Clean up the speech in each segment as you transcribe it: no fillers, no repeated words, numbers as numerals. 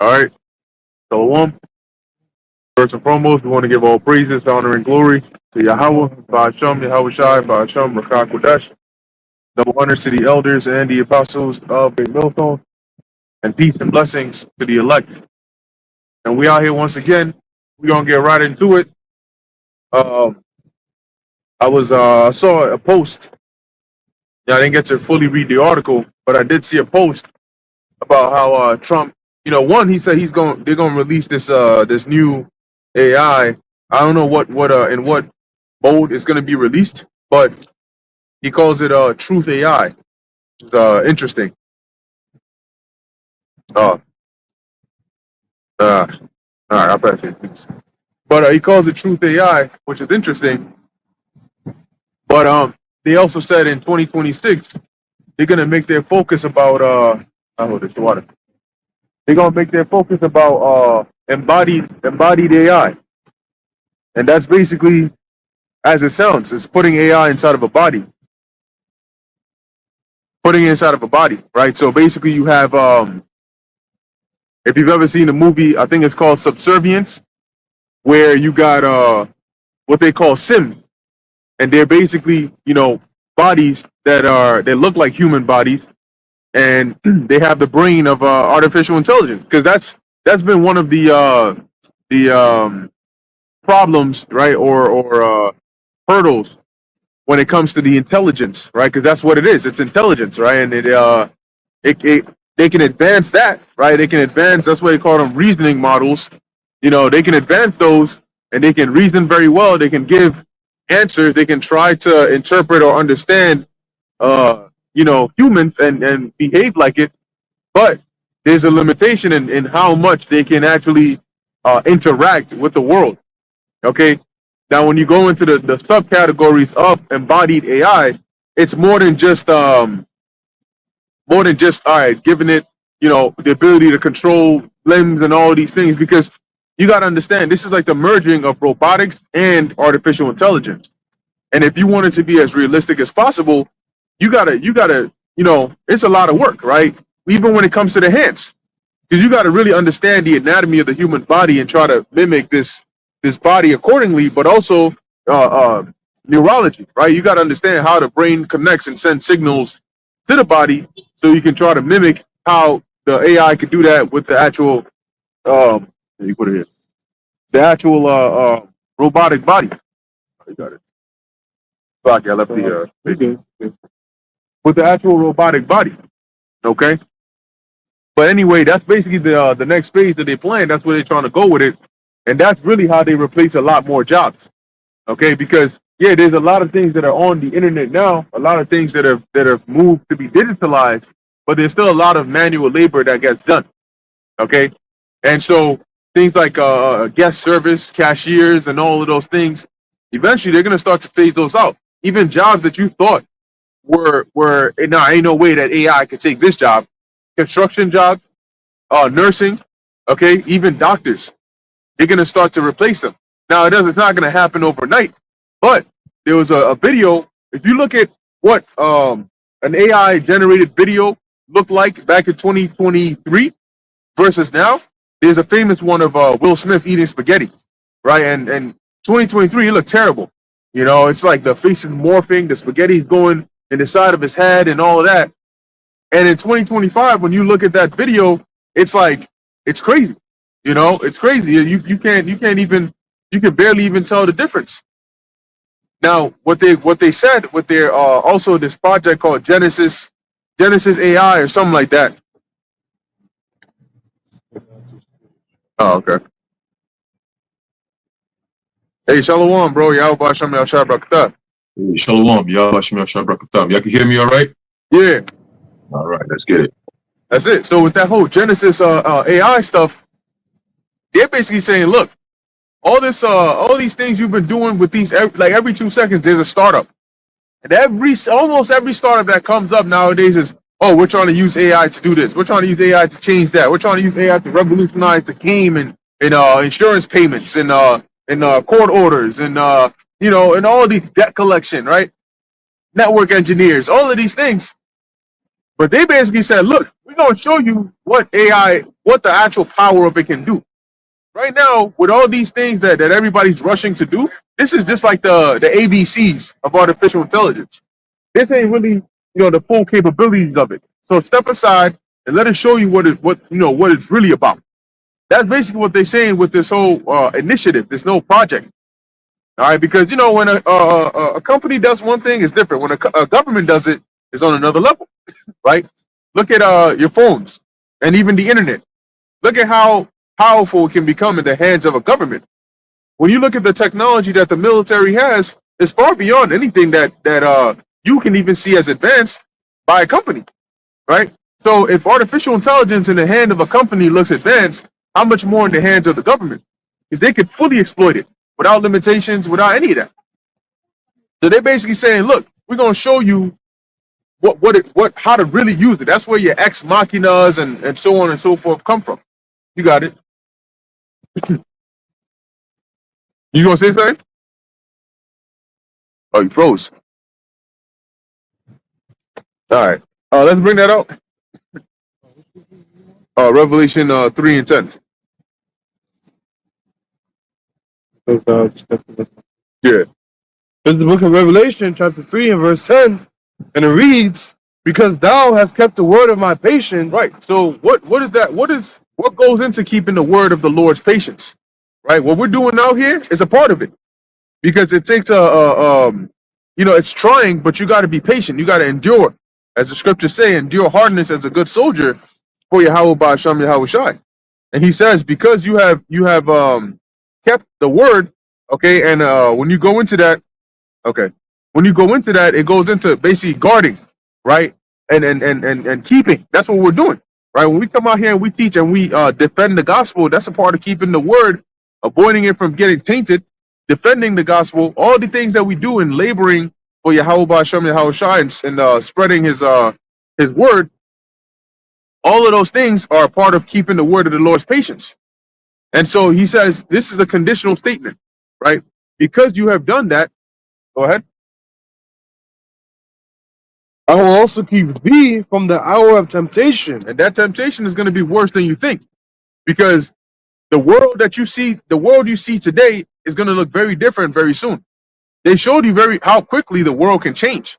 All right. Shalom. First and foremost, we want to give all praises, honor, and glory to Yahweh, Ba'ashem, Yahweh Shai, Ba'ashem, Rakah Kodesh. Double honors to the elders and the apostles of the millstone, and peace and blessings to the elect. And we out here once again. We're gonna get right into it. Um, I saw a post. Yeah, I didn't get to fully read the article, but I did see a post about how Trump. One, he said they're gonna release this new AI. I don't know what in what mode it's gonna be released, but he calls it Truth AI. It's interesting. Uh, all right, I'll pass it. But he calls it Truth AI, which is interesting. But they also said in 2026 they're gonna make their focus about I hold this water. They're gonna make their focus about embodied AI, and that's basically as it sounds. It's putting AI inside of a body, putting it inside of a body, right? So basically, you have if you've ever seen a movie, I think it's called Subservience, where you got what they call Sims, and they're basically bodies that look like human bodies, and they have the brain of artificial intelligence, because that's been one of the problems, right, or hurdles when it comes to the intelligence, right? Because that's what it is. It's intelligence, right? And it they can advance that, right? They can advance. That's why they call them reasoning models. They can advance those, and they can reason very well. They can give answers. They can try to interpret or understand, humans and behave like it. But there's a limitation in how much they can actually interact with the world. Okay. Now, when you go into the subcategories of embodied AI, it's more than just all right, giving it the ability to control limbs and all these things, because you got to understand this is like the merging of robotics and artificial intelligence. And if you want it to be as realistic as possible, you gotta it's a lot of work, right? Even when it comes to the hands, because you got to really understand the anatomy of the human body and try to mimic this body accordingly, but also neurology, right? You got to understand how the brain connects and sends signals to the body, so you can try to mimic how the AI could do that with the actual you put it here, the actual robotic body. You got it. Fuck, I left the with the actual robotic body. Okay. But anyway, that's basically the next phase that they plan. That's where they're trying to go with it, and that's really how they replace a lot more jobs. Okay, because yeah, there's a lot of things that are on the internet now, a lot of things that have moved to be digitalized, but there's still a lot of manual labor that gets done. Okay, and so things like guest service, cashiers, and all of those things, eventually they're gonna start to phase those out. Even jobs that you thought were no, ain't no way that AI could take this job. Construction jobs, nursing, okay, even doctors, they're gonna start to replace them. Now it's not gonna happen overnight, but there was a video. If you look at what an AI generated video looked like back in 2023 versus now, there's a famous one of Will Smith eating spaghetti, right? And 2023, it looked terrible. It's like the face is morphing, the spaghetti's going in the side of his head, and all of that. And in 2025, when you look at that video, it's like it's crazy. It's crazy. You can barely even tell the difference. Now, what they said with their also this project called Genesis AI or something like that. Oh, okay. Hey, Shalom, bro. Yahweh Shem Yahshua Barakatah. Shalom, Yahweh Shem Yahshua Barakatah. Y'all can hear me all right? Yeah. All right, let's get it. That's it. So with that whole Genesis AI stuff, they're basically saying, look, all these things you've been doing with these, like every 2 seconds, there's a startup. And almost every startup that comes up nowadays is, oh, we're trying to use AI to do this. We're trying to use AI to change that. We're trying to use AI to revolutionize the game and insurance payments and court orders and and all the debt collection, right? Network engineers, all of these things. But they basically said, look, we're going to show you what AI, what the actual power of it can do. Right now, with all these things that everybody's rushing to do, this is just like the ABCs of artificial intelligence. This ain't really, the full capabilities of it. So step aside and let us show you what it's really about. That's basically what they're saying with this whole initiative, this whole project. All right, because when a company does one thing, it's different. When a government does it, it's on another level, right? Look at your phones and even the internet. Look at how powerful it can become in the hands of a government. When you look at the technology that the military has, it's far beyond anything that you can even see as advanced by a company, right? So if artificial intelligence in the hand of a company looks advanced, how much more in the hands of the government? Because they could fully exploit it without limitations, without any of that. So they're basically saying, look, we're gonna show you how to really use it. That's where your ex machinas and so on and so forth come from. You got it. You gonna say something? Oh, you froze. All right. Let's bring that out. Revelation 3 and 10. Yeah. This is the book of Revelation, chapter 3 and verse 10. And it reads, because thou hast kept the word of my patience. Right. So what is that? What goes into keeping the word of the Lord's patience? Right. What we're doing out here is a part of it, because it takes it's trying, but you got to be patient. You got to endure, as the scriptures say, endure hardness as a good soldier for Yahweh Ba'asham Yahweh Shai. And he says, because you have kept the word, okay, and when you go into that, it goes into basically guarding, right? And keeping. That's what we're doing. Right? When we come out here and we teach and we defend the gospel, that's a part of keeping the word, avoiding it from getting tainted, defending the gospel, all the things that we do in laboring for Yahweh Ba'asham Yahweh Shai and spreading his word. All of those things are a part of keeping the word of the Lord's patience. And so he says, this is a conditional statement, right? Because you have done that, go ahead. I will also keep thee from the hour of temptation. And that temptation is going to be worse than you think, because the world you see today is going to look very different very soon. They showed you how quickly the world can change.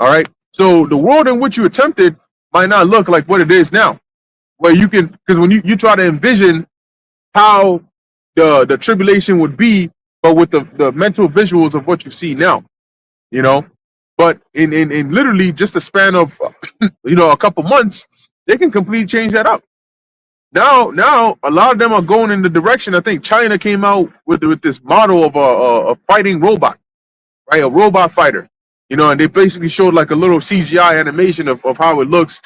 All right. So the world in which you attempted might not look like what it is now, where you can, because when you try to envision how the tribulation would be, but with the mental visuals of what you see now, but in literally just a span of a couple months, they can completely change that up. Now a lot of them are going in the direction. I think China came out with this model of a fighting robot, right? A robot fighter, and they basically showed like a little CGI animation of how it looks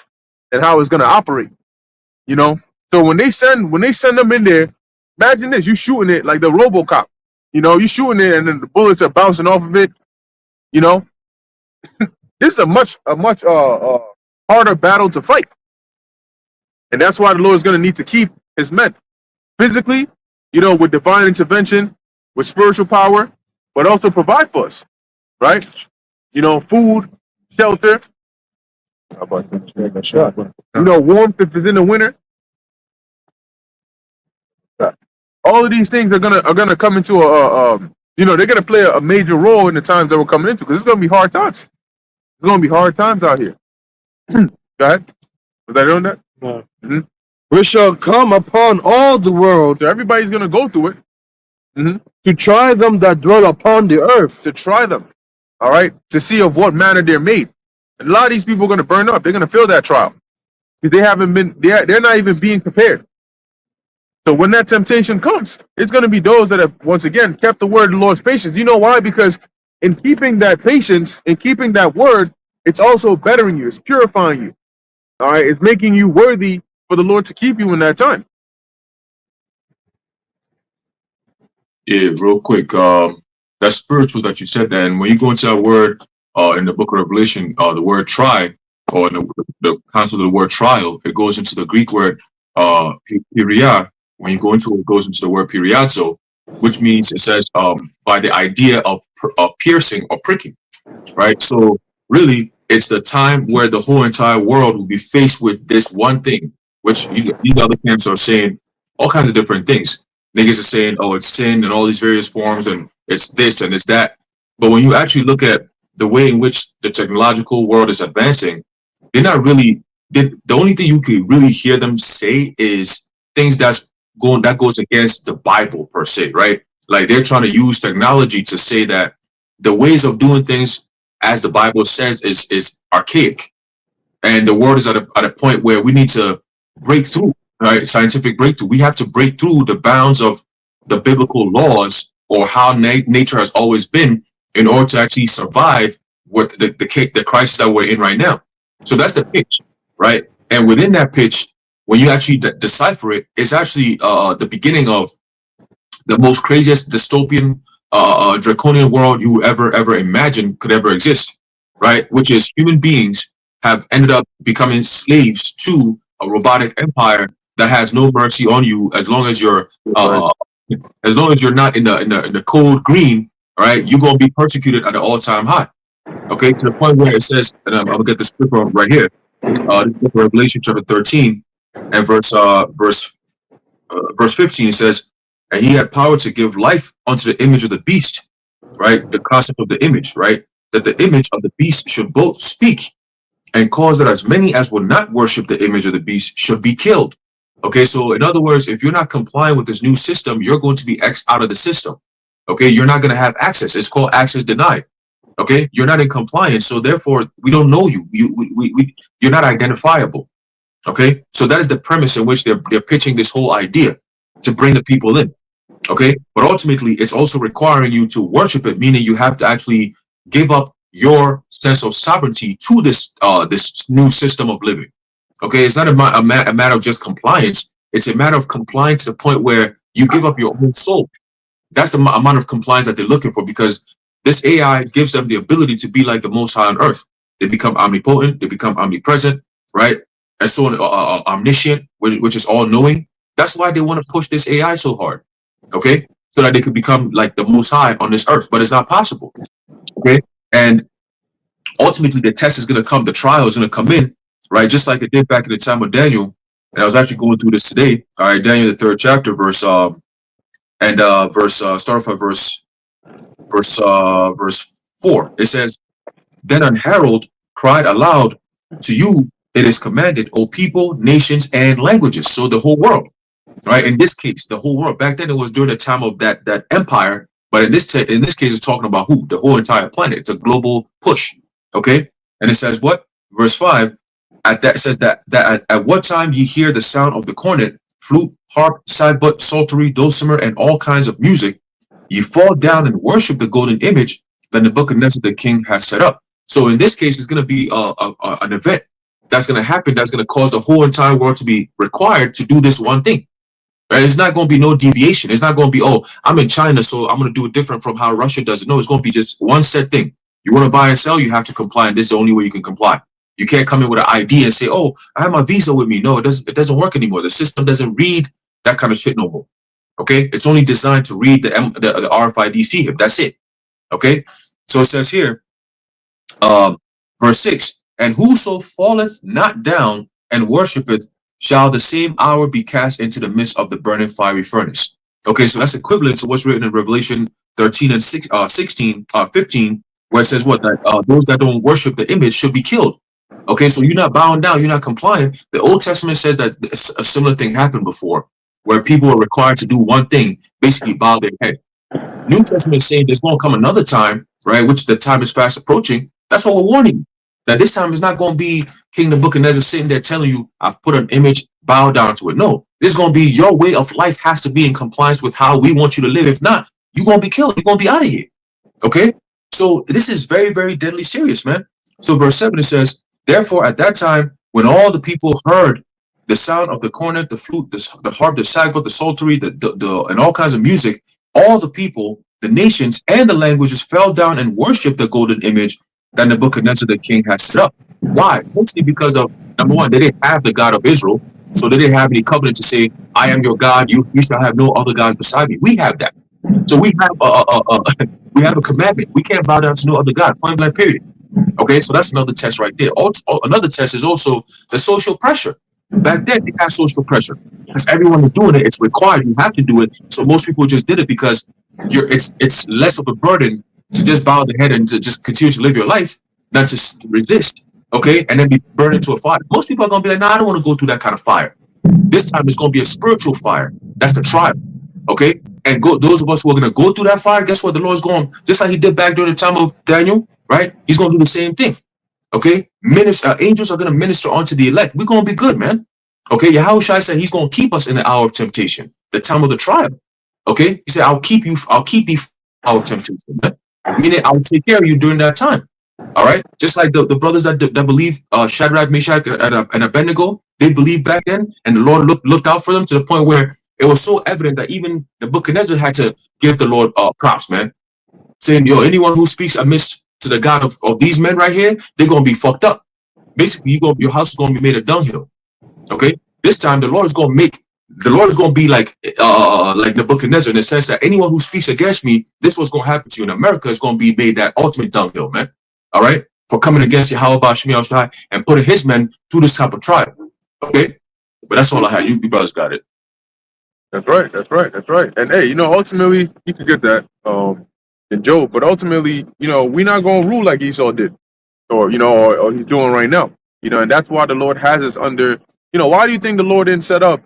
and how it's gonna operate, So when they send them in there, imagine this: you shooting it like the RoboCop, you shooting it and then the bullets are bouncing off of it, This is a much harder battle to fight, and that's why the Lord is going to need to keep His men physically, with divine intervention, with spiritual power, but also provide for us, right? Food, shelter, warmth if it's in the winter. All of these things are gonna come into they're gonna play a major role in the times that we're coming into, because it's gonna be hard times. It's gonna be hard times out here. Go ahead. Was I doing that? No. Mm-hmm. We shall come upon all the world. So everybody's gonna go through it. Mm-hmm. To try them that dwell upon the earth. To try them. All right. To see of what manner they're made. And a lot of these people are gonna burn up. They're gonna feel that trial, because they haven't been. They're not even being prepared. So when that temptation comes, it's going to be those that have, once again, kept the word of the Lord's patience. You know why? Because in keeping that patience, in keeping that word, it's also bettering you. It's purifying you. All right. It's making you worthy for the Lord to keep you in that time. Yeah, real quick. That's spiritual that you said that. And when you go into that word in the book of Revelation, the word try, or in the concept of the word trial, it goes into the Greek word period. When you go into it, goes into the word periazo, which means it says by the idea of piercing or pricking, right? So really, It's the time where the whole entire world will be faced with this one thing, which these other camps are saying all kinds of different things. Niggas are saying, oh, it's sin and all these various forms, and it's this and it's that. But when you actually look at the way in which the technological world is advancing, they're not really. The only thing you can really hear them say is things that goes against the Bible per se, right? Like they're trying to use technology to say that the ways of doing things, as the Bible says, is archaic, and the world is at a point where we need to break through, right? Scientific breakthrough. We have to break through the bounds of the biblical laws or how nature has always been in order to actually survive what the crisis that we're in right now. So that's the pitch, right? And within that pitch, when you actually decipher it, it's actually the beginning of the most craziest dystopian, draconian world you ever imagine could ever exist, right? Which is human beings have ended up becoming slaves to a robotic empire that has no mercy on you as long as you're not in the code green, right? You're gonna be persecuted at an all-time high. Okay, to the point where it says, and I'm gonna get the scripture right here. Revelation chapter 13 and verse 15, it says, and he had power to give life unto the image of the beast, right? The concept of the image, right? That the image of the beast should both speak and cause that as many as will not worship the image of the beast should be killed. Okay, so in other words, if you're not complying with this new system, you're going to be X out of the system. Okay, you're not going to have access. It's called access denied. Okay, you're not in compliance, so therefore we don't know you. You're not identifiable. Okay, so that is the premise in which they're pitching this whole idea to bring the people in. Okay, but ultimately it's also requiring you to worship it, meaning you have to actually give up your sense of sovereignty to this new system of living. Okay, it's not a matter of just compliance. It's a matter of compliance to the point where you give up your own soul. That's the amount of compliance that they're looking for, because this AI gives them the ability to be like the Most High on earth. They become omnipotent, they become omnipresent, right? And so on, omniscient, which is all knowing. That's why they want to push this AI so hard, okay? So that they could become like the Most High on this earth, but it's not possible, okay? And ultimately, the test is going to come, the trial is going to come in, right? Just like it did back in the time of Daniel. And I was actually going through this today. All right, Daniel, the 3rd chapter, start off at verse 4. It says, then an herald cried aloud, to you it is commanded, O people, nations, and languages. So the whole world, right? In this case, the whole world. Back then it was during the time of that empire, but in this case it's talking about who? The whole entire planet. It's a global push, okay? And it says what? Verse 5, it says that at what time ye hear the sound of the cornet, flute, harp, sackbut, psaltery, dulcimer, and all kinds of music, ye fall down and worship the golden image that Nebuchadnezzar the king has set up. So in this case, it's going to be an event that's going to happen, that's going to cause the whole entire world to be required to do this one thing. Right? It's not going to be no deviation. It's not going to be, oh, I'm in China, so I'm going to do it different from how Russia does it. No, it's going to be just one set thing. You want to buy and sell, you have to comply, and this is the only way you can comply. You can't come in with an ID and say, oh, I have my visa with me. No, it doesn't work anymore. The system doesn't read that kind of shit no more. Okay, it's only designed to read the RFID chip. That's it. Okay, so it says here, verse 6, and whoso falleth not down and worshipeth shall the same hour be cast into the midst of the burning fiery furnace. Okay, so that's equivalent to what's written in Revelation 13 and 15, where it says what? That those that don't worship the image should be killed. Okay, so you're not bowing down, you're not complying. The Old Testament says that a similar thing happened before, where people are required to do one thing, basically bow their head. New Testament is saying there's going to come another time, right, which the time is fast approaching. That's what we're warning you. That this time is not going to be King Nebuchadnezzar sitting there telling you, I've put an image, bow down to it. No, this is going to be your way of life has to be in compliance with how we want you to live. If not, you're going to be killed. You're going to be out of here. Okay? So this is very, very deadly serious, man. So verse 7, it says, therefore, at that time, when all the people heard the sound of the cornet, the flute, the harp, the sackbut, the psaltery, and all kinds of music, all the people, the nations, and the languages fell down and worshipped the golden image that Nebuchadnezzar the king had set up. Why? Mostly because of, number one, they didn't have the God of Israel, so they didn't have any covenant to say, I am your God, you shall have no other gods beside me. We have that. So we have a commandment. We can't bow down to no other God, point blank period. Okay, so that's another test right there. Also, another test is also the social pressure. Back then, they had social pressure because everyone was doing it. It's required. You have to do it. So most people just did it because it's less of a burden to just bow the head and to just continue to live your life than to resist. Okay, and then be burned into a fire. Most people are gonna be like, "Nah, I don't want to go through that kind of fire." This time, it's gonna be a spiritual fire. That's the trial. Okay, and those of us who are gonna go through that fire, guess what? The Lord's going just like He did back during the time of Daniel, right? He's gonna do the same thing. Okay, angels are gonna minister unto the elect. We're gonna be good, man. Okay, Yahushua said He's gonna keep us in the hour of temptation, the time of the trial. Okay, He said, "I'll keep thee hour of temptation." Man. Meaning, I'll take care of you during that time. All right, just like the brothers that believe Shadrach, Meshach, and Abednego, they believed back then, and the Lord looked out for them to the point where it was so evident that even Nebuchadnezzar had to give the Lord props, man, saying, "Yo, anyone who speaks amiss to the God of these men right here, they're gonna be fucked up. Basically, your house is gonna be made a dunghill." Okay, this time the Lord is gonna be like Nebuchadnezzar in the sense that anyone who speaks against me, this was gonna happen to you. In America, is gonna be made that ultimate dunghill, man. All right, for coming against Yahweh Shemi Shai and putting His men through this type of trial. Okay, but that's all I had. You brothers got it. That's right. That's right. That's right. And hey, ultimately, you could get that in Job, but ultimately, we're not going to rule like Esau did, or or he's doing right now. And that's why the Lord has us under. Why do you think the Lord didn't set up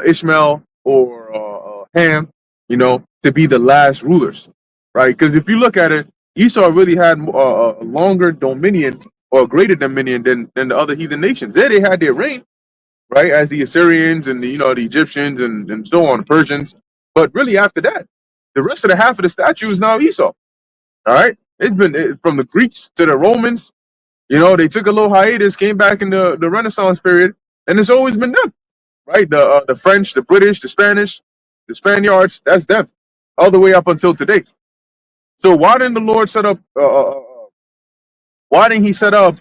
Ishmael or Ham, to be the last rulers, right? Because if you look at it, Esau really had a longer dominion or greater dominion than the other heathen nations. There they had their reign, right, as the Assyrians and the Egyptians and so on, Persians. But really, after that, the rest of the half of the statue is now Esau. All right, it's been from the Greeks to the Romans. They took a little hiatus, came back in the Renaissance period, and it's always been them, right? The French, the British, the Spanish, the Spaniards. That's them, all the way up until today. So why didn't the Lord set up? Why didn't He set up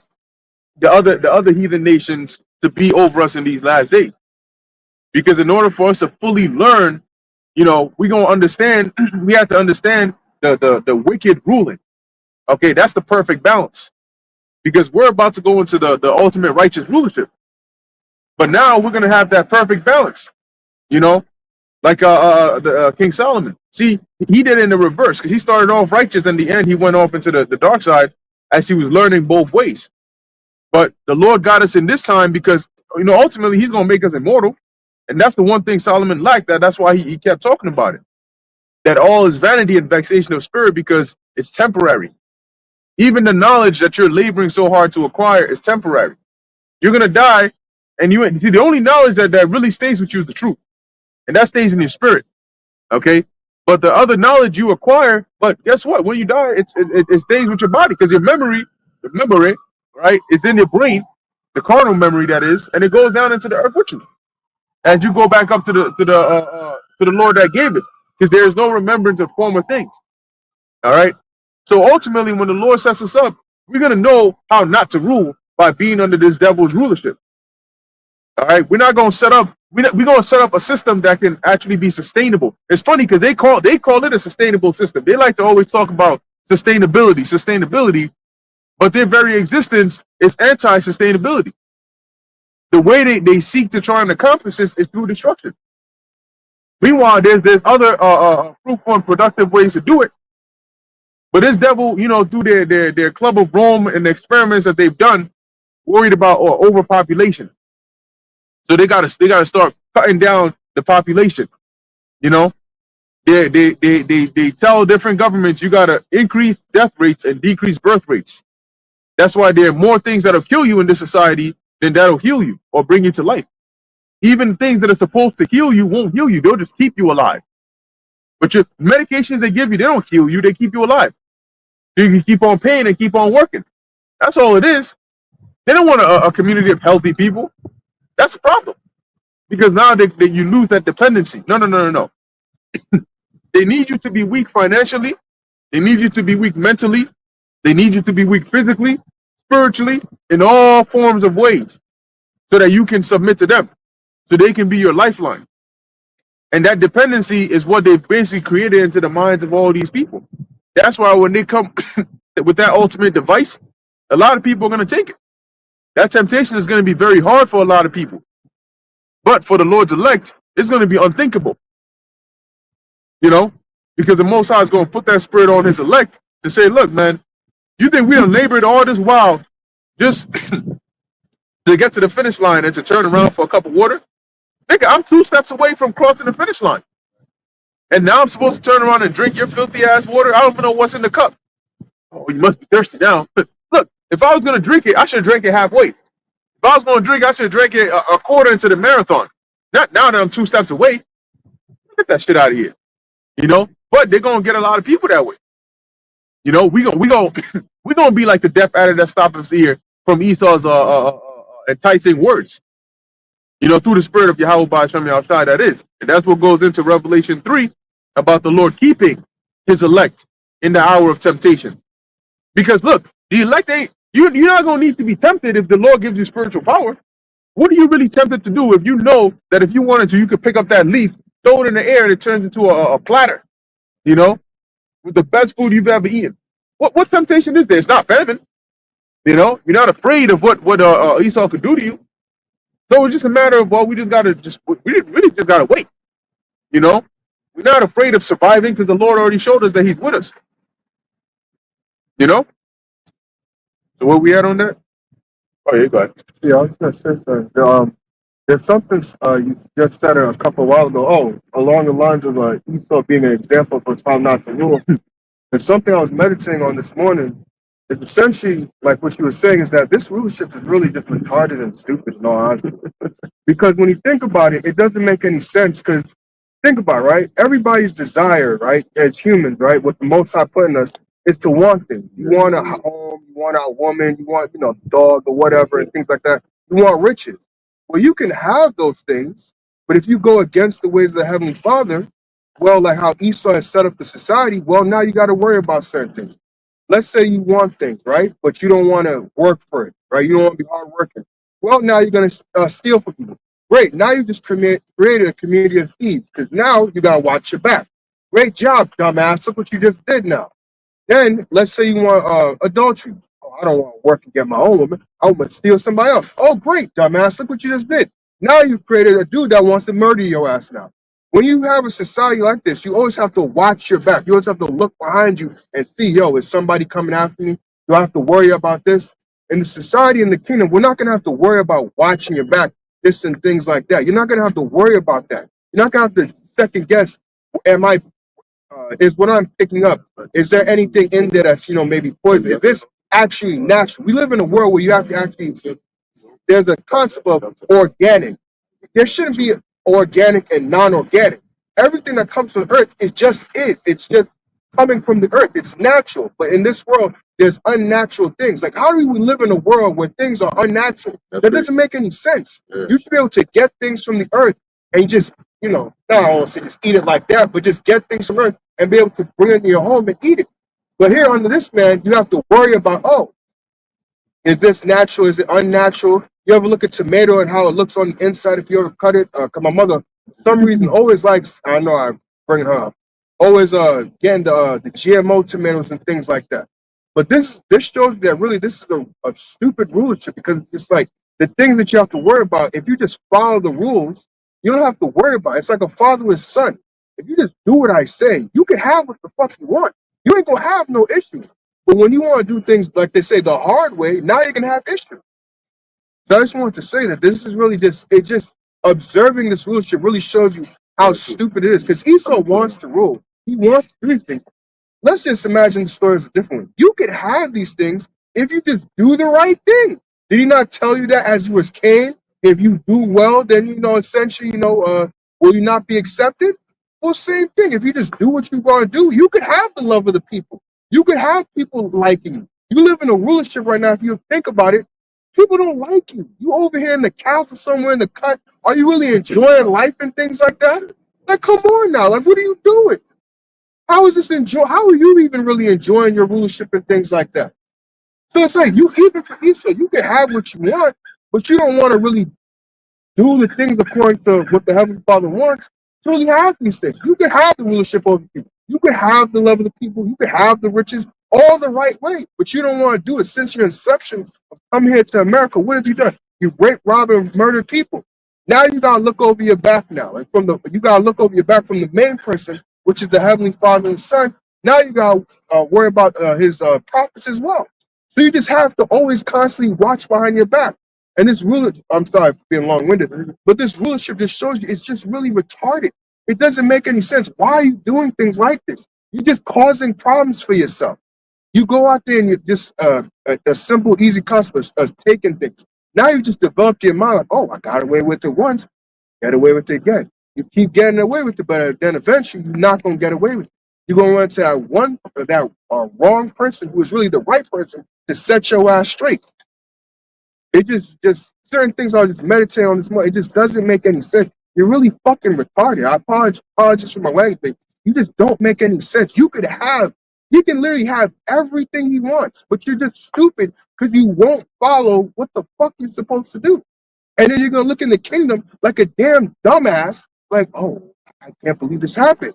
the other heathen nations to be over us in these last days? Because in order for us to fully learn, we're gonna understand. We have to understand the wicked ruling. Okay, that's the perfect balance. Because we're about to go into the ultimate righteous rulership, but now we're gonna have that perfect balance. Like King Solomon. See, he did it in the reverse because he started off righteous. In the end, he went off into the dark side as he was learning both ways. But the Lord got us in this time because ultimately He's gonna make us immortal. And that's the one thing Solomon lacked. That's why he kept talking about it. That all is vanity and vexation of spirit because it's temporary. Even the knowledge that you're laboring so hard to acquire is temporary. You're going to die, and you see, the only knowledge that really stays with you is the truth. And that stays in your spirit, okay? But the other knowledge you acquire, but guess what? When you die, it stays with your body because your memory, right, is in your brain, the carnal memory that is, and it goes down into the earth with you. As you go back up to the Lord that gave it, because there is no remembrance of former things. All right. So ultimately, when the Lord sets us up, we're gonna know how not to rule by being under this devil's rulership. All right. We're not gonna set up. We're gonna set up a system that can actually be sustainable. It's funny because they call it a sustainable system. They like to always talk about sustainability, but their very existence is anti-sustainability. The way they seek to try and accomplish this is through destruction. Meanwhile, there's other fruitful and productive ways to do it. But this devil, through their Club of Rome and the experiments that they've done, worried about overpopulation. So they gotta start cutting down the population. They tell different governments you gotta increase death rates and decrease birth rates. That's why there are more things that'll kill you in this society than that'll heal you or bring you to life. Even things that are supposed to heal you won't heal you. They'll just keep you alive. But your medications they give you, they don't heal you. They keep you alive. So you can keep on paying and keep on working. That's all it is. They don't want a community of healthy people. That's the problem. Because now you lose that dependency. No. They need you to be weak financially. They need you to be weak mentally. They need you to be weak physically, spiritually, in all forms of ways, so that you can submit to them, so they can be your lifeline. And that dependency is what they've basically created into the minds of all these people. That's why when they come with that ultimate device A lot of people are going to take it. That temptation is going to be very hard for a lot of people. But for the Lord's elect, it's going to be unthinkable. You know, because the Most High is going to put that spirit on his elect to say, look, man, you think we done labored all this while just to get to the finish line and to turn around for a cup of water? Nigga, I'm 2 steps away from crossing the finish line. And now I'm supposed to turn around and drink your filthy ass water? I don't even know what's in the cup. Oh, you must be thirsty now. Look, if I was going to drink it, I should drink it halfway. If I was going to drink, I should drink it a quarter into the marathon. Not now that I'm 2 steps away. Get that shit out of here. You know? But they're going to get a lot of people that way. You know, we gonna be like the deaf adder that stopped his ear from Esau's enticing words. You know, through the spirit of Yahweh Ba'ashem outside, that is. And that's what goes into Revelation 3 about the Lord keeping his elect in the hour of temptation. Because look, the elect ain't, you're not going to need to be tempted if the Lord gives you spiritual power. What are you really tempted to do if you know that if you wanted to, you could pick up that leaf, throw it in the air, and it turns into a platter, you know, with the best food you've ever eaten? What temptation is there? It's not famine. You know, you're not afraid of what Esau could do to you. So it's just a matter of, well, we really just gotta wait. You know, we're not afraid of surviving because the Lord already showed us that He's with us. You know. So where we at on that? Oh yeah, go ahead. Yeah, I was gonna say something. There's something you just said a couple of while ago. Oh, along the lines of Esau being an example for how not to rule. And something I was meditating on this morning is essentially like what you were saying is that this rulership is really just retarded and stupid in all honesty. Because when you think about it, it doesn't make any sense. Because think about it, right? Everybody's desire, right, as humans, right, what the Most High put in us is to want things. You want a home, you want a woman, you want, a dog or whatever, and things like that. You want riches. Well, you can have those things, but if you go against the ways of the Heavenly Father, well, like how Esau has set up the society, well, now you got to worry about certain things. Let's say you want things, right? But you don't want to work for it, right? You don't want to be hardworking. Well, now you're going to steal from people. Great. Now you just created a community of thieves because now you got to watch your back. Great job, dumbass. Look what you just did now. Then let's say you want adultery. Oh, I don't want to work and get my own woman. I want to steal somebody else. Oh, great, dumbass. Look what you just did. Now you created a dude that wants to murder your ass now. When you have a society like this, you always have to watch your back. You always have to look behind you and see, yo, is somebody coming after me? Do I have to worry about this? In the society in the kingdom, we're not going to have to worry about watching your back, this and things like that. You're not going to have to worry about that. You're not going to have to second guess, is what I'm picking up. Is there anything in there that's, maybe poison? Is this actually natural? We live in a world where you have to actually, there's a concept of organic. There shouldn't be organic and non-organic. Everything that comes from earth is. It's just coming from the earth. It's natural. But in this world, there's unnatural things. Like, how do we live in a world where things are unnatural? That doesn't make any sense. Yeah. You should be able to get things from the earth and just, not want to say just eat it like that, but just get things from earth and be able to bring it into your home and eat it. But here under this man, you have to worry about, is this natural? Is it unnatural? You ever look at tomato and how it looks on the inside if you ever cut it? Cause my mother, for some reason, always likes, I know I'm bringing her up, always getting the GMO tomatoes and things like that. But this shows that really this is a stupid rulership, because it's just like the things that you have to worry about. If you just follow the rules, you don't have to worry about it. It's like a father with his son. If you just do what I say, you can have what the fuck you want. You ain't gonna have no issues. But when you want to do things like they say the hard way, now you're gonna have issues. So I just wanted to say that this is really just observing this rulership really shows you how stupid it is. Because Esau wants to rule. He wants to do things. Let's just imagine the stories a different way. You could have these things if you just do the right thing. Did he not tell you that as you was Cain? If you do well, then essentially, will you not be accepted? Well, same thing. If you just do what you want to do, you could have the love of the people. You could have people liking you. You live in a rulership right now. If you think about it, people don't like you. You over here in the council somewhere in the cut. Are you really enjoying life and things like that? Like, come on now. Like, what are you doing? How is this How are you even really enjoying your rulership and things like that? So it's like, even for Esau, you can have what you want, but you don't want to really do the things according to what the Heavenly Father wants. So you have these things. You can have the rulership over people. You can have the love of the people. You can have the riches. all the right way, but you don't want to do it. Since your inception of coming here to America, what have you done? You raped, robbed, and murdered people. Now you gotta look over your back now, and you gotta look over your back from the main person, which is the Heavenly Father and Son. Now you gotta worry about his prophets as well. So you just have to always constantly watch behind your back. And this ruler, I'm sorry for being long-winded, but this rulership just shows you it's just really retarded. It doesn't make any sense. Why are you doing things like this? You're just causing problems for yourself. You go out there and you just a simple, easy concept of taking things. Now you just develop your mind like, oh, I got away with it once, get away with it again. You keep getting away with it, but then eventually you're not going to get away with it. You're going to run to that wrong person who is really the right person to set your ass straight. It just certain things I just meditate on this morning. It just doesn't make any sense. You're really fucking retarded. I apologize for my language. You just don't make any sense. You can literally have everything you want, but you're just stupid because you won't follow what the fuck you're supposed to do. And then you're gonna look in the kingdom like a damn dumbass, like, oh, I can't believe this happened.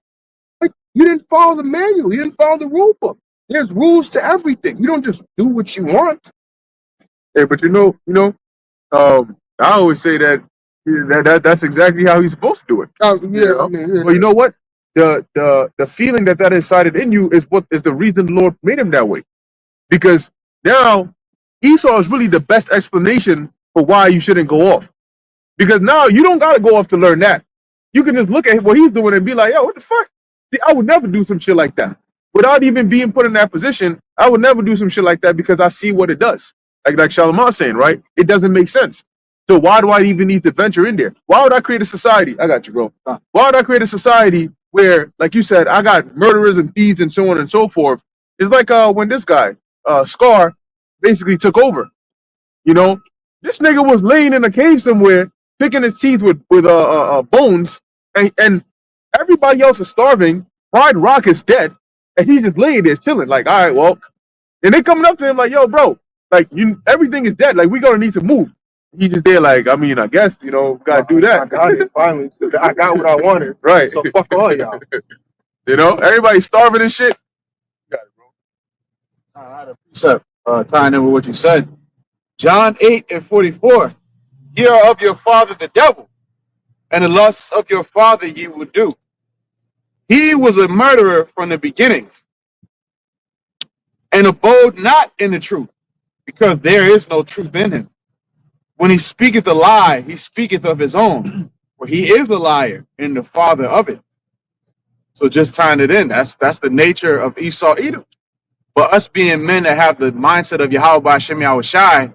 Like, you didn't follow the manual, you didn't follow the rule book. There's rules to everything. You don't just do what you want. Hey, but I always say that's exactly how he's supposed to do it. Yeah, You know? I mean, Well, you know what? The feeling that incited in you is what is the reason the Lord made him that way. Because now Esau is really the best explanation for why you shouldn't go off. Because now you don't gotta go off to learn that. You can just look at what he's doing and be like, yo, what the fuck? See, I would never do some shit like that. Without even being put in that position, I would never do some shit like that because I see what it does. Like Shalamon's saying, right? It doesn't make sense. So why do I even need to venture in there? Why would I create a society? I got you, bro. Why would I create a society where, like you said, I got murderers and thieves and so on and so forth? It's like when this guy, Scar, basically took over. You know, this nigga was laying in a cave somewhere, picking his teeth with bones, and everybody else is starving. Pride Rock is dead, and he's just laying there chilling. Like, all right, well, and they coming up to him like, yo, bro, like everything is dead. Like, we gonna need to move. He just there like, I mean, I guess, gotta do that. I got it finally. I got what I wanted. Right. So fuck all y'all. Everybody's starving and shit. Got it, bro. I had a precept tying in with what you said. John 8:44. Ye are of your father the devil, and the lusts of your father ye will do. He was a murderer from the beginning, and abode not in the truth, because there is no truth in him. When he speaketh a lie, he speaketh of his own, for he is a liar and the father of it. So just tying it in, that's the nature of Esau Edom. But us being men that have the mindset of Yahweh Hashem Yahushai,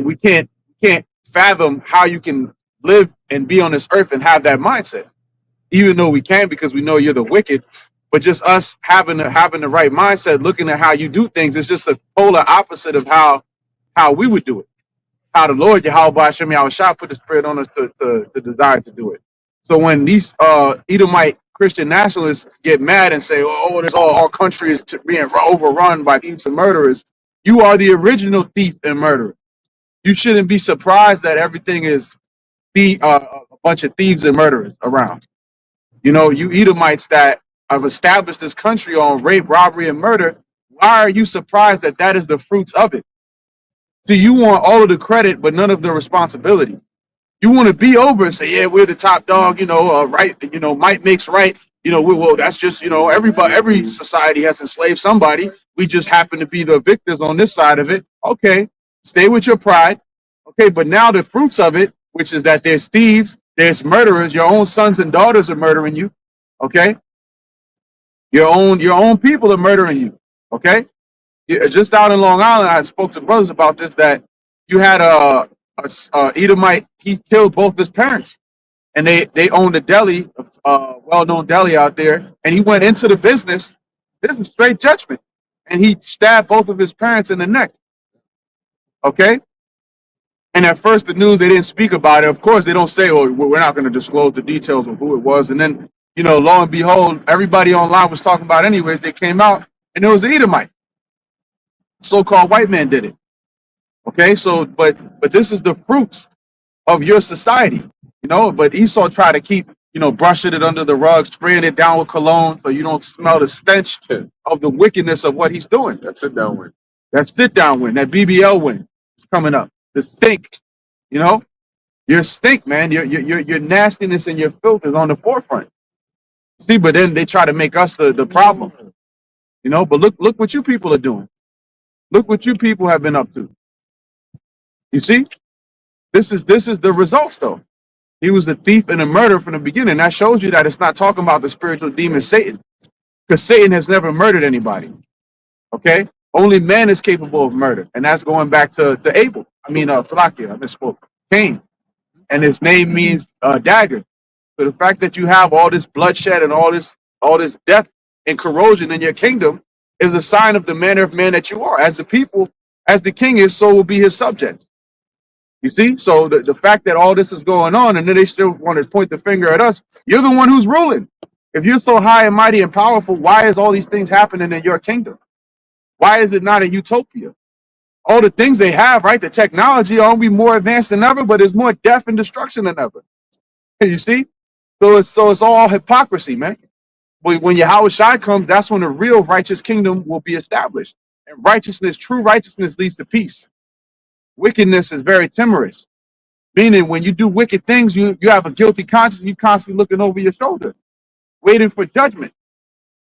we can't fathom how you can live and be on this earth and have that mindset. Even though we can, because we know you're the wicked, but just us having the right mindset, looking at how you do things, it's just a polar opposite of how we would do it. How the Lord Yahweh Hashem Yahushua put the spirit on us to desire to do it. So when these Edomite Christian nationalists get mad and say, "Oh, this our country is being overrun by thieves and murderers," you are the original thief and murderer. You shouldn't be surprised that everything is a bunch of thieves and murderers around. You Edomites that have established this country on rape, robbery, and murder. Why are you surprised that is the fruits of it? So you want all of the credit, but none of the responsibility. You want to be over and say, yeah, we're the top dog, right, might makes right. Well, that's just, every society has enslaved somebody. We just happen to be the victors on this side of it. Okay, stay with your pride. Okay, but now the fruits of it, which is that there's thieves, there's murderers, your own sons and daughters are murdering you. Okay, your own people are murdering you. Okay. Just out in Long Island, I spoke to brothers about this, that you had a Edomite, he killed both his parents, and they owned a deli, well-known deli out there, and he went into the business. This is straight judgment, and he stabbed both of his parents in the neck. Okay? And at first, the news, they didn't speak about it. Of course, they don't say, oh, we're not going to disclose the details of who it was. And then, lo and behold, everybody online was talking about it anyways. They came out, and there was an Edomite. So-called white man did it. Okay, so but this is the fruits of your society, but Esau tried to keep brushing it under the rug, spraying it down with cologne so you don't smell the stench of the wickedness of what he's doing. That's it down with. That sit down win, that BBL win is coming up. The stink, your stink, man. Your nastiness and your filth is on the forefront. See, but then they try to make us the problem, But look what you people are doing. Look what you people have been up to. You see, this is the results, though. He was a thief and a murderer from the beginning. That shows you that it's not talking about the spiritual demon Satan, because Satan has never murdered anybody. Okay, only man is capable of murder, and that's going back to Abel. Salakia. I misspoke. Cain, and his name means dagger. So the fact that you have all this bloodshed and all this death and corrosion in your kingdom is a sign of the manner of man that you are. As the people, as the king is, so will be his subjects. You see? So the fact that all this is going on and then they still want to point the finger at us, you're the one who's ruling. If you're so high and mighty and powerful, why is all these things happening in your kingdom? Why is it not a utopia? All the things they have, right? The technology are be more advanced than ever, but there's more death and destruction than ever. You see? So it's all hypocrisy, man. But when Yahweh Shai comes, that's when the real righteous kingdom will be established. And righteousness, true righteousness leads to peace. Wickedness is very timorous, meaning when you do wicked things, you have a guilty conscience. You constantly looking over your shoulder, waiting for judgment,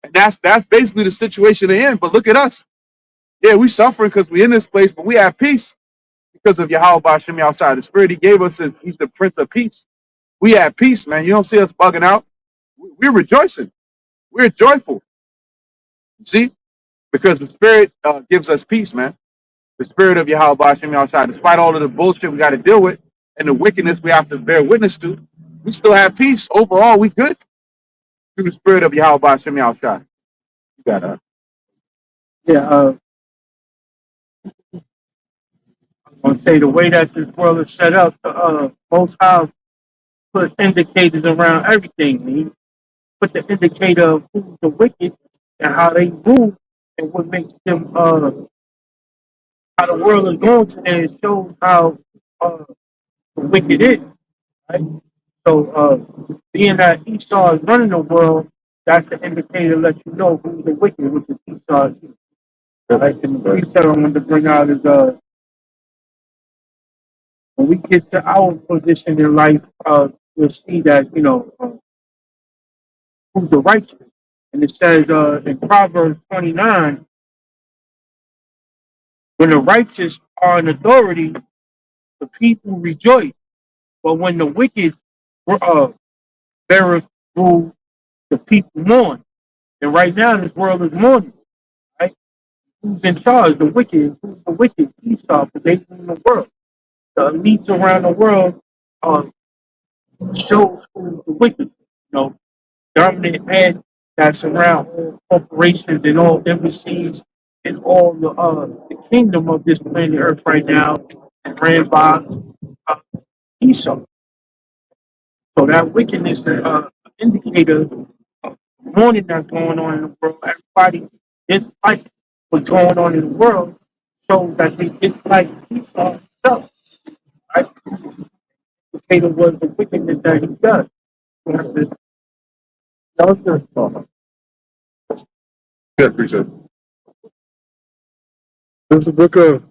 and that's basically the situation they're in. But look at us, yeah, we suffering because we're in this place, but we have peace because of Yahweh Ba'Shem outside. The Spirit He gave us is He's the Prince of Peace. We have peace, man. You don't see us bugging out. We're rejoicing. We're joyful. See, because the Spirit gives us peace, man. The Spirit of Yahweh Ba'Shem outside, despite all of the bullshit we got to deal with and the wickedness we have to bear witness to, we still have peace. Overall, we good through the Spirit of Yahweh Ba'Shem outside. You got to. Yeah, I'm gonna say the way that this world is set up, Most High put indicators around everything. He put the indicator of who's the wicked and how they move and what makes them how the world is going today. It shows how the wicked is, right? So being that Esau is running the world, that's the indicator to let you know who's the wicked, which is Esau. Right? And the precept I wanted to bring out is when we get to our position in life, you'll see that, who's the righteous. And it says in Proverbs 29, when the righteous are in authority, the people rejoice. But when the wicked beareth rule, the people mourn. And right now, this world is mourning, right? Who's in charge? The wicked. Who's the wicked? Esau, because they rule the world. The elites around the world shows who's the wicked. Dominant head that's around all corporations and all embassies and all the kingdom of this planet Earth right now, and ran by Esau. So that wickedness is an indicator of mourning that's going on in the world. Everybody dislike what's going on in the world, shows that they dislike Esau himself. Right? The indicator was the wickedness that he does. That was your thought. Yeah, appreciate it. This is the book of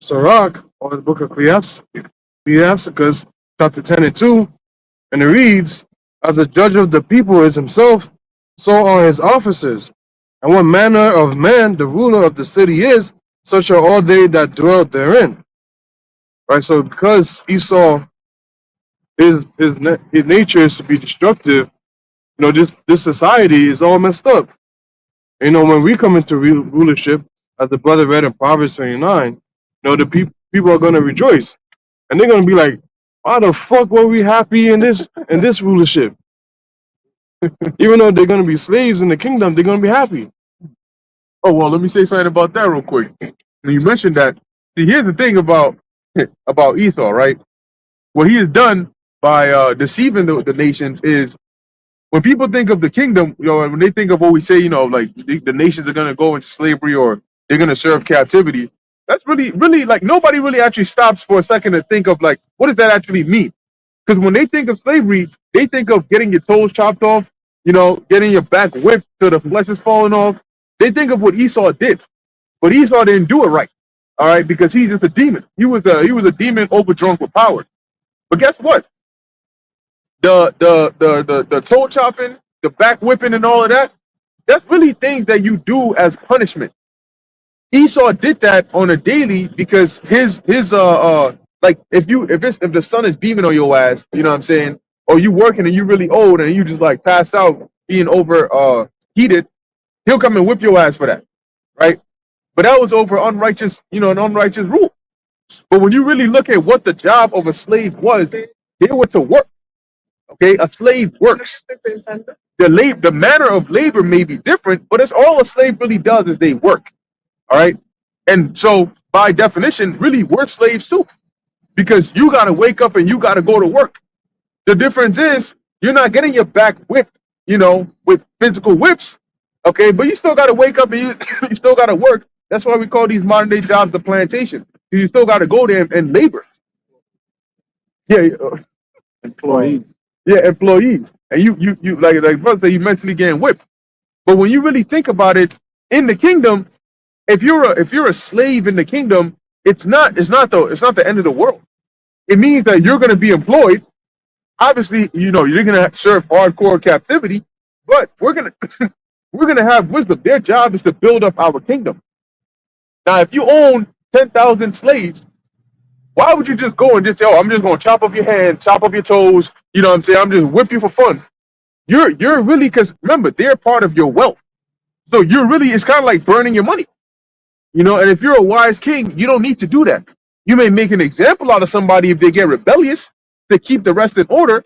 Sirach, or the book of Ecclesiasticus, chapter 10 and 2, and it reads, as the judge of the people is himself, so are his officers. And what manner of man the ruler of the city is, such are all they that dwell therein. Right, so because Esau, his nature is to be destructive, this society is all messed up. When we come into rulership, as the brother read in Proverbs 29, the people are going to rejoice. And they're going to be like, why the fuck were we happy in this rulership? Even though they're going to be slaves in the kingdom, they're going to be happy. Oh, well, let me say something about that real quick. When you mentioned that, see, here's the thing about Esau, right? What he has done by deceiving the nations is, when people think of the kingdom, when they think of what we say, like the nations are going to go into slavery or they're going to serve captivity, that's really, really, like, nobody really actually stops for a second to think of, like, what does that actually mean? Because when they think of slavery, They think of getting your toes chopped off, you know, getting your back whipped till the flesh is falling off. They think of what Esau did, but Esau didn't do it right. All right, because he's just a demon. He was a demon overdrunk with power. But guess what? The toe chopping, the back whipping, and all of that. That's really things that you do as punishment. Esau did that on a daily because his like if the sun is beaming on your ass, you know what I'm saying, or you working and you really old and you just like pass out being over heated, he'll come and whip your ass for that, right? But that was over unrighteous, you know, an unrighteous rule. But when you really look at what the job of a slave was, they were to work. Okay, a slave works. The manner of labor may be different, but it's all a slave really does is they work. All right. And so by definition, really we're slaves too, because you got to wake up and you got to go to work. The difference is you're not getting your back whipped, you know, with physical whips. Okay. But you still got to wake up and you, you still got to work. That's why we call these modern day jobs the plantation. You still got to go there and labor. Yeah. Employees. Yeah. Employees. And you like brother say, you mentally getting whipped. But when you really think about it in the kingdom, if you're a slave in the kingdom, it's not the end of the world. It means that you're going to be employed. Obviously, you know, you're going to serve hardcore captivity, but we're going to we're going to have wisdom. Their job is to build up our kingdom. Now, if you own 10,000 slaves, why would you just go and just say, "Oh, I'm just going to chop off your hands, chop off your toes"? You know what I'm saying? I'm just whip you for fun. You're really, because remember, they're part of your wealth. So you're really, it's kind of like burning your money. You know, and if you're a wise king, you don't need to do that. You may make an example out of somebody if they get rebellious to keep the rest in order,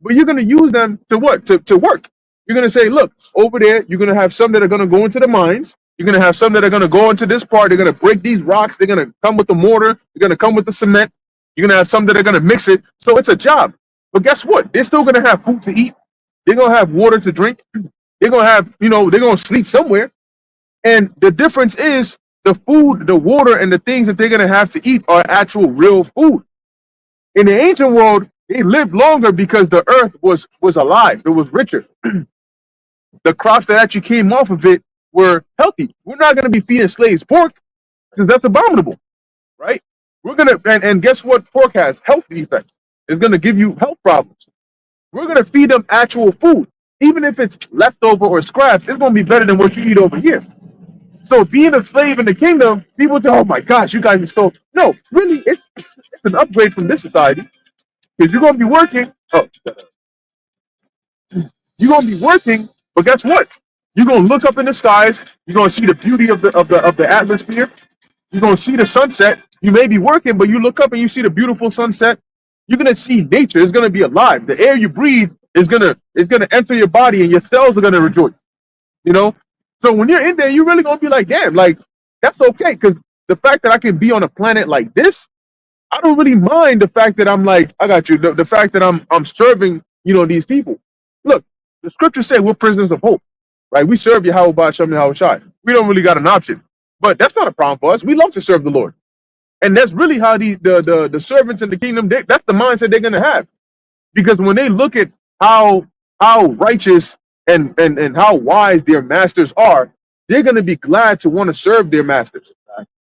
but you're going to use them to what? To work. You're going to say, look, over there, you're going to have some that are going to go into the mines. You're going to have some that are going to go into this part. They're going to break these rocks. They're going to come with the mortar. They're going to come with the cement. You're going to have some that are going to mix it. So it's a job. But guess what? They're still going to have food to eat. They're going to have water to drink. They're going to have, you know, they're going to sleep somewhere. And the difference is, the food, the water, and the things that they're going to have to eat are actual real food. In the ancient world, they lived longer because the earth was alive. It was richer. The crops that actually came off of it were healthy. We're not going to be feeding slaves pork because that's abominable, right? We're going to, and guess what pork has? Health defects. It's going to give you health problems. We're going to feed them actual food. Even if it's leftover or scraps, it's going to be better than what you eat over here. So being a slave in the kingdom, people say, "Oh my gosh, you guys are so..." No, really, it's an upgrade from this society because you're gonna be working. Oh, you're gonna be working, but guess what? You're gonna look up in the skies. You're gonna see the beauty of the atmosphere. You're gonna see the sunset. You may be working, but you look up and you see the beautiful sunset. You're gonna see nature. It's gonna be alive. The air you breathe is gonna enter your body, and your cells are gonna rejoice. You know. So when you're in there, you're really gonna be like, damn, like that's okay, because the fact that I can be on a planet like this, I don't really mind the fact that I'm like, I got you. The fact that I'm serving, you know, these people. Look, the scriptures say we're prisoners of hope, right? We serve Yahweh Ba'ashem Yahweh Shai. We don't really got an option, but that's not a problem for us. We love to serve the Lord, and that's really how the servants in the kingdom. That's the mindset they're gonna have, because when they look at how righteous and how wise their masters are, they're gonna be glad to want to serve their masters.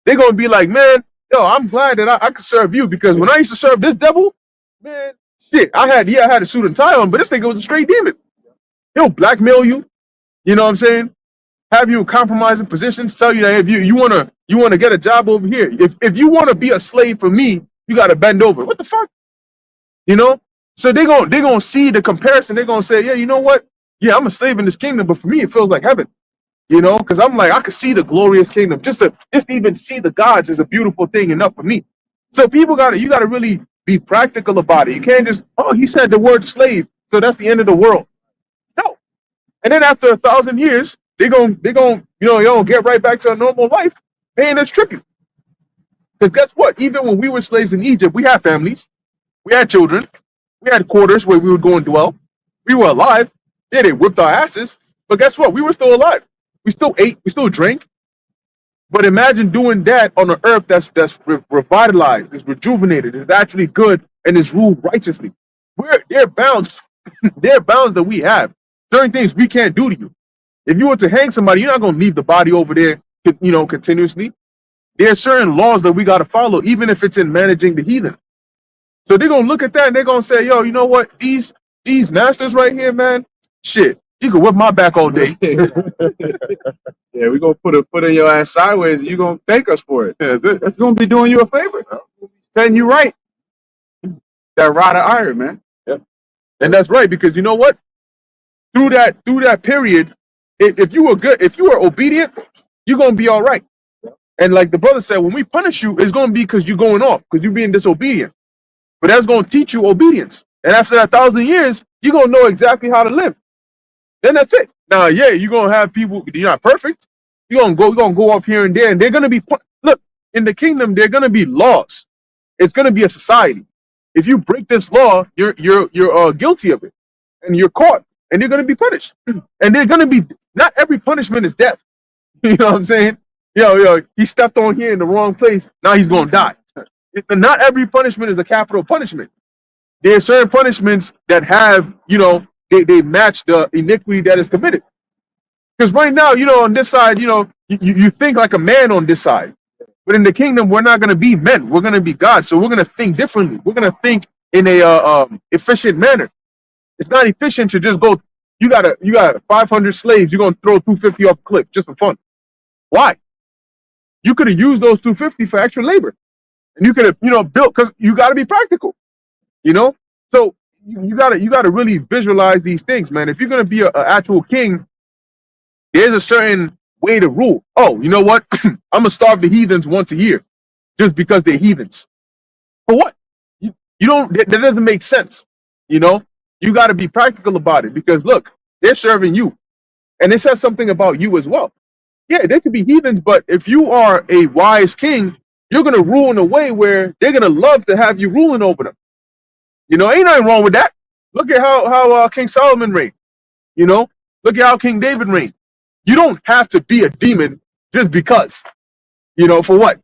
They're gonna be like, man, yo, I'm glad that I could serve you, because when I used to serve this devil, man, shit, I had a suit and tie on, but this nigga was a straight demon. He'll blackmail you, you know what I'm saying? Have you in compromising positions, tell you that if you wanna get a job over here, if you wanna be a slave for me, you gotta bend over. What the fuck? You know? So they're gonna see the comparison. They're gonna say, yeah, you know what? Yeah, I'm a slave in this kingdom, but for me it feels like heaven. You know, because I'm like, I could see the glorious kingdom. Just to even see the gods is a beautiful thing enough for me. So you gotta really be practical about it. You can't just, oh, he said the word slave, so that's the end of the world. No. And then after 1,000 years, they're gonna, you know, get right back to a normal life. They ain't as trippy. Because guess what? Even when we were slaves in Egypt, we had families, we had children, we had quarters where we would go and dwell. We were alive. Yeah, they whipped our asses, but guess what? We were still alive. We still ate, we still drank. But imagine doing that on an earth that's revitalized, is rejuvenated, is actually good, and is ruled righteously. They're bound There are bounds that we have. Certain things we can't do to you. If you were to hang somebody, you're not gonna leave the body over there, continuously. There are certain laws that we gotta follow, even if it's in managing the heathen. So they're gonna look at that and they're gonna say, "Yo, you know what? These masters right here, man, shit, you can whip my back all day." Yeah, we're gonna put a foot in your ass sideways and you're gonna thank us for it. Yeah, that's it. That's gonna be doing you a favor. Setting you right. That rod of iron, man. And that's right, because you know what? Through that period, if you were good, if you were obedient, you're gonna be all right. And like the brother said, when we punish you, it's gonna be because you're going off, because you're being disobedient. But that's gonna teach you obedience. And after that 1,000 years, you're gonna know exactly how to live. Then that's it. Now, yeah, you're gonna have people. You're not perfect. You're gonna go up here and there, and they're gonna be look in the kingdom. They're gonna be laws. It's gonna be a society. If you break this law, you're guilty of it, and you're caught, and you're gonna be punished. And they're gonna be not every punishment is death. You know what I'm saying? Yo, he stepped on here in the wrong place. Now he's gonna die. Not every punishment is a capital punishment. There are certain punishments that have, they match the iniquity that is committed. Because right now, on this side, you think like a man on this side. But in the kingdom, we're not going to be men. We're going to be God. So we're going to think differently. We're going to think in a efficient manner. It's not efficient to just go, you got 500 slaves, you're going to throw 250 off a cliff just for fun. Why? You could have used those 250 for extra labor. And you could have, built, because you got to be practical. So you gotta really visualize these things, man. If you're gonna be an actual king, there's a certain way to rule. Oh, you know what? I'm gonna starve the heathens once a year just because they're heathens. For what? You don't. That doesn't make sense. You got to be practical about it, because look, they're serving you, and it says something about you as well. Yeah, they could be heathens, but if you are a wise king, you're gonna rule in a way where they're gonna love to have you ruling over them. Ain't nothing wrong with that. Look at how King Solomon reigned. Look at how King David reigned. You don't have to be a demon just because. For what?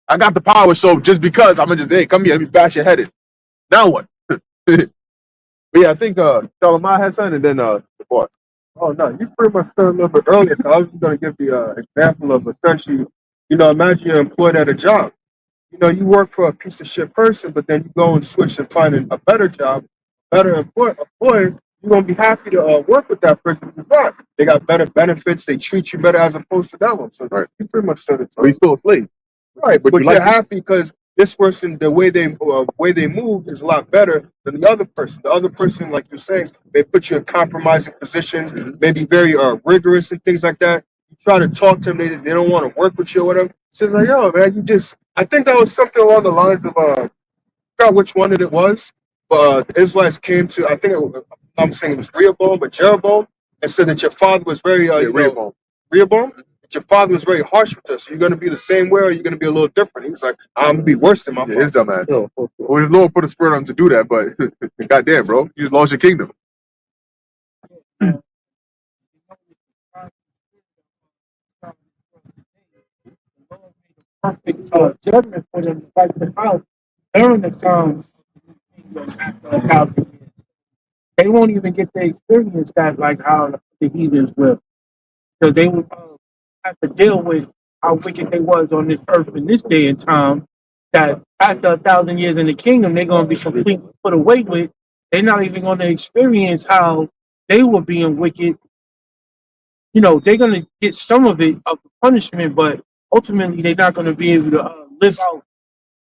I got the power, so just because I'm gonna just, hey, come here, let me bash your head in. Now what? But yeah, I think Solomon had something, and then the boy. Oh no, you pretty much said a little bit earlier. I was just gonna give the example of essentially, imagine you're employed at a job. You work for a piece of shit person, but then you go and switch and find a better job, better employer. You're gonna be happy to work with that person. Because they got better benefits. They treat you better as opposed to that one. So right, you pretty much said it. But he's still a slave. Right, But but you you're like it. happy because this person, the way they move is a lot better than the other person. The other person, like you're saying, they put you in compromising positions, maybe very rigorous and things like that. You try to talk to them, they don't want to work with you or whatever. So it's like, yo, man, I think that was something along the lines of I forgot which one it was, but the Israelites came to, I think I'm saying it was Rehoboam or Jeroboam, and said that your father was very Rehoboam. That your father was very harsh with us. You're gonna be the same way, or you're gonna be a little different. He was like, I'm gonna be worse than my Yeah, father. his dumb ass. Well, his Lord put a spirit on him to do that, but goddamn, bro, you just lost your kingdom. Perfect judgment for them to fight them out during the time after 1,000 years. They won't even get to experience that like how the heathens will, because they will have to deal with how wicked they was on this earth in this day and time. That after 1,000 years in the kingdom, they're going to be completely put away with. They're not even going to experience how they were being wicked. They're going to get some of it of the punishment, but ultimately they're not going to be able to live out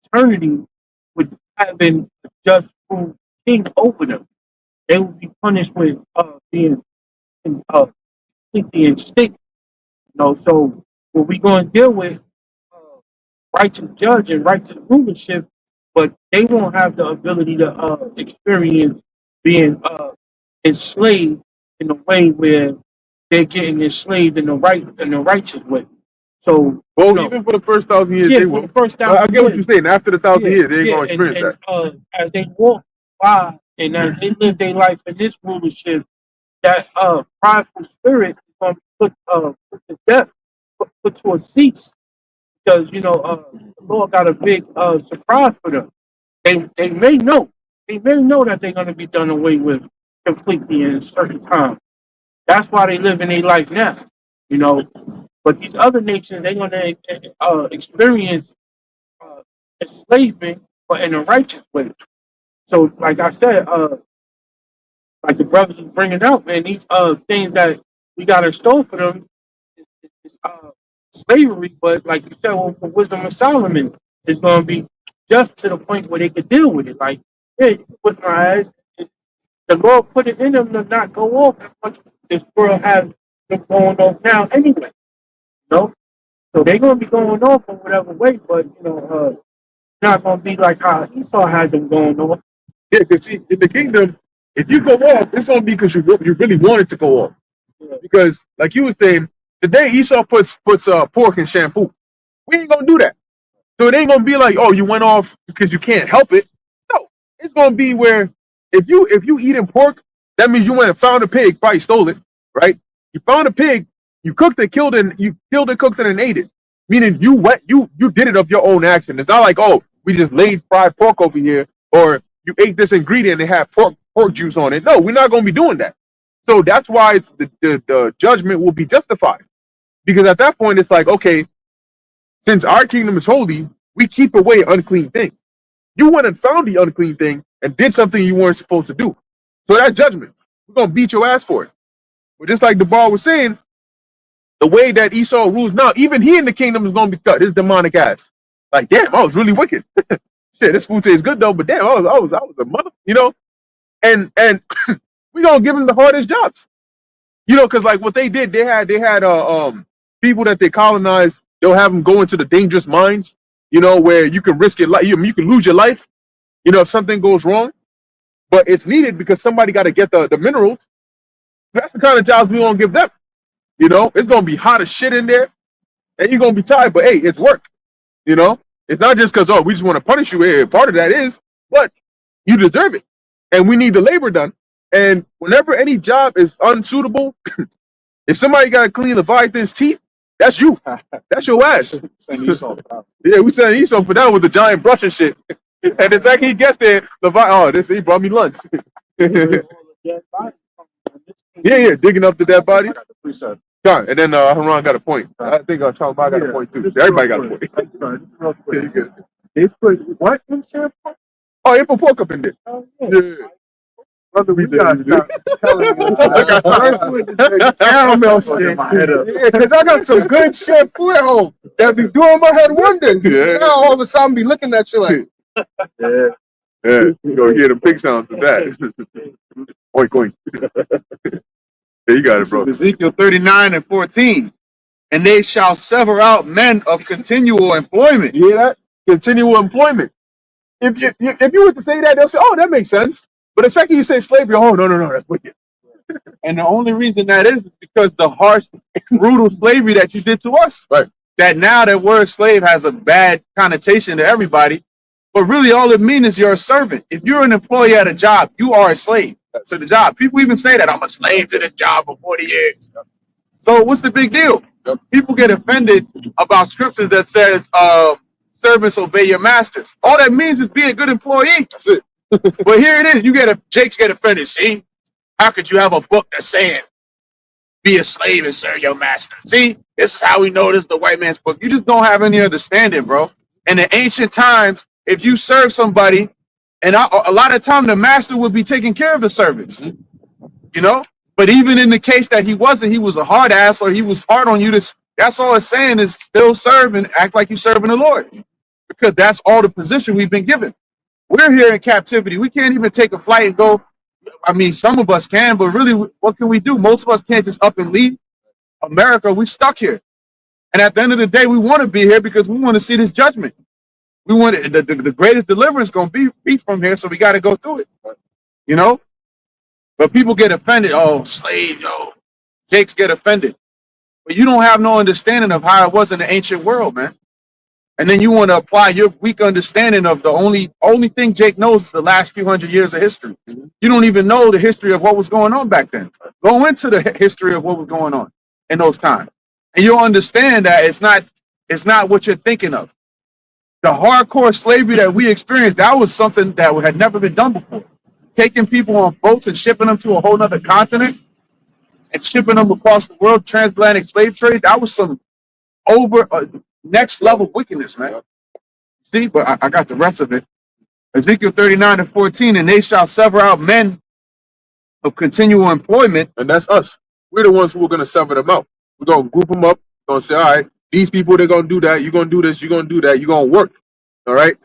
eternity with having a just rule king over them. They will be punished with being completely extinct. So what we going to deal with righteous judge and righteous rulership, but they won't have the ability to experience being enslaved in a way where they're getting enslaved in the righteous way. So Well, even for the first 1,000 years, yeah, they for will. the first I time, get what you're saying. After the 1,000 years, they ain't gonna experience that. as they walk by and as they live their life in this rulership, that prideful spirit is going to be put to death, put to a cease, because the Lord got a big surprise for them. They may know that they're going to be done away with, completely in a certain time. That's why they live in their life now, you know. But these other nations, they're going to experience uh, enslavement, but in a righteous way. So, like I said, like the brothers was bringing up, man, these things that we got in store for them is slavery. But like you said, with the wisdom of Solomon, is going to be just to the point where they could deal with it. Like, yeah, you can put my eyes. The Lord put it in them to not go off as much as this world has them going off now anyway. You know? So they're gonna be going off in whatever way, but not gonna be like how Esau had them going off. Yeah, because see, in the kingdom, if you go off, it's gonna be because you really wanted to go off. Yeah. Because, like you were saying, today Esau puts pork in shampoo. We ain't gonna do that. So it ain't gonna be like, oh, you went off because you can't help it. No, it's gonna be where if you eating pork, that means you went and found a pig, probably stole it, right? You found a pig, you cooked it, killed it, cooked it, and ate it. Meaning you did it of your own action. It's not like, oh, we just laid fried pork over here, or you ate this ingredient and it had pork juice on it. No, we're not gonna be doing that. So that's why the judgment will be justified. Because at that point it's like, okay, since our kingdom is holy, we keep away unclean things. You went and found the unclean thing and did something you weren't supposed to do. So that's judgment. We're going to beat your ass for it. But just like the bar was saying, the way that Esau rules now, even he in the kingdom is going to be cut. His demonic ass. Like, damn, I was really wicked. Shit, this food tastes good though, but damn, I was a mother, you know? And we're going to give him the hardest jobs. You know, because like what they did, they had people that they colonized. They'll have them go into the dangerous mines, you know, where you can risk your life, you can lose your life, you know, if something goes wrong. But it's needed because somebody got to get the minerals. That's the kind of jobs we gonna give them. You know, it's gonna be hot as shit in there, and you're gonna be tired. But hey, it's work. You know, it's not just because we just want to punish you. Hey, part of that is, but you deserve it, and we need the labor done. And whenever any job is unsuitable, if somebody got to clean Leviathan's teeth, that's you. That's your ass. Yeah, we sent Esau for that with the giant brush and shit. And it's like he gets there, he brought me lunch. Yeah, digging up the dead bodies. God, and then Haran got a point. I think Charles got a point too. Everybody got a point. I'm sorry, this is real quick. Yeah, you good. They put what in sample? Oh, they put pork up in there. Oh, Yeah. Brother, we gotta stop telling me. First with the caramel shit. Because I got some good shampoo at home that be doing my head wonders. Yeah. Now all of a sudden be looking at you like, Yeah, you gonna hear the pig sounds with that. Oink, oink. Yeah, you got it, bro. Ezekiel 39:14. And they shall sever out men of continual employment. You hear that? Continual employment. If you were to say that, they'll say, oh, that makes sense. But the second you say slavery, oh, no, that's wicked. And the only reason that is because the harsh, brutal slavery that you did to us. Right. That now that word slave has a bad connotation to everybody. But really all it means is you're a servant. If you're an employee at a job, you are a slave to the job. People even say that I'm a slave to this job for 40 years. So what's the big deal? People get offended about scriptures that says servants obey your masters. All that means is be a good employee. That's it. But here it is. Jakes get offended. See, how could you have a book that's saying be a slave and serve your master? See, this is how we know this is the white man's book. You just don't have any understanding, bro. In the ancient times, if you serve somebody, and a lot of time the master would be taking care of the servants, you know. But even in the case that he wasn't, he was a hard ass or he was hard on you. That's all it's saying is still serve and act like you're serving the Lord, because that's all the position we've been given. We're here in captivity. We can't even take a flight and go. I mean, some of us can, but really, what can we do? Most of us can't just up and leave. America, we stuck here. And at the end of the day, we want to be here because we want to see this judgment. We want the greatest deliverance going to be from here, so we got to go through it. You know? But people get offended. Oh, slave, yo. Jakes get offended. But you don't have no understanding of how it was in the ancient world, man. And then you want to apply your weak understanding of the only thing Jake knows is the last few hundred years of history. You don't even know the history of what was going on back then. Go into the history of what was going on in those times, and you'll understand that it's not what you're thinking of. The hardcore slavery that we experienced, that was something that had never been done before. taking people on boats and shipping them to a whole nother continent and shipping them across the world, transatlantic slave trade, that was some over next level wickedness, man. See, but I got the rest of it. Ezekiel 39:14, and they shall sever out men of continual employment. And that's us. We're the ones who are going to sever them out. We're going to group them up. We're going to say, all right, these people, they're going to do that. You're going to do this. You're going to do that. You're going to work. All right?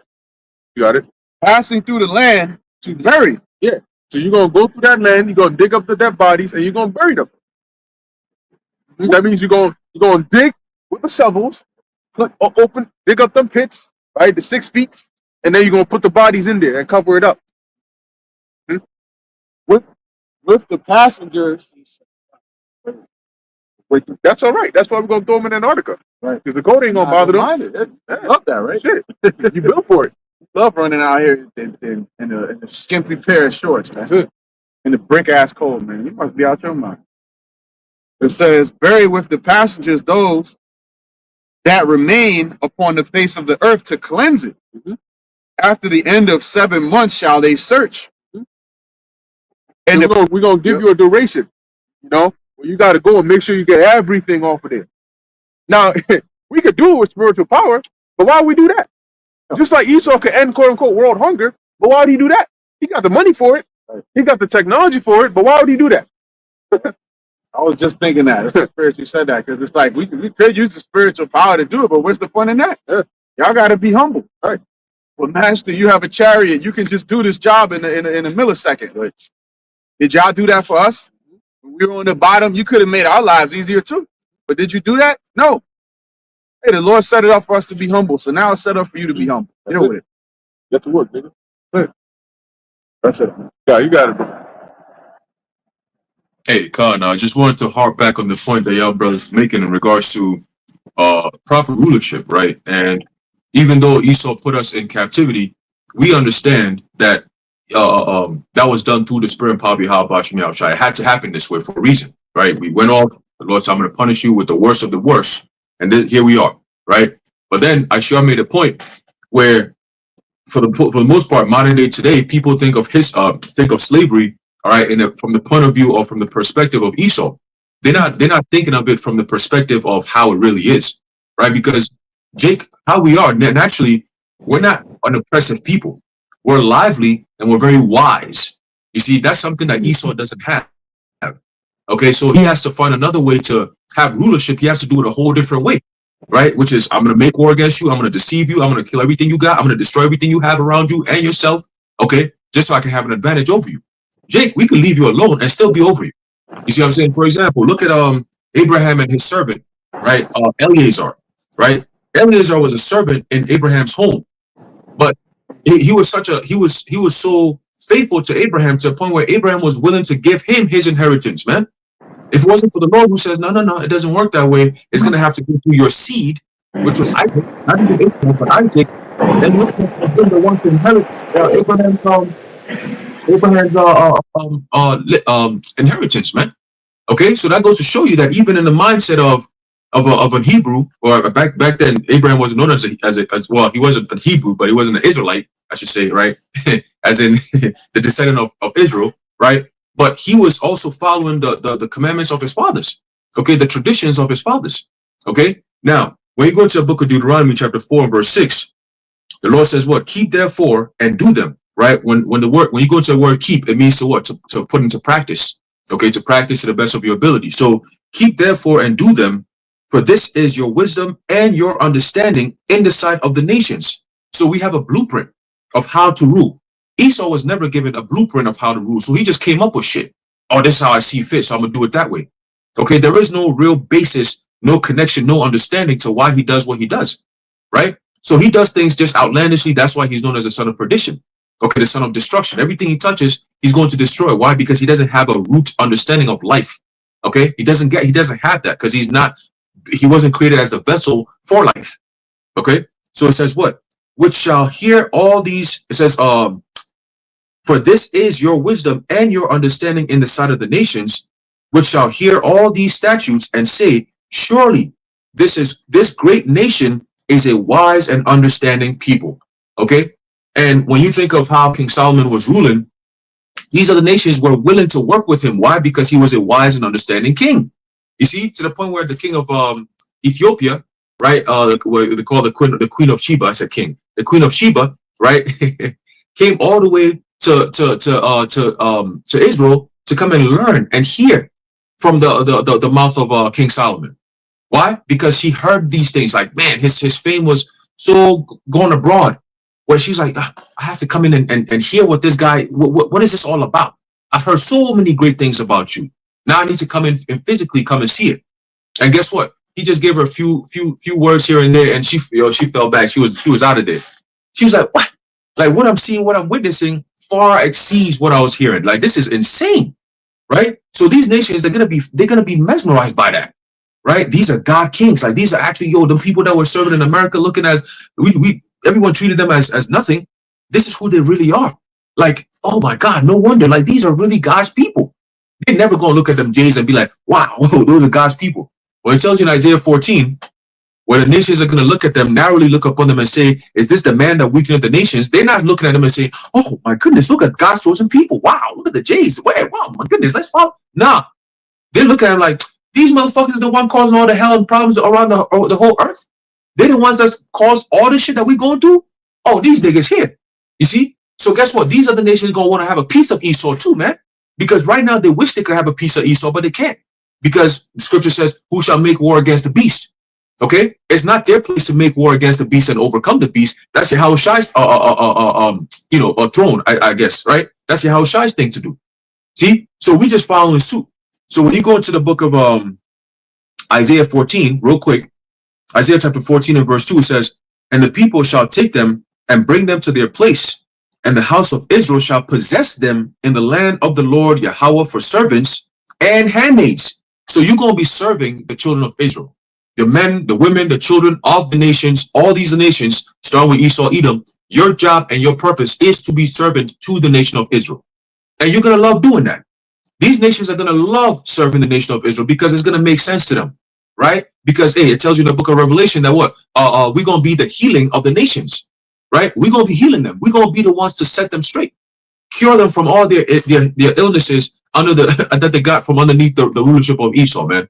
You got it? Passing through the land to bury. Yeah. So you're going to go through that land. You're going to dig up the dead bodies and you're going to bury them. That means you're going to dig with the shovels, open, dig up them pits, right? The 6 feet. And then you're going to put the bodies in there and cover it up. With the passengers. Wait, that's all right. That's why we're going to throw them in Antarctica. Right. Because the cold ain't going to bother them. I love that, right? Shit. You built for it. Love running out here in a skimpy pair of shorts, man. That's it. In the brick ass cold, man. You must be out your mind. It says, bury with the passengers those that remain upon the face of the earth to cleanse it. Mm-hmm. After the end of 7 months shall they search. Mm-hmm. And we're going to give you a duration, you know, where you got to go and make sure you get everything off of there. Now, we could do it with spiritual power, but why would we do that? Just like Esau could end, quote unquote, world hunger, but why would he do that? He got the money for it. He got the technology for it, but why would he do that? I was just thinking that. It's the spirit you said that, because it's like we could use the spiritual power to do it, but what's the fun in that? Yeah. Y'all got to be humble. All right. Well, master, you have a chariot. You can just do this job in a millisecond. Like, did y'all do that for us? When we were on the bottom, you could have made our lives easier too. But did you do that? No. Hey, the Lord set it up for us to be humble. So now it's set up for you to be humble. Deal with it. Get to work, nigga. That's it. Yeah, you got it, bro. Hey, Khan, I just wanted to harp back on the point that y'all brothers making in regards to proper rulership, right? And even though Esau put us in captivity, we understand that that was done through the spirit and power of Yahweh Shai. It had to happen this way for a reason, right? We went off. The Lord said, I'm going to punish you with the worst of the worst. And here we are, right? But then I sure made a point where, for the most part, modern day today, people think of slavery, all right, from the point of view or from the perspective of Esau. They're not thinking of it from the perspective of how it really is, right? Because Jake, how we are naturally, we're not an oppressive people. We're lively and we're very wise. You see, that's something that Esau doesn't have. Okay, so he has to find another way to have rulership. He has to do it a whole different way, right? Which is, I'm going to make war against you. I'm going to deceive you. I'm going to kill everything you got. I'm going to destroy everything you have around you and yourself. Okay, just so I can have an advantage over you. Jake, we can leave you alone and still be over you. You see what I'm saying? For example, look at Abraham and his servant, right? Eliezer, right? Eliezer was a servant in Abraham's home, but he was so faithful to Abraham to the point where Abraham was willing to give him his inheritance, man. If it wasn't for the Lord who says, no, it doesn't work that way, it's going to have to go through your seed, which was Isaac, not even Abraham, but Isaac, then you're the one to inherit Abraham's inheritance, man. Okay, so that goes to show you that even in the mindset of a Hebrew, or back then, Abraham wasn't known as well, he wasn't a Hebrew, but he wasn't an Israelite, I should say, right? As in the descendant of Israel, right? But he was also following the commandments of his fathers, okay, the traditions of his fathers, okay? Now, when you go into the book of Deuteronomy, chapter 4 and verse 6, the Lord says what? Keep therefore and do them, right? When you go to the word keep, it means to what? To put into practice, okay, to practice to the best of your ability. So keep therefore and do them, for this is your wisdom and your understanding in the sight of the nations. So we have a blueprint of how to rule. Esau was never given a blueprint of how to rule, so he just came up with shit. Oh, this is how I see fit, so I'm gonna do it that way. Okay, there is no real basis, no connection, no understanding to why he does what he does, right? So he does things just outlandishly. That's why he's known as the son of perdition. Okay, the son of destruction. Everything he touches, he's going to destroy. Why? Because he doesn't have a root understanding of life. Okay, he doesn't have that because he wasn't created as the vessel for life. Okay, so it says what? Which shall hear all these, it says, for this is your wisdom and your understanding in the sight of the nations, which shall hear all these statutes and say, surely this great nation is a wise and understanding people. Okay. And when you think of how King Solomon was ruling, these other nations were willing to work with him. Why? Because he was a wise and understanding king. You see, to the point where the king of Ethiopia, right? What they call the queen of Sheba. I said king. The queen of Sheba, right? Came all the way to Israel to come and learn and hear from the mouth of King Solomon. Why? Because she heard these things. Like, man, his fame was so going abroad. Where she's like, I have to come in and hear what this guy. What is this all about? I've heard so many great things about you. Now I need to come in and physically come and see it. And guess what? He just gave her a few words here and there, and she fell back. She was out of there. She was like, what? Like, what I'm seeing, what I'm witnessing far exceeds what I was hearing. Like, this is insane, right? So these nations, they're gonna be mesmerized by that, right? These are God kings. Like, these are actually the people that were serving in America, looking as everyone treated them as nothing. This is who they really are. Like, oh my God, no wonder. Like, these are really God's people. They're never gonna look at them Jays and be like, wow, whoa, those are God's people. Well, it tells you in Isaiah 14, where the nations are going to look at them, narrowly look upon them and say, is this the man that weakeneth the nations? They're not looking at them and saying, oh my goodness, look at God's chosen people. Wow, look at the Jays. Wow, my goodness, let's follow. Nah, they look at them like, these motherfuckers are the one causing all the hell and problems around the whole earth. They're the ones that's caused all this shit that we going through. Oh, these niggas here. You see? So guess what? These other nations going to want to have a piece of Esau too, man. Because right now they wish they could have a piece of Esau, but they can't. Because the scripture says, who shall make war against the beast? Okay, it's not their place to make war against the beast and overcome the beast. That's Yahushua's throne, I guess, right? That's Yahushua's thing to do. See, so we just following suit. So when you go into the book of Isaiah 14, real quick, Isaiah chapter 14 and verse 2, it says, and the people shall take them and bring them to their place, and the house of Israel shall possess them in the land of the Lord Yahweh for servants and handmaids. So you're going to be serving the children of Israel. The men, the women, the children of the nations, all these nations, starting with Esau, Edom, your job and your purpose is to be servant to the nation of Israel. And you're going to love doing that. These nations are going to love serving the nation of Israel because it's going to make sense to them, right? Because, hey, it tells you in the book of Revelation that what? We're going to be the healing of the nations, right? We're going to be healing them. We're going to be the ones to set them straight, cure them from all their illnesses under that they got from underneath the rulership of Esau, man,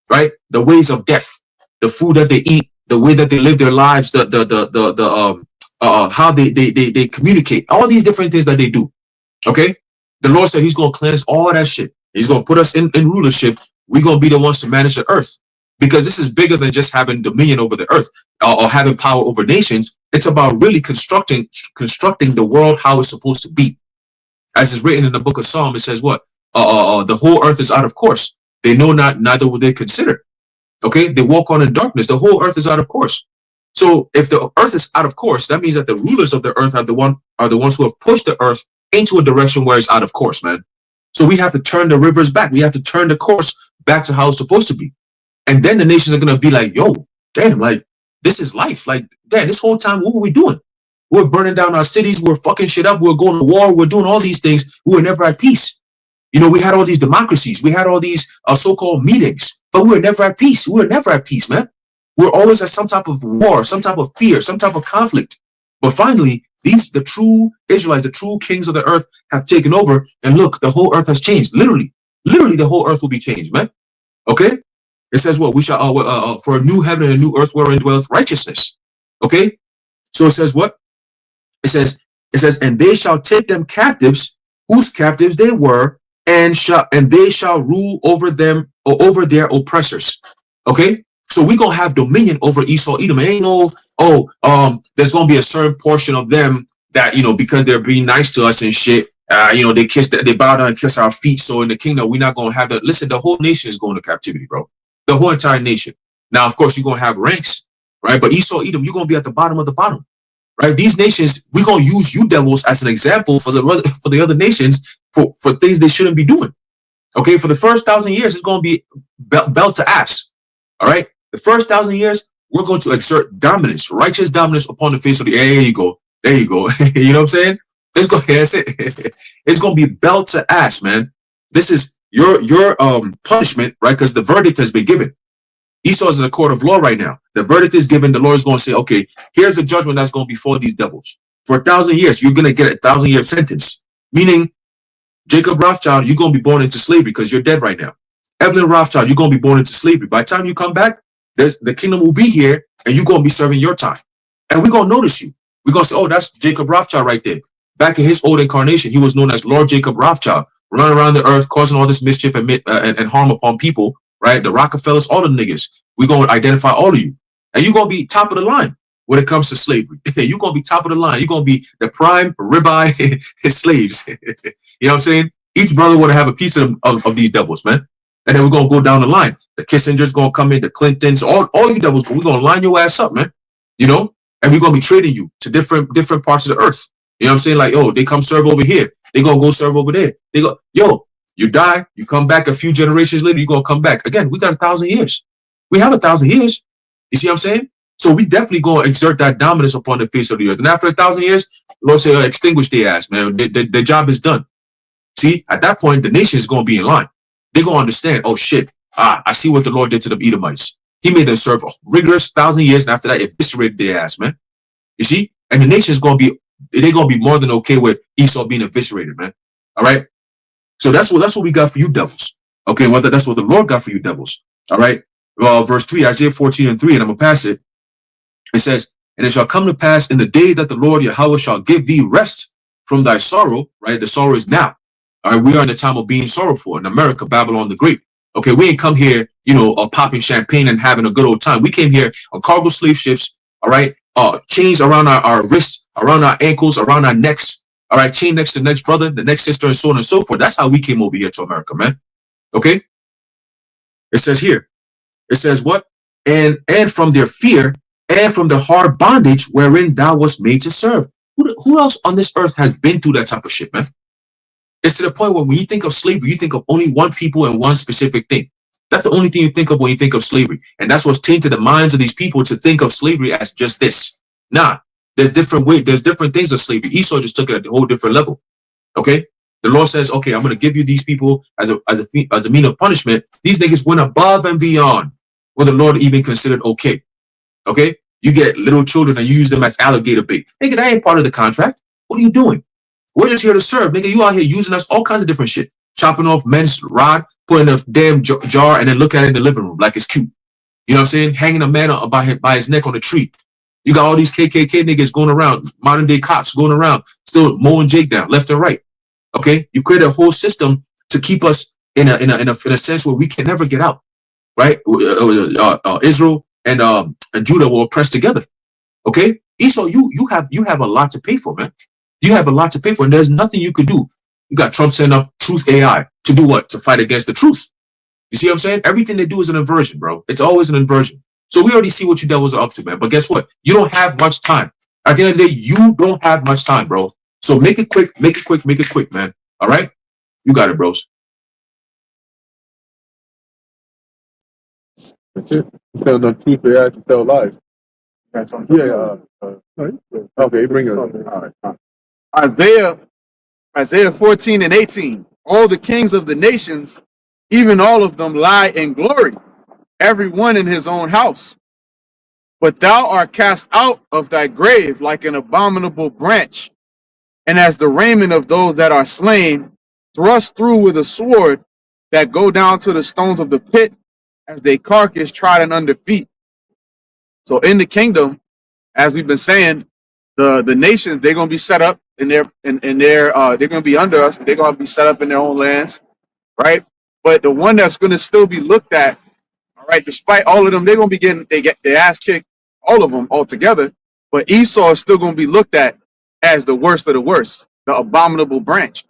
right? The ways of death. The food that they eat, the way that they live their lives, how they communicate, all these different things that they do. Okay, the Lord said He's going to cleanse all that shit. He's going to put us in rulership. We're going to be the ones to manage the earth, because this is bigger than just having dominion over the earth or having power over nations. It's about really constructing the world how it's supposed to be, as is written in the book of Psalm. It says what? The whole earth is out of course. They know not, neither will they consider. Okay, they walk on in darkness. The whole earth is out of course. So if the earth is out of course, that means that the rulers of the earth are the ones who have pushed the earth into a direction where it's out of course, man. So we have to turn the rivers back. We have to turn the course back to how it's supposed to be. And then the nations are gonna be like, yo, damn, like this is life. Like, damn, this whole time, what were we doing? We're burning down our cities. We're fucking shit up. We're going to war. We're doing all these things. We were never at peace. You know, we had all these democracies. We had all these so-called meetings. But we were never at peace. We were never at peace, man. We're always at some type of war, some type of fear, some type of conflict. But finally, the true Israelites, the true kings of the earth have taken over. And look, the whole earth has changed. Literally, the whole earth will be changed, man. Okay? It says what? We shall, for a new heaven and a new earth wherein dwelleth righteousness. Okay? So it says what? It says, and they shall take them captives, whose captives they were, and they shall rule over them or over their oppressors. Okay, so we're gonna have dominion over Esau, Edom. It ain't there's gonna be a certain portion of them that, you know, because they're being nice to us and shit, they bow down and kiss our feet. So in the kingdom, we're not gonna have that. Listen, the whole nation is going to captivity, bro. The whole entire nation. Now, of course, you're gonna have ranks, right? But Esau, Edom, you're gonna be at the bottom of the bottom, right? These nations, we're gonna use you devils as an example for the other nations for things they shouldn't be doing. Okay, for the first 1,000 years, it's going to be belt to ass. All right, the first 1,000 years, we're going to exert dominance, righteous dominance upon the face of the. There you go. You know what I'm saying? That's it. It's going to be belt to ass, man. This is your punishment, right? Because the verdict has been given. Esau is in a court of law right now. The verdict is given. The Lord is going to say, okay, here's the judgment that's going to be for these devils. For 1,000 years, you're going to get a 1,000-year sentence, meaning Jacob Rothschild, you're going to be born into slavery because you're dead right now. Evelyn Rothschild, you're going to be born into slavery. By the time you come back, the kingdom will be here and you're going to be serving your time. And we're going to notice you. We're going to say, oh, that's Jacob Rothschild right there. Back in his old incarnation, he was known as Lord Jacob Rothschild, running around the earth, causing all this mischief and harm upon people, right? The Rockefellers, all the niggas. We're going to identify all of you. And you're going to be top of the line when it comes to slavery. You're going to be top of the line. You're going to be the prime ribeye slaves. You know what I'm saying? Each brother want to have a piece of these devils, man. And then we're going to go down the line. The Kissinger's going to come in, the Clintons, all you devils, we're going to line your ass up, man. You know? And we're going to be trading you to different parts of the earth. You know what I'm saying? Like, yo, they come serve over here. They going to go serve over there. They go, yo, you die, you come back a few generations later, you're going to come back. Again, we got 1,000 years. We have 1,000 years. You see what I'm saying? So we definitely going to exert that dominance upon the face of the earth. And after 1,000 years, the Lord said, extinguish their ass, man. Their job is done. See, at that point, the nation is going to be in line. They're going to understand, oh, shit, I see what the Lord did to the Edomites. He made them serve a rigorous 1,000 years, and after that, eviscerated their ass, man. You see? And the nation is going to be, they're going to be more than okay with Esau being eviscerated, man. All right? So that's what we got for you devils. Okay, well, that's what the Lord got for you devils. All right? Verse 3, Isaiah 14:3, and I'm going to pass it. It says, and it shall come to pass in the day that the Lord Yahweh shall give thee rest from thy sorrow, right? The sorrow is now. All right, we are in the time of being sorrowful in America, Babylon the Great. Okay, we ain't come here, popping champagne and having a good old time. We came here on cargo slave ships, all right, chains around our wrists, around our ankles, around our necks, all right, chain next to the next brother, the next sister, and so on and so forth. That's how we came over here to America, man. Okay? It says here, it says what? And from their fear and from the hard bondage wherein thou wast made to serve. Who else on this earth has been through that type of shit, man? It's to the point where when you think of slavery, you think of only one people and one specific thing. That's the only thing you think of when you think of slavery. And that's what's tainted the minds of these people to think of slavery as just this. Nah, there's different ways, there's different things of slavery. Esau just took it at a whole different level. Okay? The Lord says, okay, I'm going to give you these people as a mean of punishment. These niggas went above and beyond what the Lord even considered okay. Okay? You get little children and you use them as alligator bait. Nigga, that ain't part of the contract. What are you doing? We're just here to serve. Nigga, you out here using us all kinds of different shit. Chopping off men's rod, putting a damn jar, and then look at it in the living room like it's cute. You know what I'm saying? Hanging a man by his neck on a tree. You got all these KKK niggas going around, modern day cops going around, still mowing Jake down left and right. Okay? You create a whole system to keep us in a sense where we can never get out. Right? Israel and Judah were oppressed together. Okay? Esau, you have a lot to pay for, man. You have a lot to pay for, and there's nothing you could do. You got Trump setting up Truth AI to do what? To fight against the truth. You see what I'm saying? Everything they do is an inversion, bro. It's always an inversion. So we already see what you devils are up to, man. But guess what? You don't have much time. At the end of the day, you don't have much time, bro. So make it quick, man. All right? You got it, bros. That's it. Tell the truth, they have to tell lies. That's on. Yeah. Okay, bring it. All right. Isaiah 14:18. All the kings of the nations, even all of them, lie in glory, every one in his own house. But thou art cast out of thy grave like an abominable branch, and as the raiment of those that are slain, thrust through with a sword, that go down to the stones of the pit, as they carcass trodden under feet. So in the kingdom, as we've been saying, the nations, they're gonna be set up in their they're gonna be under us, they're gonna be set up in their own lands, right? But the one that's gonna still be looked at, all right, despite all of them, they're gonna be getting their ass kicked, all of them all together. But Esau is still gonna be looked at as the worst of the worst, the abominable branch.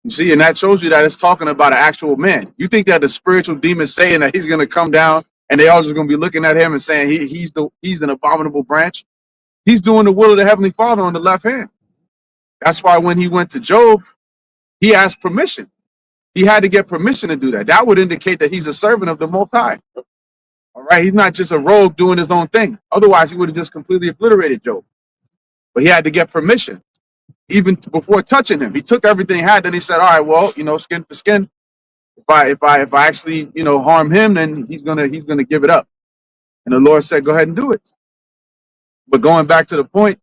You see, and that shows you that it's talking about an actual man. You think that the spiritual demon saying that he's gonna come down and they all just gonna be looking at him and saying he's an abominable branch? He's doing the will of the Heavenly Father on the left hand. That's why when he went to Job, he asked permission. He had to get permission to do that. That would indicate that he's a servant of the Most High. All right, he's not just a rogue doing his own thing. Otherwise, he would have just completely obliterated Job. But he had to get permission, even before touching him. He took everything he had. Then he said, "All right, well, skin for skin. If I actually harm him, then he's gonna give it up." And the Lord said, "Go ahead and do it." But going back to the point,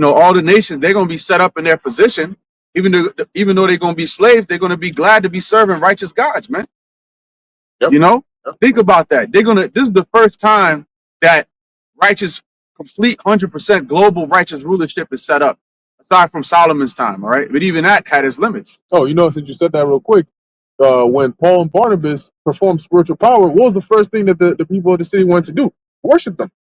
all the nations, they're going to be set up in their position. Even though they're gonna be slaves, they're gonna be glad to be serving righteous gods, man. Yep. You know, Yep. think about that. This is the first time that righteous, complete 100% global righteous rulership is set up, aside from Solomon's time. All right, but even that had its limits. Oh, since you said that real quick, when Paul and Barnabas performed spiritual power, what was the first thing that the people of the city wanted to do? Worship them.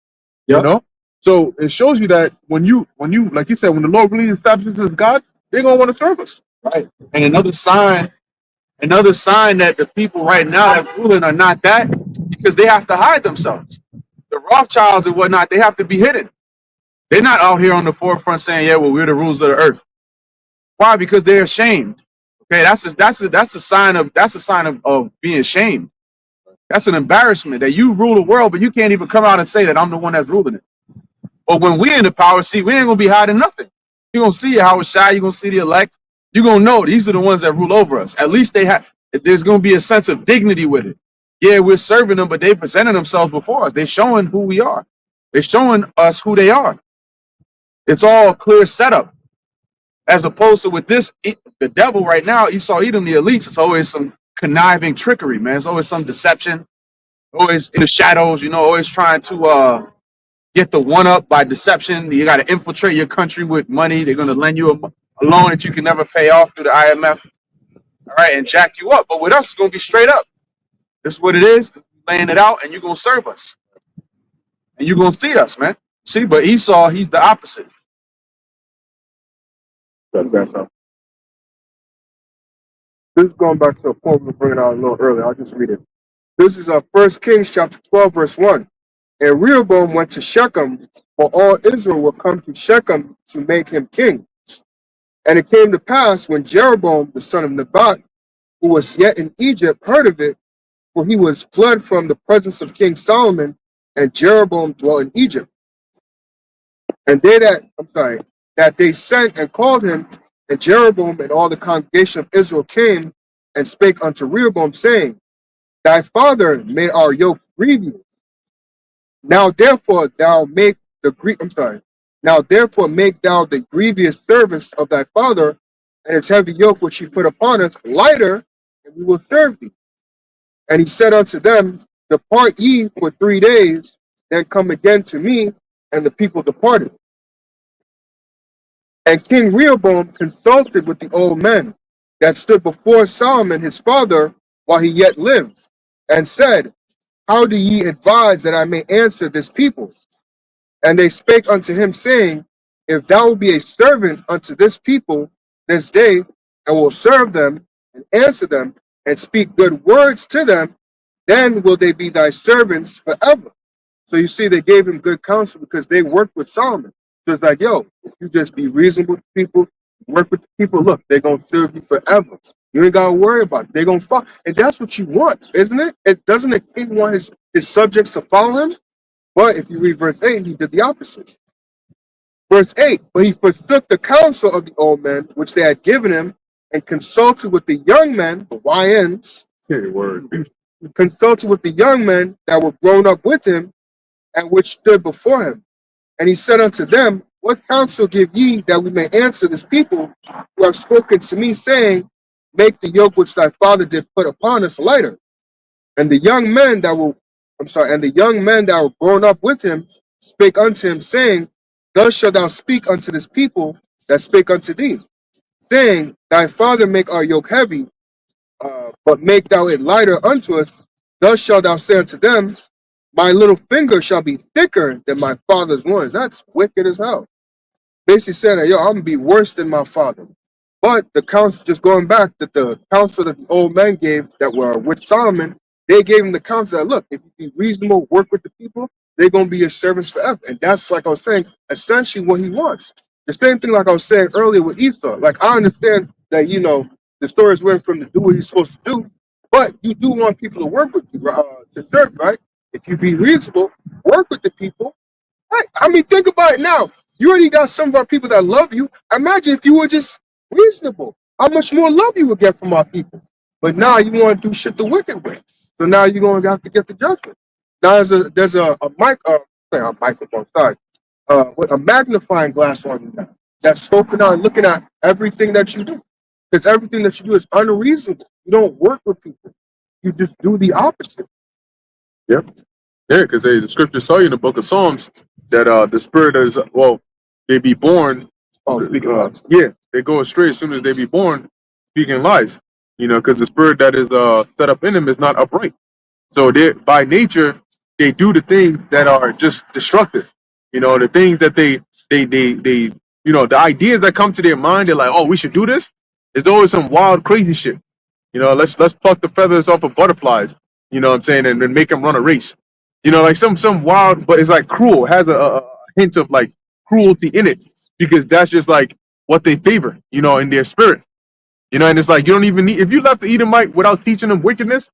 Yep. You know? So it shows you that when you, like you said, when the Lord really establishes as God, they're going to want to serve us. Right. And another sign that the people right now that ruling are not that, because they have to hide themselves. The Rothschilds and whatnot, they have to be hidden. They're not out here on the forefront saying, "Yeah, well, we're the rulers of the earth." Why? Because they're ashamed. Okay, that's a sign of being ashamed. That's an embarrassment that you rule the world, but you can't even come out and say that I'm the one that's ruling it. But when we in the power seat, we ain't gonna be hiding nothing. You're gonna see Howard Shai, you're gonna see the elect, you're gonna know these are the ones that rule over us. At least there's gonna be a sense of dignity with it. Yeah, we're serving them, but they presented themselves before us. They're showing who we are. They're showing us who they are. It's all a clear setup. As opposed to with this, the devil right now, Esau Edom, the elites, it's always some conniving trickery, man. It's always some deception, always in the shadows, always trying to get the one up by deception. You got to infiltrate your country with money. They're going to lend you a loan that you can never pay off through the IMF, all right, and jack you up. But with us, it's going to be straight up. This is what it is, laying it out, and you're going to serve us. And you're going to see us, man. See, but Esau, he's the opposite. This is going back to a point we were bringing out a little earlier. I'll just read it. This is 1 Kings chapter 12, verse 1. And Rehoboam went to Shechem, for all Israel were come to Shechem to make him king. And it came to pass when Jeroboam, the son of Nebat, who was yet in Egypt, heard of it, for he was fled from the presence of King Solomon, and Jeroboam dwelt in Egypt. And that they sent and called him, and Jeroboam and all the congregation of Israel came and spake unto Rehoboam, saying, Thy father made our yoke grievous. Now therefore make thou the grievous service of thy father, and his heavy yoke which he put upon us lighter, and we will serve thee. And he said unto them, Depart ye for 3 days, then come again to me. And the people departed. And King Rehoboam consulted with the old men that stood before Solomon his father while he yet lived, and said, How do ye advise that I may answer this people? And they spake unto him, saying, If thou wilt be a servant unto this people this day, and will serve them, and answer them, and speak good words to them, then will they be thy servants forever. So you see, they gave him good counsel because they worked with Solomon. So it's like, yo, if you just be reasonable to people, work with the people, look, they're going to serve you forever. You ain't got to worry about it. They're going to follow. And that's what you want, isn't it? Doesn't the king want his subjects to follow him? But if you read verse 8, he did the opposite. Verse 8, but he forsook the counsel of the old men, which they had given him, and consulted with the young men, the YNs, consulted with the young men that were grown up with him, and which stood before him. And he said unto them, What counsel give ye that we may answer this people who have spoken to me, saying, Make the yoke which thy father did put upon us lighter? And the young men that were grown up with him spake unto him, saying, Thus shalt thou speak unto this people that spake unto thee, saying, Thy father make our yoke heavy, but make thou it lighter unto us. Thus shalt thou say unto them, My little finger shall be thicker than my father's ones. That's wicked as hell. Basically saying that, yo, I'm going to be worse than my father. But the counsel, just going back, that the counsel that the old men gave that were with Solomon, they gave him the counsel that, look, if you be reasonable, work with the people, they're going to be your servants forever. And that's, like I was saying, essentially what he wants. The same thing like I was saying earlier with Esau. Like, I understand that, the stories went from to do what he's supposed to do, but you do want people to work with you, to serve, right? If you be reasonable, work with the people. Right? I mean, think about it now. You already got some of our people that love you. Imagine if you were just reasonable. How much more love you would get from our people. But now you want to do shit the wicked way. So now you're going to have to get the judgment. Now there's a microphone, sorry. With a magnifying glass on you now. that's scoping out and looking at everything that you do. Because everything that you do is unreasonable. You don't work with people. You just do the opposite. Yeah, because the scriptures tell you in the book of Psalms that the spirit is they be born. Oh, speaking of, Yeah, they go astray as soon as they be born, speaking lies. Because the spirit that is set up in them is not upright. So they, by nature, they do the things that are just destructive. The things that they the ideas that come to their mind, they're like, oh, we should do this. There's always some wild, crazy shit. Let's pluck the feathers off of butterflies. You know what I'm saying, and then make them run a race. Like some wild, but it's like cruel. It has a hint of like cruelty in it because that's just like what they favor. In their spirit. And it's like you don't even need if you left the Edomite without teaching them wickedness.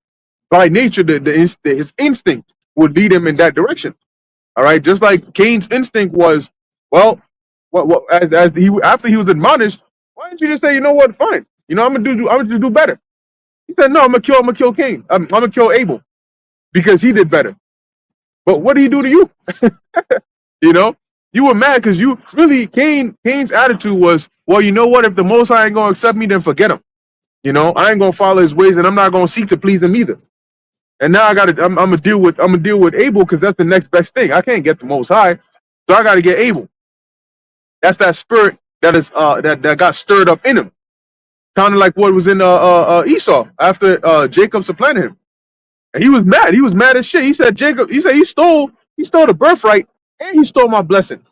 By nature, his instinct would lead him in that direction. All right, just like Cain's instinct was, well, as he after he was admonished, why didn't you just say, you know what, fine, I'm gonna just do better. He said, no, I'm gonna kill Cain. I'm gonna kill Abel because he did better. But what did he do to you? You were mad because you really Cain's attitude was, well, you know what? If the Most High ain't gonna accept me, then forget him. I ain't gonna follow his ways, and I'm not gonna seek to please him either. And now I'm gonna deal with Abel because that's the next best thing. I can't get the Most High, so I gotta get Abel. That's that spirit that is that got stirred up in him, kind of like what was in Esau after Jacob supplanted him, and he was mad. He was mad as shit. He said he stole the birthright and he stole my blessing,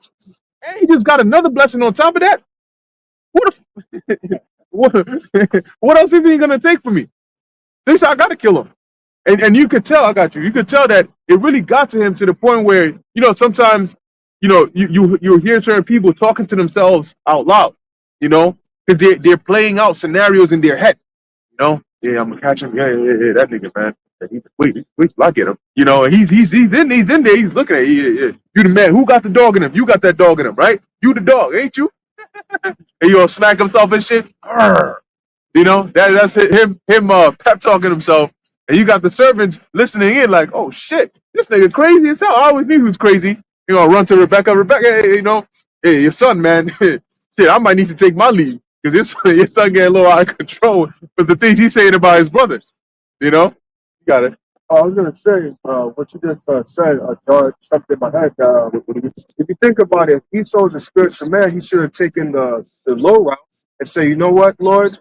and he just got another blessing on top of that. What what else is he gonna take from me? They said I gotta kill him. And you could tell, I got you. You could tell that it really got to him to the point where, sometimes, you hear certain people talking to themselves out loud, because they're playing out scenarios in their head, yeah, I'm gonna catch him, yeah, that nigga, man. Wait till I get him, and he's in there, he's looking at you, yeah. You the man, who got the dog in him? You got that dog in him, right? You the dog, ain't you? And you all smack himself and shit. Arr. That's him pep talking himself. And you got the servants listening in like, oh shit, this nigga crazy as hell. I always knew he was crazy. Run to Rebecca, hey, hey, your son, man. Shit, I might need to take my leave because your son getting a little out of control with the things he's saying about his brother. You got it. I was gonna say what you just said, John, something in my head. If you think about it, if Esau's a spiritual man, he should have taken the low route and say, you know what, Lord,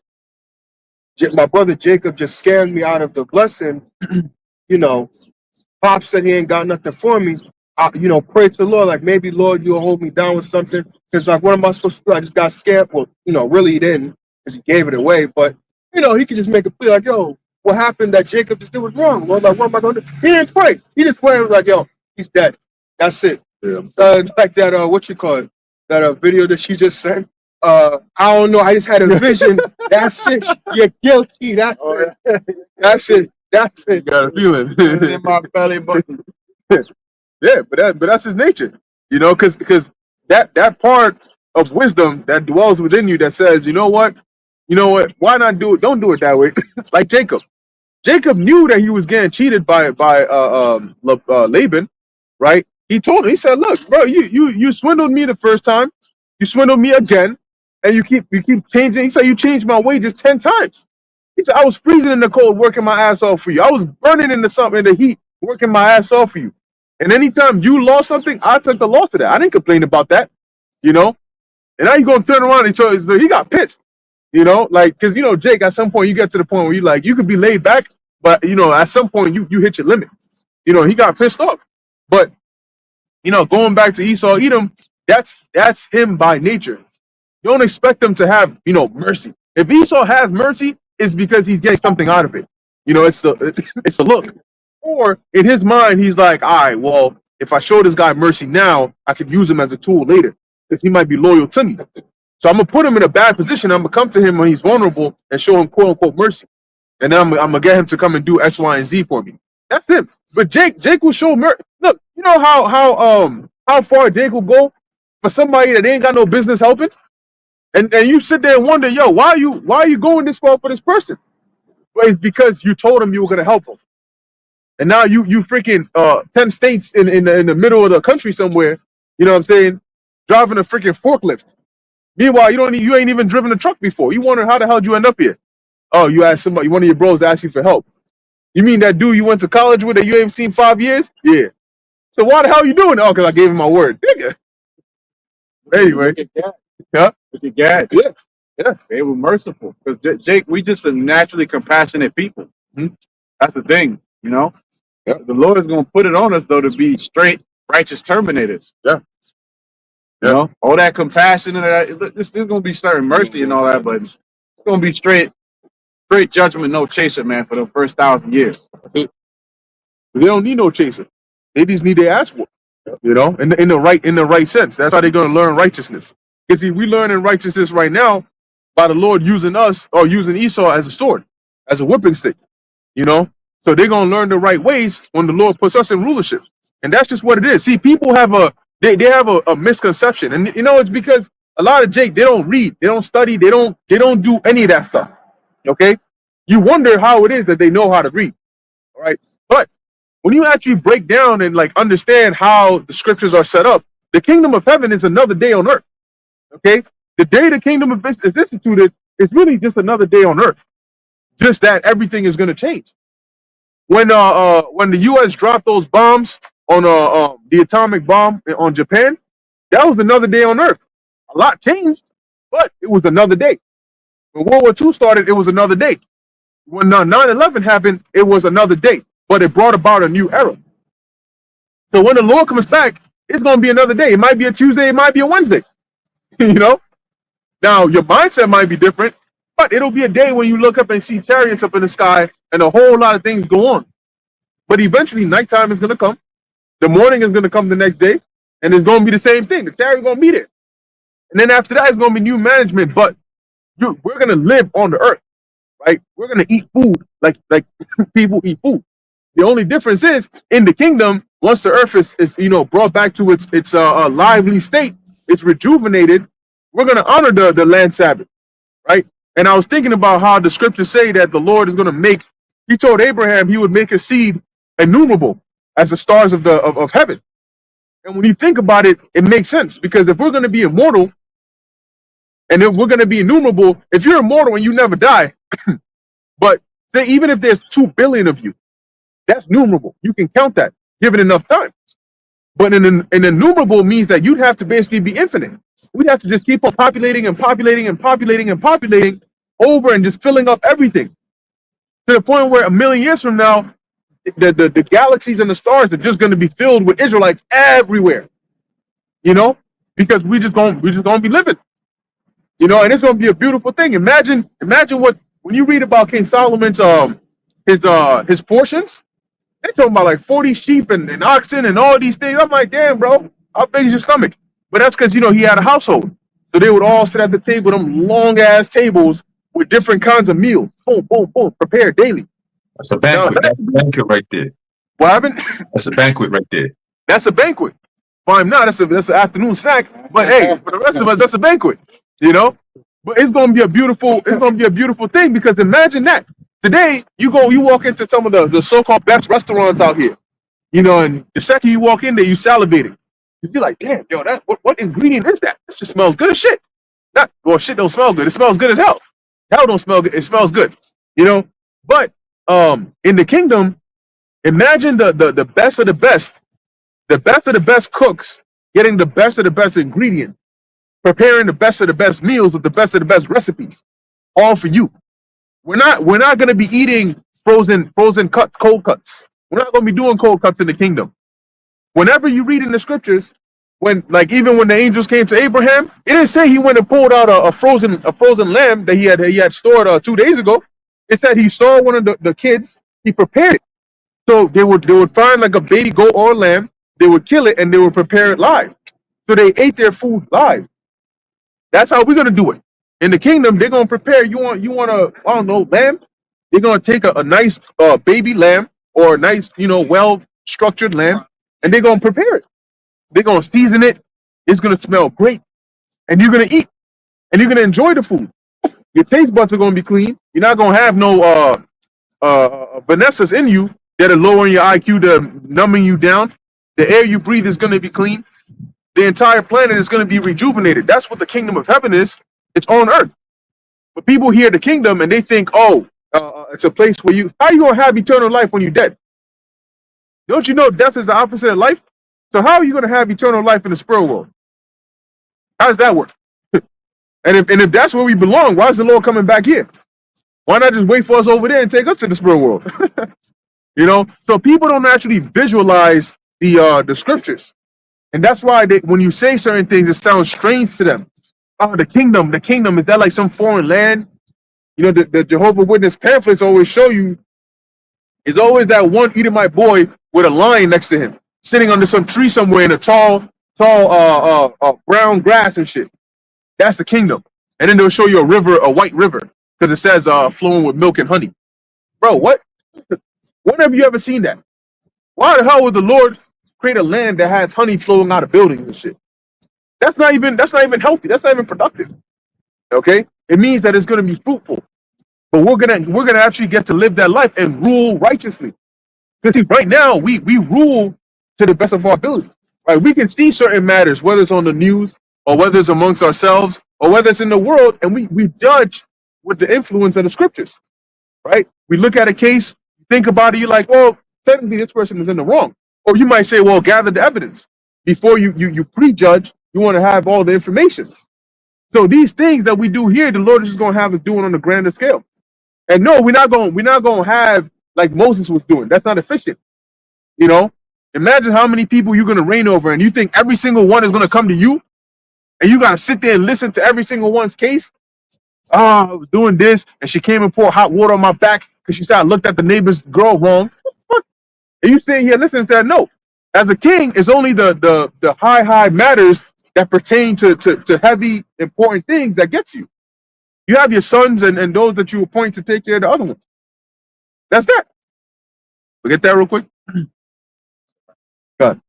my brother Jacob just scammed me out of the blessing. Pop said he ain't got nothing for me. Pray to the Lord, like maybe Lord, you'll hold me down with something. Because like, what am I supposed to do? I just got scammed. Well, really he didn't, because he gave it away. But he could just make a plea like, yo, what happened that Jacob just did was wrong. Well, like, what am I gonna do? He didn't pray. He just prayed like, yo, he's dead. That's it. Yeah. Like that what you call it? That video that she just sent. I don't know. I just had a vision. That's it. You're guilty. That's it. That's it. That's it. You got a feeling. in my belly button. Yeah, but that's his nature, because that part of wisdom that dwells within you that says, you know what, why not do it? Don't do it that way. Like Jacob. Jacob knew that he was getting cheated by Laban, right? He told him, he said, look, bro, you swindled me the first time, you swindled me again, and you keep changing. He said you changed my wages 10 times. He said I was freezing in the cold working my ass off for you. I was burning in the heat working my ass off for you. And anytime you lost something, I took the loss of that. I didn't complain about that, And now you're gonna turn around and so he got pissed, like because Jake, at some point you get to the point where you like you could be laid back, but at some point you hit your limit. He got pissed off. But going back to Esau, Edom, that's him by nature. You don't expect him to have mercy. If Esau has mercy, it's because he's getting something out of it. It's the look. Or in his mind, he's like, all right, well, if I show this guy mercy now, I could use him as a tool later because he might be loyal to me. So I'm gonna put him in a bad position. I'm gonna come to him when he's vulnerable and show him quote unquote mercy, and then I'm gonna get him to come and do X, Y, and Z for me. That's him. But Jake will show mercy. Look, you know how far Jake will go for somebody that ain't got no business helping, and you sit there and wonder, yo, why are you going this far for this person? Well, it's because you told him you were gonna help him. And now you freaking 10 states in the middle of the country somewhere, you know what I'm saying, driving a freaking forklift, Meanwhile, you ain't even driven a truck before. You wonder how the hell did you end up here? Oh, you asked somebody, one of your bros asked you for help. You mean that dude you went to college with that you ain't seen 5 years? Yeah. So why the hell you doing it? Oh, because I gave him my word. Nigga. Anyway. Look at Gad. Yeah. Look at Gad. Yeah. Yeah. They were merciful. Because Jake, we just a naturally compassionate people. Mhm. That's the thing, you know? Yeah. The Lord is going to put it on us, though, to be straight, righteous terminators. Yeah. You know? All that compassion and that. There's going to be certain mercy and all that, but it's going to be straight judgment, no chaser, man, for the first 1,000 years. They don't need no chaser. They just need their ass whooped. You know, in the right sense. That's how they're gonna learn righteousness. Because see, we learn in righteousness right now by the Lord using us or using Esau as a sword, as a whipping stick. You know, so they're gonna learn the right ways when the Lord puts us in rulership, and that's just what it is. See, people have they have a misconception, and you know it's because a lot of Jake, they don't read, they don't study, they don't do any of that stuff. Okay, you wonder how it is that they know how to read. All right, but when you actually break down and like understand how the scriptures are set up, the kingdom of heaven is another day on earth. Okay, the day the kingdom of is instituted is really just another day on earth. Just that everything is going to change. When the U.S. dropped those bombs on the atomic bomb on Japan, that was another day on earth. A lot changed, but it was another day. When World War II started, it was another day. When 9/11 happened, it was another day, but it brought about a new era. So when the Lord comes back, it's going to be another day. It might be a Tuesday, it might be a Wednesday. You know? Now, your mindset might be different, but it'll be a day when you look up and see chariots up in the sky and a whole lot of things go on. But eventually, nighttime is going to come. The morning is going to come the next day, and it's going to be the same thing. The chariot's going to be there. And then after that, it's going to be new management, but we're going to live on the earth, right? We're going to eat food like people eat food. The only difference is in the kingdom, once the earth is brought back to its lively state, it's rejuvenated. We're going to honor the land Sabbath, right? And I was thinking about how the scriptures say that the Lord is going to make. He told Abraham he would make a seed innumerable as the stars of heaven. And when you think about it, it makes sense because if we're going to be immortal and if we're going to be innumerable, if you're immortal and you never die, but say even if there's 2 billion of you, that's numerable. You can count that, given enough time. But an innumerable means that you'd have to basically be infinite. We'd have to just keep on populating and populating and populating and populating over and just filling up everything to the point where 1,000,000 years from now, the galaxies and the stars are just going to be filled with Israelites everywhere. You know, because we just gonna be living. You know, and it's going to be a beautiful thing. Imagine what when you read about King Solomon's his portions. They're talking about like 40 sheep and oxen and all these things. I'm like, damn, bro, how big is your stomach? But that's because, he had a household. So they would all sit at the table, them long ass tables with different kinds of meals. Boom, boom, boom, prepared daily. That's a banquet. That's a banquet right there. What happened? That's a banquet right there. That's a banquet. For him, that's an afternoon snack. But hey, for the rest of us, that's a banquet. You know? But it's gonna be a beautiful thing because imagine that. Today, you walk into some of the so-called best restaurants out here, and the second you walk in there, you salivating. You're like, damn, yo, what ingredient is that? This just smells good as shit. Shit don't smell good. It smells good as hell. Hell don't smell good. It smells good, But in the kingdom, imagine the best of the best cooks getting the best of the best ingredients, preparing the best of the best meals with the best of the best recipes, all for you. We're not going to be eating frozen cuts, cold cuts. We're not going to be doing cold cuts in the kingdom. Whenever you read in the scriptures, even when the angels came to Abraham, it didn't say he went and pulled out a frozen lamb that he had stored 2 days ago. It said he saw one of the kids, he prepared it. So they would find like a baby goat or a lamb, they would kill it and they would prepare it live. So they ate their food live. That's how we're gonna do it. In the kingdom, they're gonna prepare. You want lamb? They're gonna take a nice baby lamb or a nice, well structured lamb, and they're gonna prepare it. They're gonna season it. It's gonna smell great, and you're gonna eat, and you're gonna enjoy the food. Your taste buds are gonna be clean. You're not gonna have no Vanessas in you that are lowering your IQ, to numbing you down. The air you breathe is gonna be clean. the entire planet is going to be rejuvenated. That's what the kingdom of heaven is. It's on earth. But people hear the kingdom and they think, oh, it's a place where how you going to have eternal life when you're dead? Don't you know death is the opposite of life? So how are you going to have eternal life in the spirit world? How does that work? And if that's where we belong, why is the Lord coming back here? Why not just wait for us over there and take us to the spirit world? You know, so people don't actually visualize the scriptures, and that's why when you say certain things, it sounds strange to them. Oh, the kingdom is that like some foreign land? You know, the Jehovah Witness pamphlets always show you it's always that one Edomite boy with a lion next to him, sitting under some tree somewhere in a tall brown grass and shit. That's the kingdom. And then they'll show you a white river, because it says flowing with milk and honey. Bro, what? When have you ever seen that? Why the hell would the Lord create a land that has honey flowing out of buildings and shit? That's not even healthy. That's not even productive. Okay? It means that it's gonna be fruitful. But we're gonna actually get to live that life and rule righteously. Because right now we rule to the best of our ability. Right? We can see certain matters, whether it's on the news or whether it's amongst ourselves or whether it's in the world, and we judge with the influence of the scriptures. Right? We look at a case, think about it, you're like, well, technically this person is in the wrong. Or you might say, well, gather the evidence. Before you prejudge, you want to have all the information. So these things that we do here, the Lord is just gonna have us doing on a grander scale. And no, we're not gonna have like Moses was doing. That's not efficient. You know, imagine how many people you're gonna reign over, and you think every single one is gonna come to you, and you gotta sit there and listen to every single one's case. I was doing this, and she came and poured hot water on my back because she said I looked at the neighbor's girl wrong. And you sitting here listening to that? No. As a king, it's only the high matters that pertain to heavy, important things that get you. You have your sons and those that you appoint to take care of the other ones. That's that. Forget that real quick. God.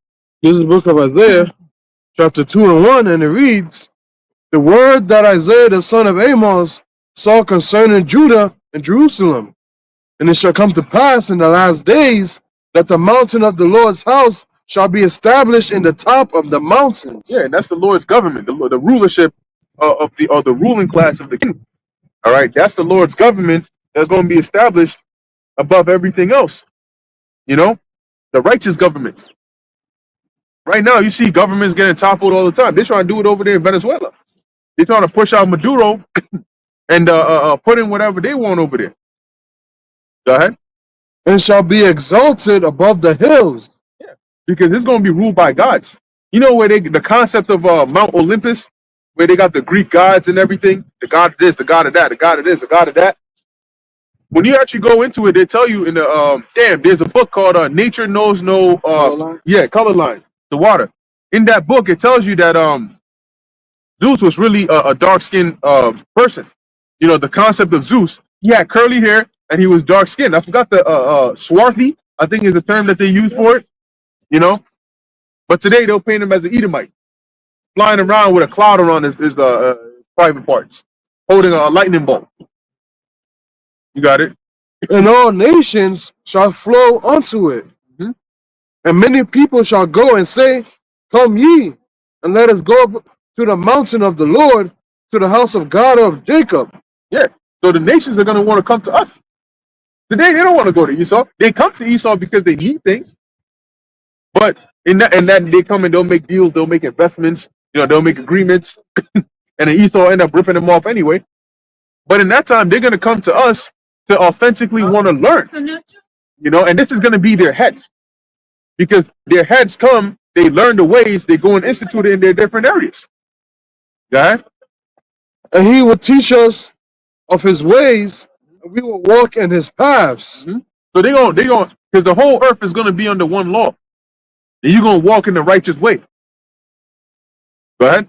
This is the book of Isaiah, chapter 2 and 1, and it reads, the word that Isaiah the son of Amos saw concerning Judah and Jerusalem. And it shall come to pass in the last days that the mountain of the Lord's house shall be established in the top of the mountains. Yeah, and that's the Lord's government, the rulership of the ruling class of the kingdom. All right, that's the Lord's government that's going to be established above everything else. You know, the righteous government. Right now, you see governments getting toppled all the time. They're trying to do it over there in Venezuela. They're trying to push out Maduro and put in whatever they want over there. Go ahead. And shall be exalted above the hills. Yeah, because it's going to be ruled by gods. You know where the concept of Mount Olympus, where they got the Greek gods and everything, the god of this, the god of that, the god of this, the god of that. When you actually go into it, they tell you in the there's a book called Nature Knows No Color Line, the water. In that book, it tells you that Zeus was really a dark-skinned person. You know, the concept of Zeus, he had curly hair and he was dark-skinned. I forgot the swarthy, I think is the term that they use for it. You know, but today they'll paint him as an Edomite, flying around with a cloud around his private parts, holding a lightning bolt. You got it? And all nations shall flow unto it. Mhm. And many people shall go and say, come ye, and let us go up to the mountain of the Lord, to the house of God of Jacob. Yeah. So the nations are going to want to come to us. Today they don't want to go to Esau. They come to Esau because they need things. But in that they come and they'll make deals, they'll make investments, you know, they'll make agreements, and then Esau end up ripping them off anyway. But in that time, they're going to come to us to authentically want to learn, you know, and this is going to be their heads, because their heads come, they learn the ways, they go and institute it in their different areas. God, And he will teach us of his ways, and we will walk in his paths. so they're going, because the whole earth is going to be under one law, and you're going to walk in the righteous way. Go ahead.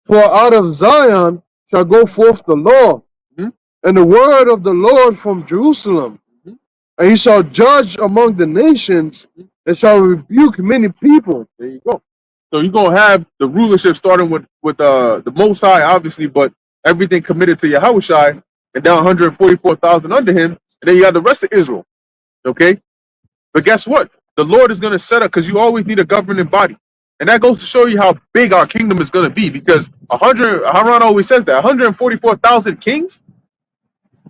For out of Zion shall go forth the law, Mhm. and the word of the Lord from Jerusalem. Mhm. And he shall judge among the nations, and shall rebuke many people. There you go. So you're going to have the rulership starting with the Most High, obviously, but everything committed to Yahushua, and down 144,000 under him, and then you have the rest of Israel. Okay? But guess what? The Lord is going to set up, because you always need a governing body. And that goes to show you how big our kingdom is going to be, because 100, Haran always says that 144,000 kings,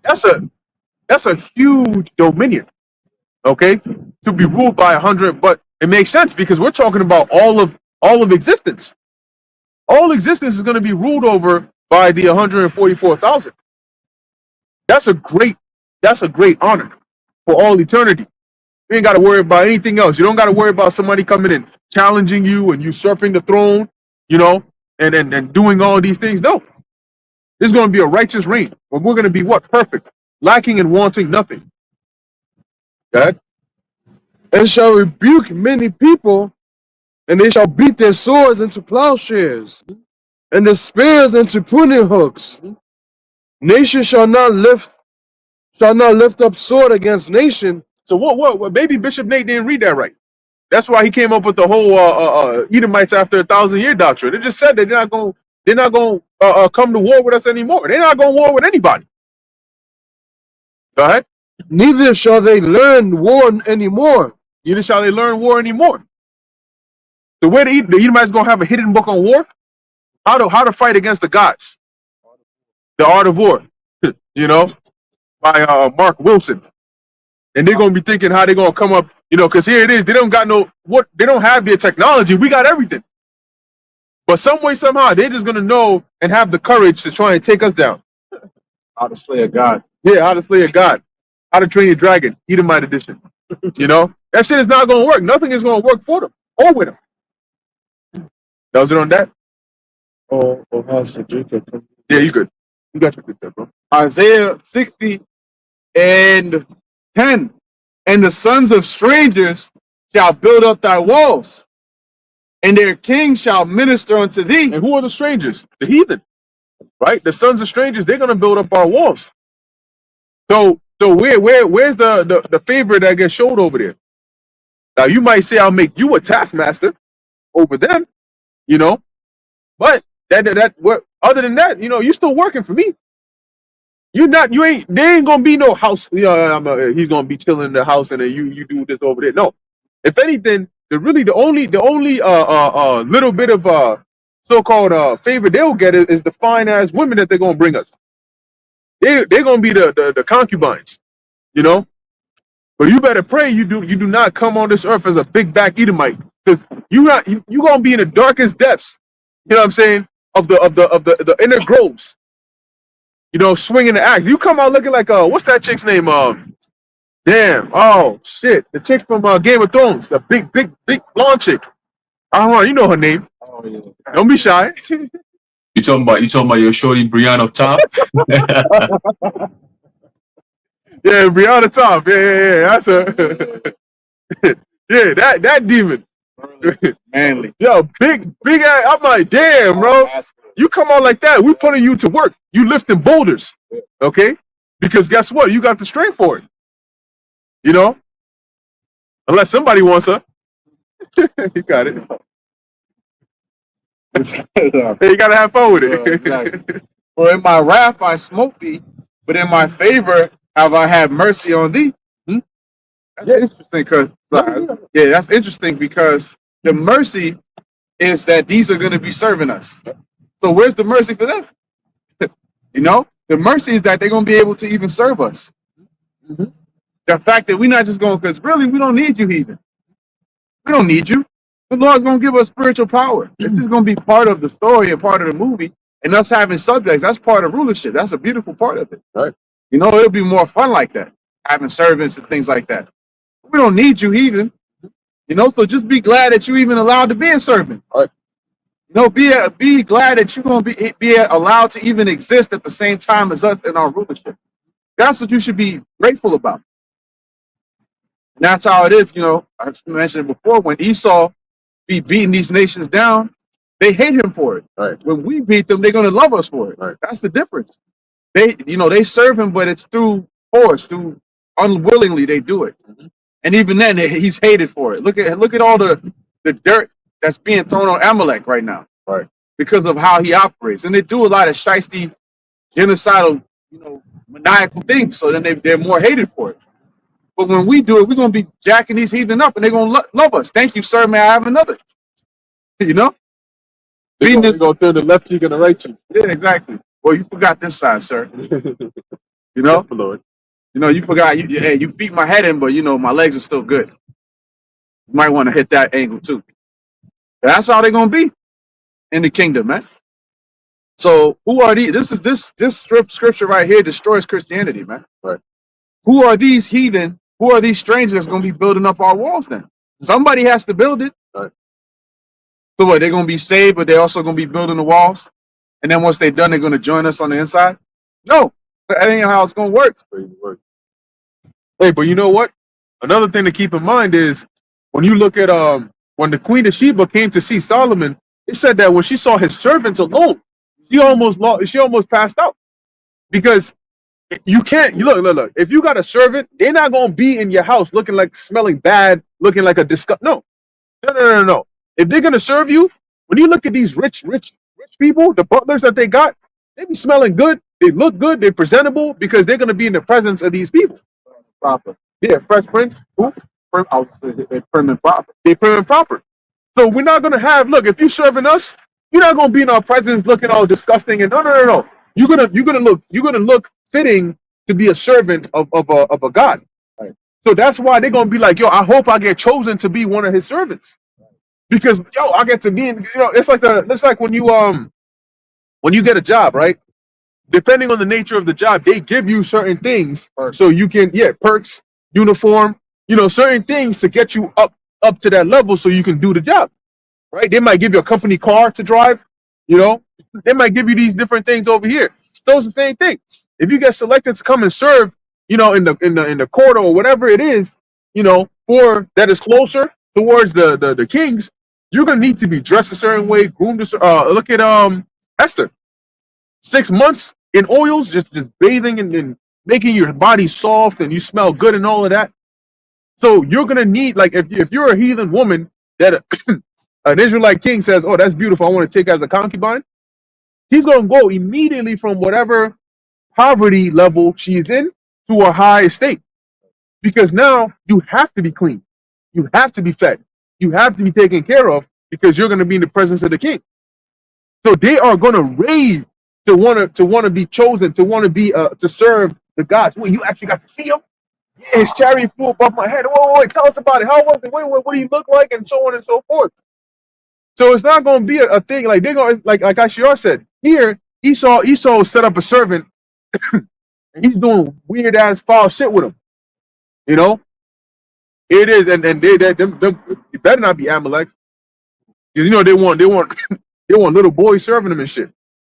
that's a huge dominion, okay, to be ruled by 100. But it makes sense because we're talking about all of existence. All existence is going to be ruled over by the 144,000. That's a great honor for all eternity. You ain't got to worry about anything else. You don't got to worry about somebody coming and challenging you and usurping the throne, you know, and doing all these things. No, there's going to be a righteous reign where we're going to be what? Perfect, lacking and wanting nothing. God. And shall rebuke many people, and they shall beat their swords into plowshares, and their spears into pruning hooks. Nation shall not lift up sword against nation. So what? Maybe Bishop Nate didn't read that right. That's why he came up with the whole Edomites after 1,000-year doctrine. It just said that they're not going to come to war with us anymore. They're not going to war with anybody. Go ahead. Neither shall they learn war anymore. Neither shall they learn war anymore. So where the Edomites going to have a hidden book on war? How to fight against the gods. The Art of War, you know, by Mark Wilson. And they're going to be thinking how they're going to come up, you know, because here it is. They don't have their technology. We got everything. But some way, somehow, they're just going to know and have the courage to try and take us down. How to slay a god. Yeah, how to slay a god. How to train your dragon. Edomite edition. You know? That shit is not going to work. Nothing is going to work for them or with them. That was it on that? Oh, Jacob. Yeah, you good. You got your good stuff, bro. Isaiah 60 and 10. And the sons of strangers shall build up thy walls, and their kings shall minister unto thee. And who are the strangers? The heathen. Right? The sons of strangers, they're going to build up our walls. So where's the favor that gets showed over there? Now, you might say, I'll make you a taskmaster over them, you know, but other than that, you know, you're still working for me. There ain't gonna be no house. You know, he's gonna be chilling in the house, and then you do this over there. No, if anything, the only little bit of so-called favor they'll get is the fine ass women that they're gonna bring us. They're gonna be the concubines, you know. But you better pray you do not come on this earth as a big back Edomite, because you gonna be in the darkest depths. You know what I'm saying? Of the inner groves. You know, swinging the axe. You come out looking like what's that chick's name? Damn. Oh shit, the chick from Game of Thrones, the big blonde chick. I don't know. You know her name. Oh, yeah. Don't be shy. You talking about your shorty Brianna up top? Yeah, Brianna Top. Yeah. That's her. Yeah, that demon. Manly. Yo, big ass. I'm like, damn, bro. You come out like that, we putting you to work. You lifting boulders, okay? Because guess what? You got the strength for it. You know? Unless somebody wants her. You got it. Hey, you gotta have fun with it. Exactly. For in my wrath I smote thee, but in my favor have I had mercy on thee. That's interesting, because that's interesting because the mercy is that these are going to be serving us. So where's the mercy for them? You know, the mercy is that they're going to be able to even serve us. Mm-hmm. The fact that we're not just going, because really we don't need you, heathen. We don't need you. The Lord's going to give us spiritual power. This is going to be part of the story and part of the movie. And us having subjects, that's part of rulership. That's a beautiful part of it. Right. You know, it'll be more fun like that, having servants and things like that. We don't need you, heathen. You know, so just be glad that you even allowed to be a servant. Right. You know, be glad that you're going to be allowed to even exist at the same time as us in our rulership. That's what you should be grateful about. And that's how it is. You know, I've mentioned it before. When Esau be beating these nations down, they hate him for it. Right. When we beat them, they're going to love us for it. Right. That's the difference. They serve him, but it's through force, through unwillingly they do it. Mm-hmm. And even then, he's hated for it. Look at all the dirt that's being thrown on Amalek right now, right? Because of how he operates, and they do a lot of shiesty, genocidal, maniacal things. So then they're more hated for it. But when we do it, we're gonna be jacking these heathen up, and they're gonna love us. Thank you, sir. May I have another? You know, They're beating gonna, this. they gonna turn the left cheek and the right cheek. Yeah, exactly. Well, you forgot this side, sir. You Yes, know, my lord. you forgot. Hey, you beat my head in, but my legs are still good. You might want to hit that angle too. That's how they're gonna be in the kingdom, man. So who are these? This scripture right here destroys Christianity, man. Right. Who are these heathen? Who are these strangers that's gonna be building up our walls then? Somebody has to build it. Right. So what, they're gonna be saved, but they're also gonna be building the walls? And then once they're done, they're gonna join us on the inside? No, that ain't how it's gonna work. Crazy work. Hey, but you know what? Another thing to keep in mind is when you look at when the Queen of Sheba came to see Solomon, it said that when she saw his servants alone, she almost passed out. Because you can't look. If you got a servant, they're not gonna be in your house looking like smelling bad, looking like a disgust. No. If they're gonna serve you, when you look at these rich people, the butlers that they got, they be smelling good, they look good, they're presentable because they're gonna be in the presence of these people. Proper. Yeah, Fresh Prince. Oof. I was saying they're prim and proper. They prim and proper. So we're not gonna have. Look, if you're serving us, you're not gonna be in our presence looking all disgusting and no. You're gonna look fitting to be a servant of a God. Right. So that's why they're gonna be like, yo, I hope I get chosen to be one of his servants. Because I get to be in, it's like when you get a job, right? Depending on the nature of the job, they give you certain things so you can, perks, uniform, certain things to get you up to that level so you can do the job, right? They might give you a company car to drive, they might give you these different things over here. So it's the same thing. If you get selected to come and serve, in the court or whatever it is, for that is closer towards the kings, you're gonna need to be dressed a certain way, groomed. Look at Esther. 6 months in oils, just bathing and making your body soft and you smell good and all of that. So you're gonna need, like, if you're a heathen woman that an Israelite king says, "Oh, that's beautiful, I want to take as a concubine," she's gonna go immediately from whatever poverty level she's in to a high estate, because now you have to be clean, you have to be fed, you have to be taken care of, because you're gonna be in the presence of the king. So they are gonna rave to want to be chosen, to want to be to serve the gods. Well, you actually got to see him. Yeah, his chariot flew above my head. Wait, tell us about it. How was it? What do you look like? And so on and so forth. So it's not going to be a thing like they're going, like Ashiar said here. Esau set up a servant, and he's doing weird ass foul shit with him. It is, and they it better not be Amalek, because they want they want little boys serving them and shit.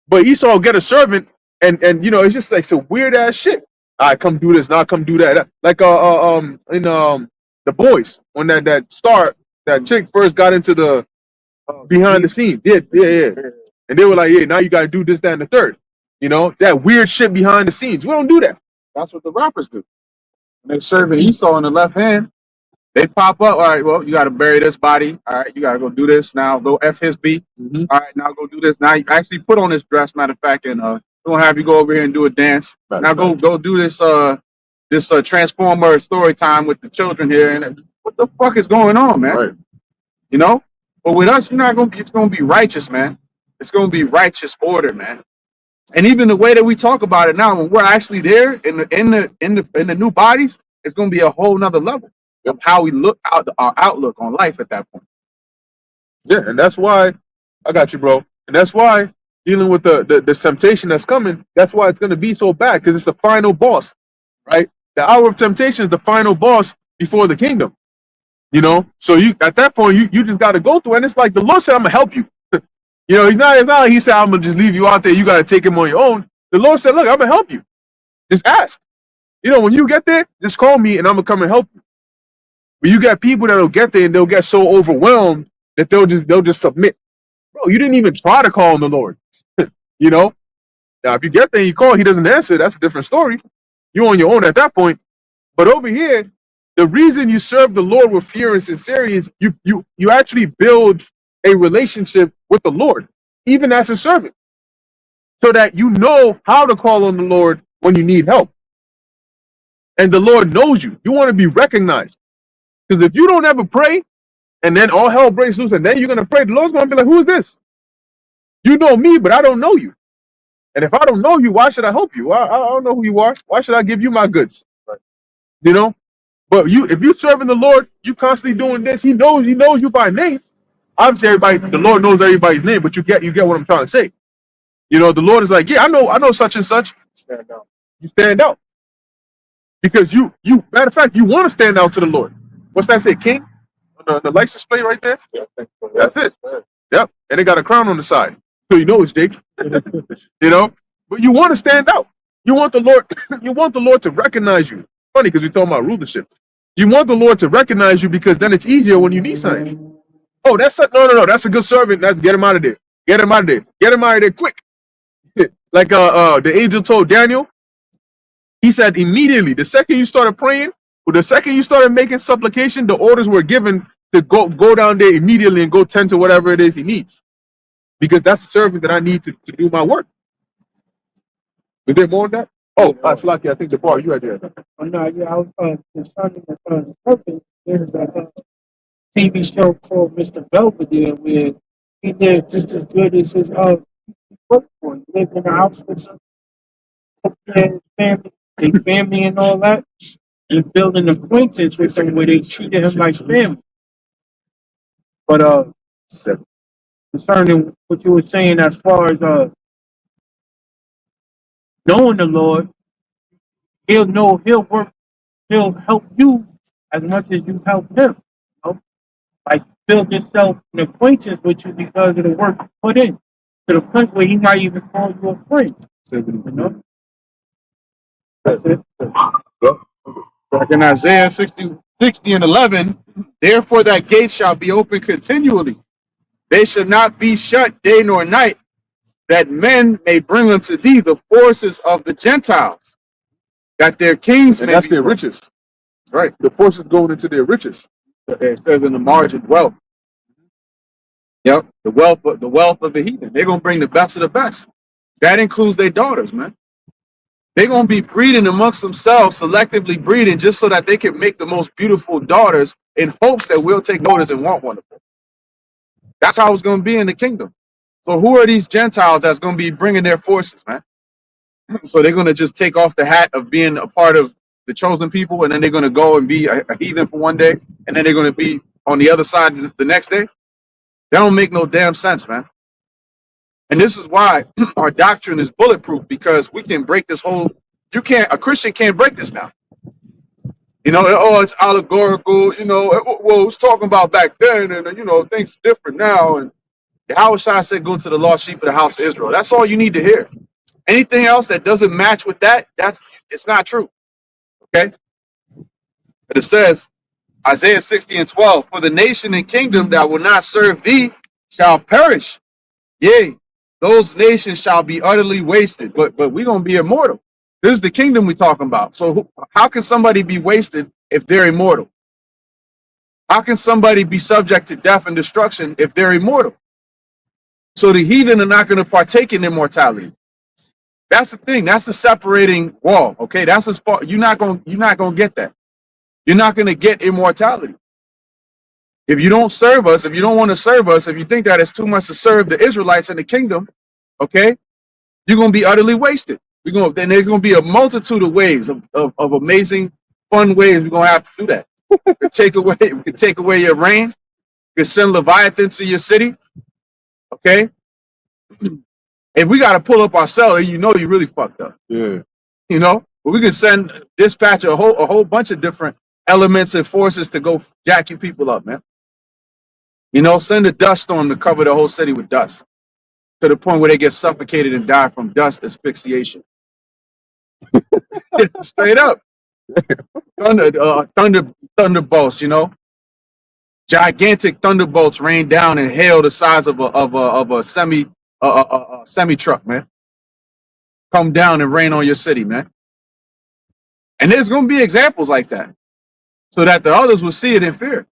But Esau get a servant, and it's just like some weird ass shit. All right, come do this, now come do that. Like in The Boys, when that chick first got into the behind the scenes. Yeah. And they were like, yeah, now you gotta do this, that, and the third. That weird shit behind the scenes. We don't do that. That's what the rappers do. When they're serving Esau in the left hand, they pop up. All right, well, you got to bury this body. All right, you got to go do this. Now go F his beat. Mm-hmm. All right, now go do this. Now you actually put on this dress, matter of fact, and we're going to have you go over here and do a dance. Now go do this Transformer story time with the children here. And what the fuck is going on, man? Right. But with us, it's going to be righteous, man. It's going to be righteous order, man. And even the way that we talk about it now, when we're actually there in the new bodies, it's going to be a whole nother level of how we look out, our outlook on life at that point. Yeah, and that's why I got you, bro. And that's why dealing with the temptation that's coming, that's why it's going to be so bad, because it's the final boss, right? The hour of temptation is the final boss before the kingdom. So you at that point you just got to go through, and it's like the Lord said, "I'm gonna help you." It's not like He said, "I'm gonna just leave you out there. You got to take Him on your own." The Lord said, "Look, I'm gonna help you. Just ask. When you get there, just call me, and I'm gonna come and help you." But you got people that'll get there and they'll get so overwhelmed that they'll just submit. Bro, you didn't even try to call on the Lord. Now, if you get there and you call, He doesn't answer. That's a different story. You're on your own at that point. But over here, the reason you serve the Lord with fear and sincerity is you actually build a relationship with the Lord, even as a servant, so that you know how to call on the Lord when you need help. And the Lord knows you. You want to be recognized. Because if you don't ever pray and then all hell breaks loose, and then you're gonna pray. The Lord's gonna be like, "Who is this? You know me, but I don't know you. And if I don't know you, why should I help you? I don't know who you are. Why should I give you my goods? You know." But if you serving the Lord, you constantly doing this. He knows you by name. Obviously, the Lord knows everybody's name, but you get what I'm trying to say. You know, the Lord is like, yeah, I know such and such. Stand out. You stand out because you matter of fact, you want to stand out to the Lord. What's that say, King? The license plate right there. Yeah, I think so. That's it. Yep, and they got a crown on the side, so you know it's Jake. You know, but you want to stand out. You want the Lord. You want the Lord to recognize you. Funny because we're talking about rulership. You want the Lord to recognize you because then it's easier when you need something. Oh, no. That's a good servant. That's get him out of there. Get him out of there. Get him out of there quick. Like the angel told Daniel. He said immediately, the second you started praying, or the second you started making supplication, the orders were given to go down there immediately and go tend to whatever it is he needs. Because that's the servant that I need to do my work. Is there more on that? Oh, Slaki, I think the bar you had there. Oh, no, yeah, I was concerning the serpent. There's a TV show called Mr. Belvedere where he did just as good as his work for. He lived in a house with some his family and all that, and building acquaintance with them where they treated him like family. But concerning what you were saying as far as knowing the Lord, he'll know, he'll work, he'll help you as much as you help him. You know? Like build yourself an acquaintance with you because of the work you put in, to the point where he might even call you a friend. You know? That's it. Like in Isaiah 60 and 11, therefore that gate shall be open continually. They shall not be shut day nor night, that men may bring unto thee the forces of the Gentiles, that their kings And may that's be their riches. right. The forces going into their riches. It says in the margin, wealth. Yep, the wealth of the heathen. They're gonna bring the best of the best. That includes their daughters, man. They're gonna be breeding amongst themselves, selectively breeding, just so that they can make the most beautiful daughters in hopes that we'll take notice and want one of them. That's how it's gonna be in the kingdom. So who are these Gentiles that's gonna be bringing their forces, man? So they're gonna just take off the hat of being a part of the chosen people, and then they're gonna go and be a heathen for one day, and then they're gonna be on the other side the next day. That don't make no damn sense, man. And this is why our doctrine is bulletproof, because we can break this whole. A Christian can't break this now. You know, oh, it's allegorical. You know, well, it's talking about back then, and you know, things are different now. And Yahweh Shai said, "Go to the lost sheep of the house of Israel." That's all you need to hear. Anything else that doesn't match with that, it's not true. Okay. But it says, Isaiah 60 and 12, for the nation and kingdom that will not serve thee shall perish. Yea, those nations shall be utterly wasted. But we're going to be immortal. This is the kingdom we're talking about. So how can somebody be wasted if they're immortal? How can somebody be subject to death and destruction if they're immortal? So the heathen are not going to partake in immortality. That's the thing. That's the separating wall. Okay, that's as far you're not going to get that. You're not going to get immortality. If you don't serve us, if you don't want to serve us, if you think that it's too much to serve the Israelites in the kingdom, okay, you're going to be utterly wasted. Then there's going to be a multitude of ways of amazing, fun ways we're going to have to do that. We can take away your rain. We can send Leviathan to your city. Okay. If we got to pull up ourselves, you know, you really fucked up. Yeah. You know, but we can dispatch a whole bunch of different elements and forces to go jack you people up, man. You know, send a dust storm to cover the whole city with dust, to the point where they get suffocated and die from dust asphyxiation. Straight up. Thunderbolts, you know. Gigantic thunderbolts rain down and hail the size of a semi truck, man. Come down and rain on your city, man. And there's going to be examples like that, so that the others will see it in fear.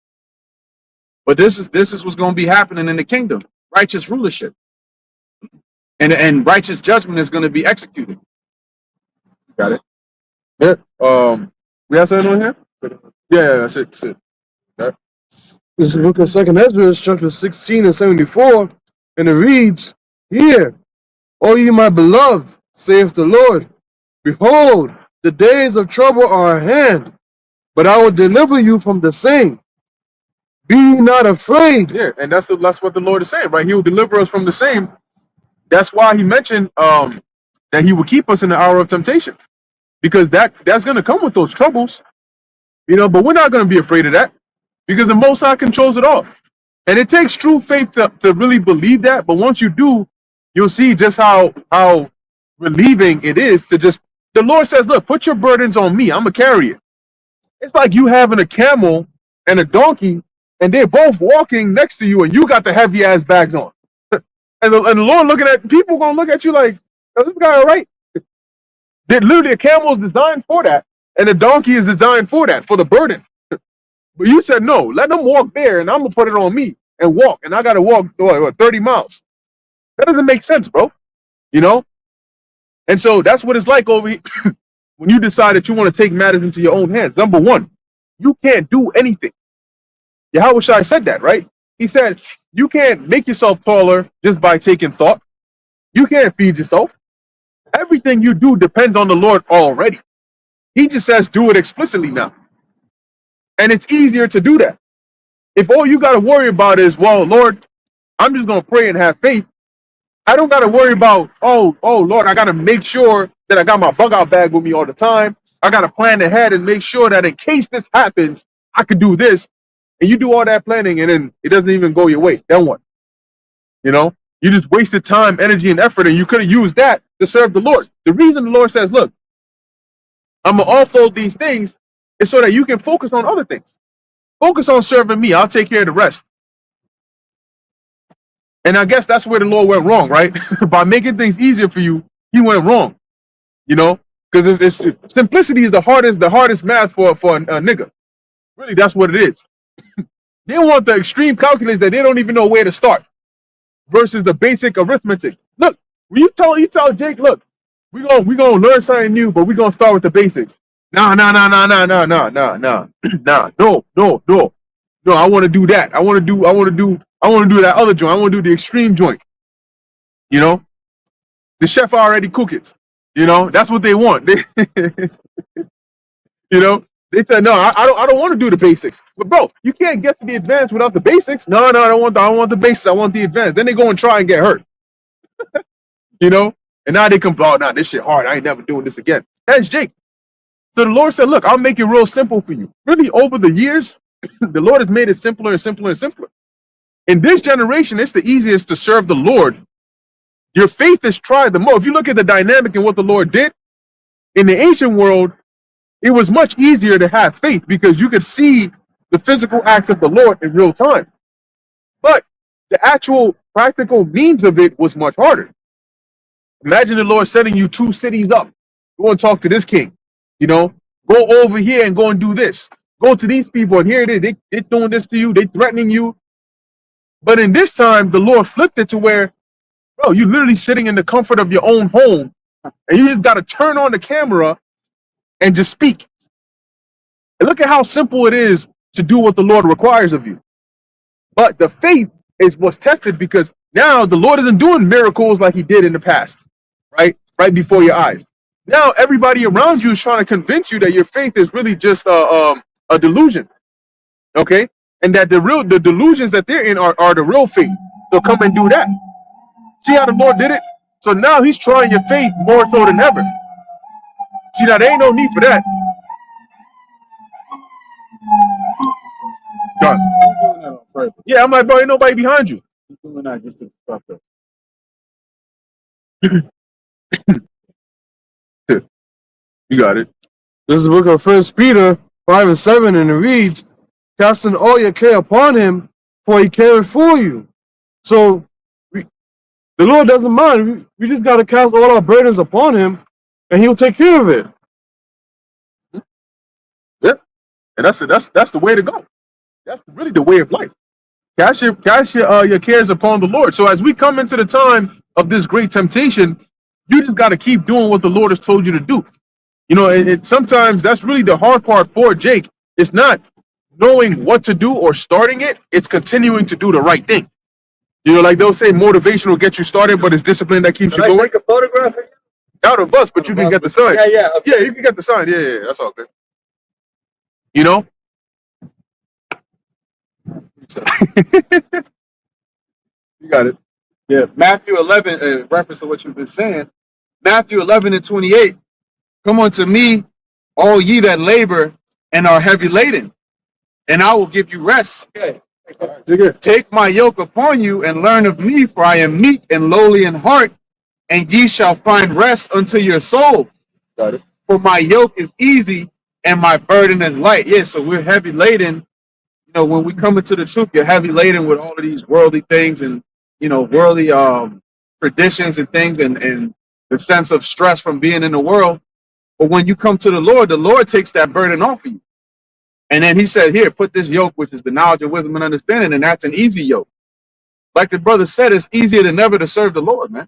But this is what's going to be happening in the kingdom. Righteous rulership. And righteous judgment is going to be executed. Got it. Yeah. We have something on here? Yeah, that's it. That's it. This is the book of 2nd Ezra, chapter 16 and 74, and it reads, Hear, O ye my beloved, saith the Lord, behold, the days of trouble are at hand, but I will deliver you from the same. Be ye not afraid. Yeah, and that's what the Lord is saying, right? He will deliver us from the same. That's why he mentioned that he will keep us in the hour of temptation, because that's going to come with those troubles, but we're not going to be afraid of that because the Most High controls it all. And it takes true faith to really believe that. But once you do, you'll see just how relieving it is to just, the Lord says, look, put your burdens on me. I'm going to carry it. It's like you having a camel and a donkey, and they're both walking next to you, and you got the heavy ass bags on. And the Lord looking at people, going to look at you like, is this guy all right? Literally, a camel is designed for that, and a donkey is designed for that, for the burden. But you said, no, let them walk there, and I'm going to put it on me and walk. And I got to walk 30 miles. That doesn't make sense, bro. And so that's what it's like over here when you decide that you want to take matters into your own hands. Number one, you can't do anything. Yahweh Shai said that, right? He said, you can't make yourself taller just by taking thought. You can't feed yourself. Everything you do depends on the Lord already. He just says, do it explicitly now. And it's easier to do that. If all you got to worry about is, well, Lord, I'm just going to pray and have faith. I don't got to worry about, oh, Lord, I got to make sure that I got my bug out bag with me all the time. I got to plan ahead and make sure that in case this happens, I could do this. And you do all that planning and then it doesn't even go your way. Then what? You just wasted time, energy, and effort, and you could have used that to serve the Lord. The reason the Lord says, look, I'm going to offload these things is so that you can focus on other things. Focus on serving me. I'll take care of the rest. And I guess that's where the Lord went wrong, right? By making things easier for you, he went wrong. Because it's simplicity is the hardest math for a nigga. Really, that's what it is. They want the extreme calculus that they don't even know where to start versus the basic arithmetic. Look, when you tell Jake, look, we gonna learn something new, but we're gonna start with the basics. No. No, I want to do that. I want to do that other joint. I want to do the extreme joint. The chef already cook it. That's what they want. They said, no, I don't want to do the basics. But bro, you can't get to the advanced without the basics. No, I don't want the basics. I want the advanced. Then they go and try and get hurt. And now they come, oh, nah, this shit hard. I ain't never doing this again. That's Jake. So the Lord said, look, I'll make it real simple for you. Really, over the years, the Lord has made it simpler and simpler and simpler. In this generation, it's the easiest to serve the Lord. Your faith is tried the most. If you look at the dynamic and what the Lord did, in the ancient world, it was much easier to have faith because you could see the physical acts of the Lord in real time. But the actual practical means of it was much harder. Imagine the Lord setting you 2 cities up. Go and talk to this king. Go over here and go and do this. Go to these people and here it is. They're doing this to you. They're threatening you. But in this time, the Lord flipped it to where, bro, you're literally sitting in the comfort of your own home and you just got to turn on the camera and just speak. And look at how simple it is to do what the Lord requires of you. But the faith is what's tested because now the Lord isn't doing miracles like he did in the past, right before your eyes. Now everybody around you is trying to convince you that your faith is really just a delusion, okay? And that the delusions that they're in are the real faith. So come and do that. See how the Lord did it? So now he's trying your faith more so than ever. See, now there ain't no need for that. Done. Yeah, I'm like, bro, ain't nobody behind you. Doing that just to disrupt us. You got it. This is the book of 1 Peter 5 and 7, and it reads, casting all your care upon him, for he careth for you. So the Lord doesn't mind. We just got to cast all our burdens upon him, and he'll take care of it. Yeah, and that's the way to go. That's really the way of life. Cast your cares upon the Lord. So as we come into the time of this great temptation, you just got to keep doing what the Lord has told you to do. Sometimes that's really the hard part for Jake. It's not knowing what to do or starting it, it's continuing to do the right thing. You know, like they'll say motivation will get you started, but it's discipline that keeps Can you I going. take a photograph of you? Out of us, but you can get the sign. Yeah, yeah. Okay. Yeah, you can get the sign. Yeah, that's all good. You know? You got it. Yeah, Matthew 11, reference to what you've been saying. Matthew 11 and 28. Come unto me, all ye that labor and are heavy laden, and I will give you rest. Okay. Dig it. Take my yoke upon you and learn of me, for I am meek and lowly in heart, and ye shall find rest unto your soul. Got it. For my yoke is easy and my burden is light. Yeah, so we're heavy laden. You know, when we come into the truth, you're heavy laden with all of these worldly things and, you know, worldly traditions and things and the sense of stress from being in the world. But when you come to the Lord takes that burden off of you. And then he said, here, put this yoke, which is the knowledge of wisdom and understanding, and that's an easy yoke. Like the brother said, it's easier than ever to serve the Lord, man.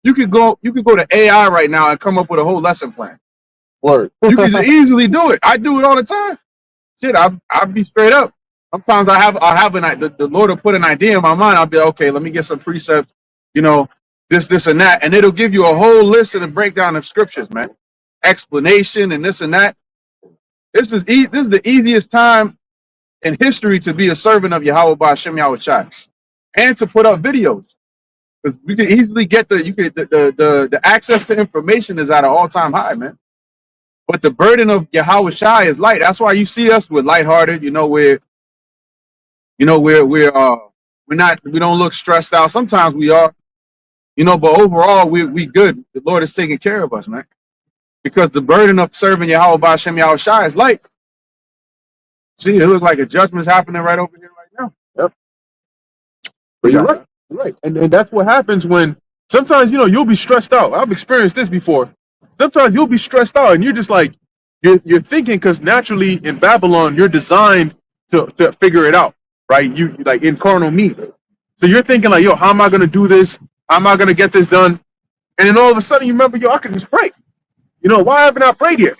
You could go to AI right now and come up with a whole lesson plan. Word. You can easily do it. I do it all the time. Shit, I'll be straight up. Sometimes the Lord will put an idea in my mind. I'll be okay. Let me get some precepts. You know, this, and that, and it'll give you a whole list and a breakdown of scriptures, man. Explanation and this and that. This is the easiest time in history to be a servant of Yahweh Ba'Shem Yahweh Shai, and to put up videos, because we can easily get the access to information is at an all-time high, man. But the burden of Yahweh Shai is light. That's why you see us with lighthearted. You know, we don't look stressed out. Sometimes we are, you know, but overall we good. The Lord is taking care of us, man. Because the burden of serving Yahweh Ba'Shem Yahweh Shai is light. See, it looks like a judgment's happening right over here right now. Yep. But you're right. You're right. And that's what happens when sometimes, you know, you'll be stressed out. I've experienced this before. Sometimes you'll be stressed out and you're just like, you're thinking, because naturally in Babylon, you're designed to figure it out, right? You like in carnal means. So you're thinking like, yo, how am I going to do this? How am I going to get this done? And then all of a sudden you remember, yo, I can just pray. You know, why haven't I prayed yet?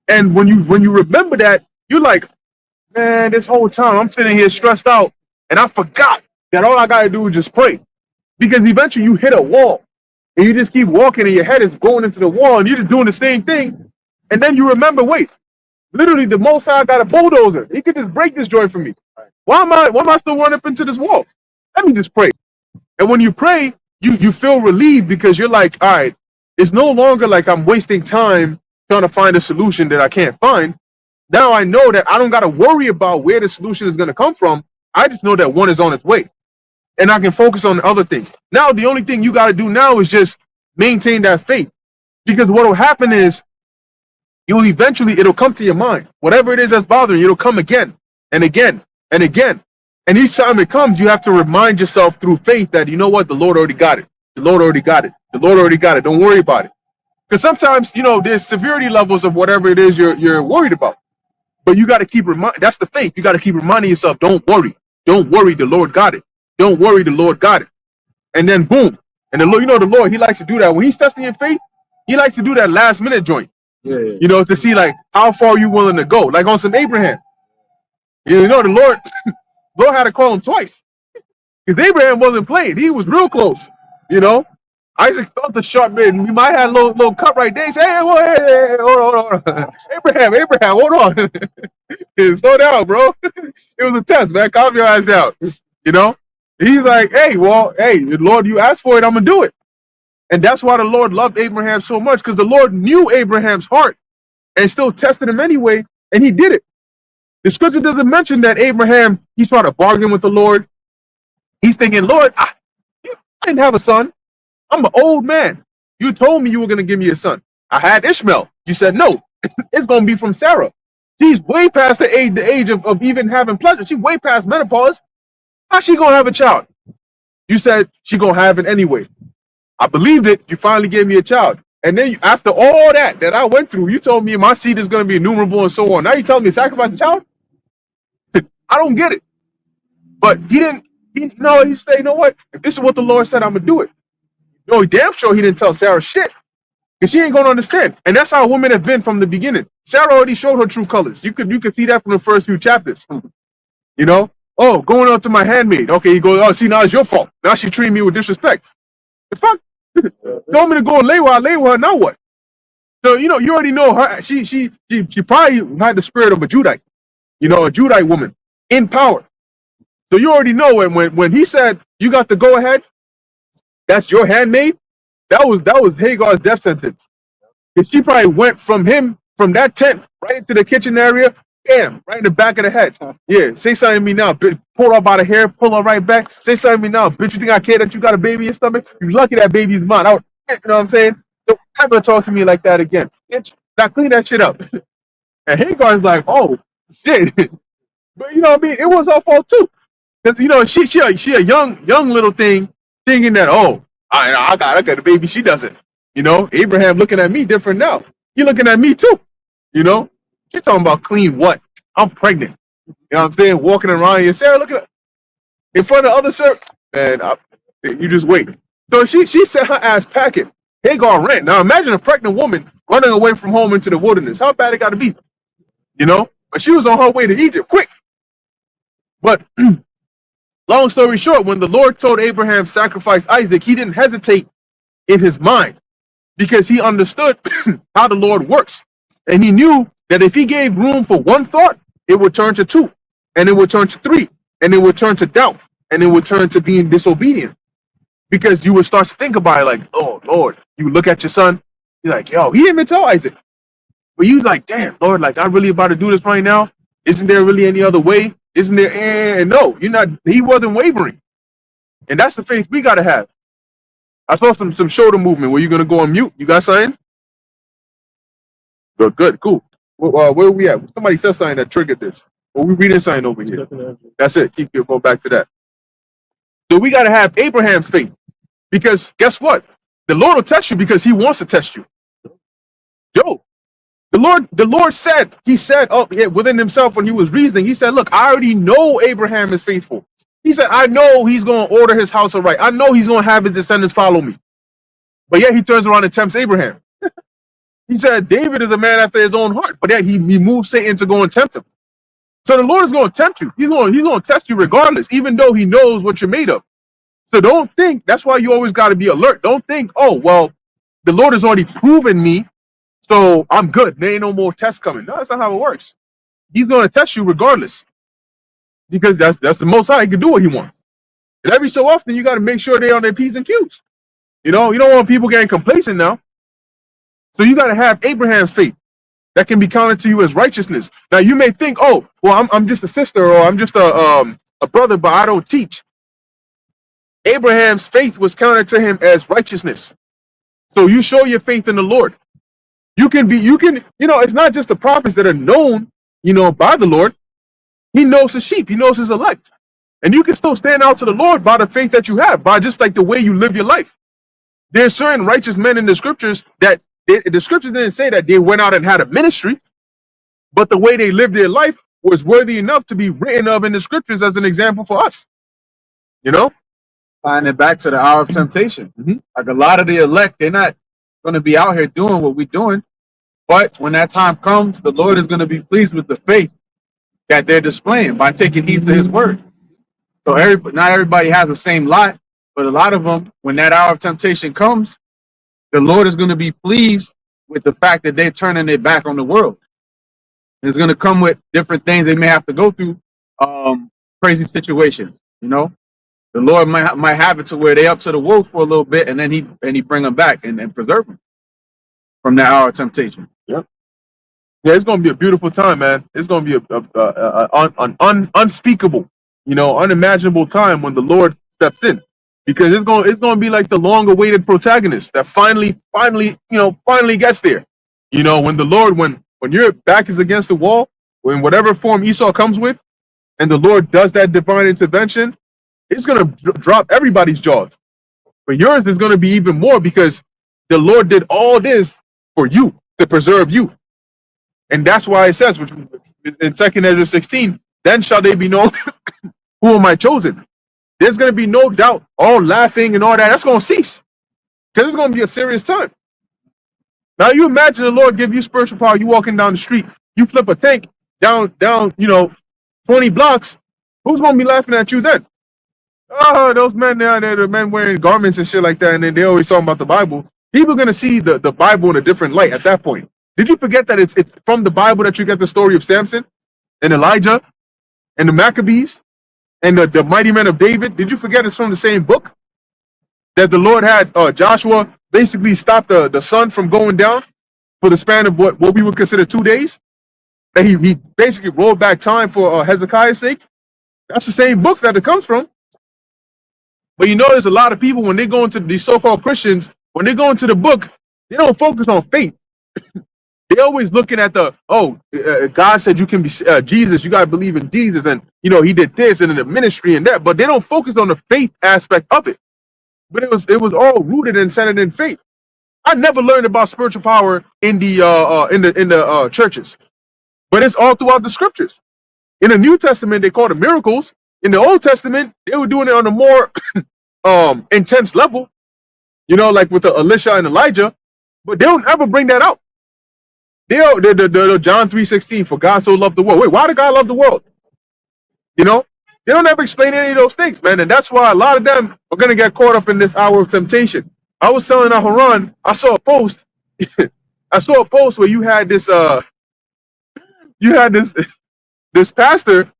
And when you remember that, you're like, man, this whole time I'm sitting here stressed out and I forgot that all I got to do is just pray. Because eventually you hit a wall and you just keep walking and your head is going into the wall and you're just doing the same thing. And then you remember, wait, literally the Most High got a bulldozer. He could just break this joint for me. Why am I still running up into this wall? Let me just pray. And when you pray, you feel relieved because you're like, all right, it's no longer like I'm wasting time trying to find a solution that I can't find. Now I know that I don't got to worry about where the solution is going to come from. I just know that one is on its way. And I can focus on other things. Now, the only thing you got to do now is just maintain that faith. Because what will happen is it'll come to your mind. Whatever it is that's bothering you, it'll come again and again and again. And each time it comes, you have to remind yourself through faith that, you know what, the Lord already got it. The Lord already got it. The Lord already got it. Don't worry about it. Because sometimes, you know, there's severity levels of whatever it is you're worried about. But you got to keep that's the faith. You got to keep reminding yourself, don't worry. Don't worry, the Lord got it. Don't worry, the Lord got it. And then boom. And the Lord, you know, the Lord, he likes to do that. When he's testing your faith, he likes to do that last minute joint. Yeah. You know, to see like how far you willing to go. Like on some Abraham. You know, the Lord had to call him twice. Because Abraham wasn't playing. He was real close. You know? Isaac felt the sharp bit, and we might have a little cut right there. He said, hey, hold on. Abraham, hold on. Slow down, bro. It was a test, man. Calm your eyes down. You know? He's like, hey, Lord, you asked for it, I'm going to do it. And that's why the Lord loved Abraham so much, because the Lord knew Abraham's heart and still tested him anyway, and he did it. The scripture doesn't mention that Abraham, he tried to bargain with the Lord. He's thinking, Lord, I didn't have a son. I'm an old man. You told me you were going to give me a son. I had Ishmael. You said, no, it's going to be from Sarah. She's way past the age of even having pleasure. She's way past menopause. How's she going to have a child? You said she's going to have it anyway. I believed it. You finally gave me a child. And then after all that I went through, you told me my seed is going to be innumerable and so on. Now you telling me to sacrifice a child? I don't get it. But he said, you know what? If this is what the Lord said, I'm going to do it. No, damn sure he didn't tell Sarah shit. Because she ain't gonna understand. And that's how women have been from the beginning. Sarah already showed her true colors. You could see that from the first few chapters. You know? Oh, going on to my handmaid. Okay, he goes, oh, see, now it's your fault. Now she treating me with disrespect. The fuck? Told me to go and lay with her, now what? So, you know, you already know her. She probably had the spirit of a Judite, you know, a Judite woman in power. So you already know when he said, you got the go ahead, that's your handmaid, that was Hagar's death sentence. Because she probably went from that tent right into the kitchen area, bam, right in the back of the head. Yeah, say something to me now, bitch. Pull her by the hair, pull her right back. Say something to me now, bitch. You think I care that you got a baby in your stomach? You lucky that baby's mine. You know what I'm saying? Don't ever talk to me like that again. Bitch, now clean that shit up. And Hagar's like, oh, shit. But you know what I mean? It was her fault too. Because, you know, she a young little thing thinking that, oh, I got a baby. She doesn't. You know, Abraham looking at me different now. He looking at me too. You know, she talking about clean what? I'm pregnant. You know what I'm saying? Walking around here, Sarah, look at her in front of other Sarah. Man, you just wait. So she set her ass packing. Hagar ran. Now imagine a pregnant woman running away from home into the wilderness. How bad it got to be? You know, but she was on her way to Egypt quick. But long story short, when the Lord told Abraham to sacrifice Isaac, he didn't hesitate in his mind because he understood how the Lord works. And he knew that if he gave room for one thought, it would turn to two, and it would turn to three, and it would turn to doubt, and it would turn to being disobedient. Because you would start to think about it like, oh, Lord, you look at your son, you're like, yo, he didn't even tell Isaac. But you like, damn, Lord, like, I'm really about to do this right now. Isn't there really any other way? Isn't there? And no, you're not. He wasn't wavering. And that's the faith we got to have. I saw some shoulder movement. Were you going to go on mute? You got something? Good, cool. Where are we at? Somebody said something that triggered this. Well, we reading something over here. That's it. Keep going back to that. So we got to have Abraham's faith. Because guess what? The Lord will test you because he wants to test you. Job. The Lord said, he said, oh, yeah, within himself when he was reasoning, he said, look, I already know Abraham is faithful. He said, I know he's going to order his house aright. I know he's going to have his descendants follow me. But yet he turns around and tempts Abraham. He said, David is a man after his own heart, but yet he moved Satan to go and tempt him. So the Lord is going to tempt you. He's going to test you regardless, even though he knows what you're made of. So don't think, that's why you always got to be alert. Don't think, oh, well, the Lord has already proven me, so I'm good. There ain't no more tests coming. No, that's not how it works. He's going to test you regardless. Because that's the most high. He can do what he wants. And every so often, you got to make sure they're on their P's and Q's. You know, you don't want people getting complacent now. So you got to have Abraham's faith that can be counted to you as righteousness. Now, you may think, oh, well, I'm just a sister or I'm just a brother, but I don't teach. Abraham's faith was counted to him as righteousness. So you show your faith in the Lord. You can, it's not just the prophets that are known, by the Lord. He knows his sheep. He knows his elect. And you can still stand out to the Lord by the faith that you have, by just like the way you live your life. There's certain righteous men in the scriptures that the scriptures didn't say that they went out and had a ministry, but the way they lived their life was worthy enough to be written of in the scriptures as an example for us. Tying it back to the hour of temptation. Like a lot of the elect, they're not going to be out here doing what we're doing. But when that time comes, the Lord is going to be pleased with the faith that they're displaying by taking heed to his word. So not everybody has the same lot, but a lot of them, when that hour of temptation comes, the Lord is going to be pleased with the fact that they're turning their back on the world. And it's going to come with different things they may have to go through, crazy situations, The Lord might have it to where they're up to the wolf for a little bit, and then he bring them back and preserve them from that hour of temptation. Yep. Yeah, it's going to be a beautiful time, man. It's going to be an unspeakable, unimaginable time when the Lord steps in, because it's going to be like the long-awaited protagonist that finally gets there. When the Lord, when your back is against the wall, when whatever form Esau comes with, and the Lord does that divine intervention, it's going to drop everybody's jaws. But yours is going to be even more, because the Lord did all this for you, to preserve you. And that's why it says, which in 2 Ezra 16, then shall they be known who am I chosen. There's going to be no doubt, all laughing and all that. That's going to cease, because it's going to be a serious time. Now you imagine the Lord give you spiritual power. You walking down the street, you flip a tank down, 20 blocks. Who's gonna be laughing at you then? Oh, those men there, they're the men wearing garments and shit like that, and then they always talking about the Bible. People gonna see the Bible in a different light at that point. Did you forget that it's from the Bible that you get the story of Samson and Elijah and the Maccabees and the mighty men of David? Did you forget it's from the same book? That the Lord had Joshua basically stop the sun from going down for the span of what we would consider 2 days. That he basically rolled back time for Hezekiah's sake. That's the same book that it comes from. But you notice a lot of people, when they go into these so-called Christians, when they go into the book, they don't focus on faith. They're always looking at God said you can be Jesus, you got to believe in Jesus, and he did this and in the ministry and that, but they don't focus on the faith aspect of it. But it was all rooted and centered in faith. I never learned about spiritual power in the churches, but it's all throughout the scriptures. In the New Testament, they call it miracles. In the Old Testament, they were doing it on a more intense level, like with the Elisha and Elijah. But they don't ever bring that out. The John 3:16, for God so loved the world. Wait, why did God love the world? They don't ever explain any of those things, man. And that's why a lot of them are going to get caught up in this hour of temptation. I was telling Aharon, I saw a post. I saw a post where you had this this pastor,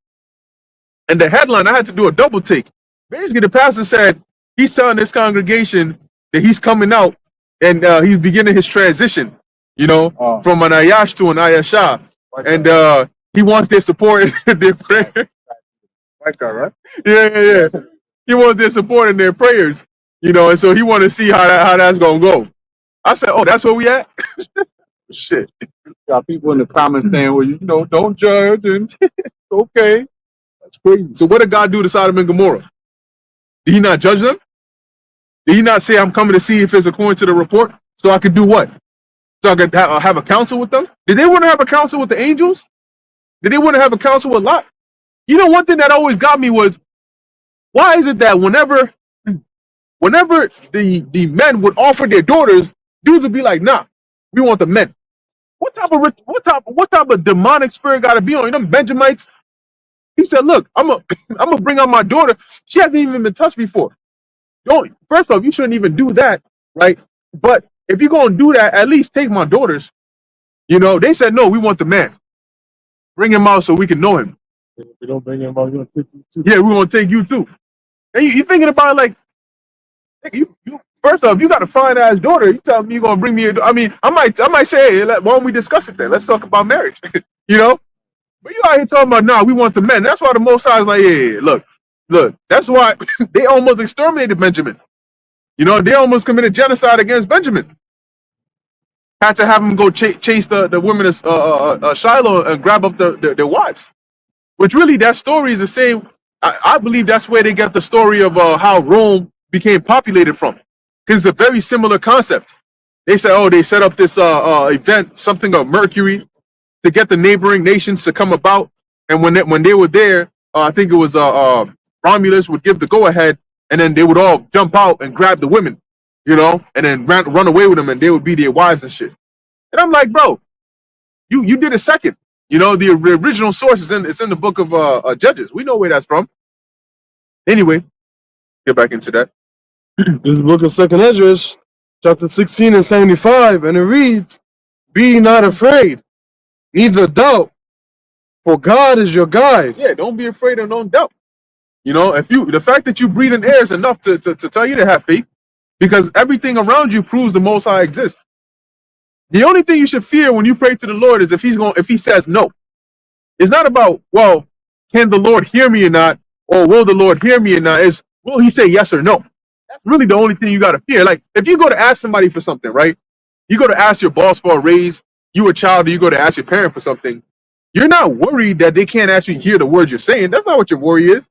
and the headline, I had to do a double take. Basically, the pastor said he's telling this congregation that he's coming out and he's beginning his transition, from an Ayash to an Ayasha. And he wants their support in their prayer. Like that, right? Yeah. He wants their support in their prayers, and so he want to see how that's gonna go. I said, oh, that's where we at? Shit. Got people in the comments saying, well, don't judge, and okay. That's crazy. So what did God do to Sodom and Gomorrah? Did he not judge them? Did he not say, I'm coming to see if it's according to the report? So I could do what? So I could have a council with them? Did they want to have a council with the angels? Did they want to have a council with Lot? One thing that always got me was, why is it that whenever the men would offer their daughters, dudes would be like, nah, we want the men. What type of demonic spirit got to be on them Benjamites? He said, look, I'm gonna bring out my daughter. She hasn't even been touched before. First off, you shouldn't even do that, right? But if you're gonna do that, at least take my daughters. They said, no, we want the man. Bring him out so we can know him. We don't bring him out, we're gonna take you too. Yeah, we're gonna take you too. And you thinking about it like, you first off, you got a fine ass daughter. You tell me you're gonna bring me I might say, hey, why don't we discuss it then? Let's talk about marriage. But you out here talking about, nah, we want the men. That's why the Most High is like, yeah, look. That's why they almost exterminated Benjamin. They almost committed genocide against Benjamin. Had to have them go chase the women of Shiloh and grab up their wives. Which really, that story is the same. I believe that's where they get the story of how Rome became populated from. Because it's a very similar concept. They said, they set up this event, something of Mercury, to get the neighboring nations to come about. And when they were there, I think it was Romulus would give the go-ahead, and then they would all jump out and grab the women, and then run away with them, and they would be their wives and shit. And I'm like, bro, you did a second. The original source is in the book of Judges. We know where that's from. Anyway, get back into that. This is the book of Second Ezra, chapter 16 and 75, and it reads, be not afraid, neither doubt, for God is your guide. Yeah, don't be afraid and don't doubt. The fact that you breathe in air is enough to tell you to have faith, because everything around you proves the Most High exists. The only thing you should fear when you pray to the Lord is if he says no. It's not about, well, can the Lord hear me or not, or will the Lord hear me or not? It's, will he say yes or no? That's really the only thing you got to fear. Like, if you go to ask somebody for something, right? You go to ask your boss for a raise, you a child, or you go to ask your parent for something, you're not worried that they can't actually hear the words you're saying. That's not what your worry is.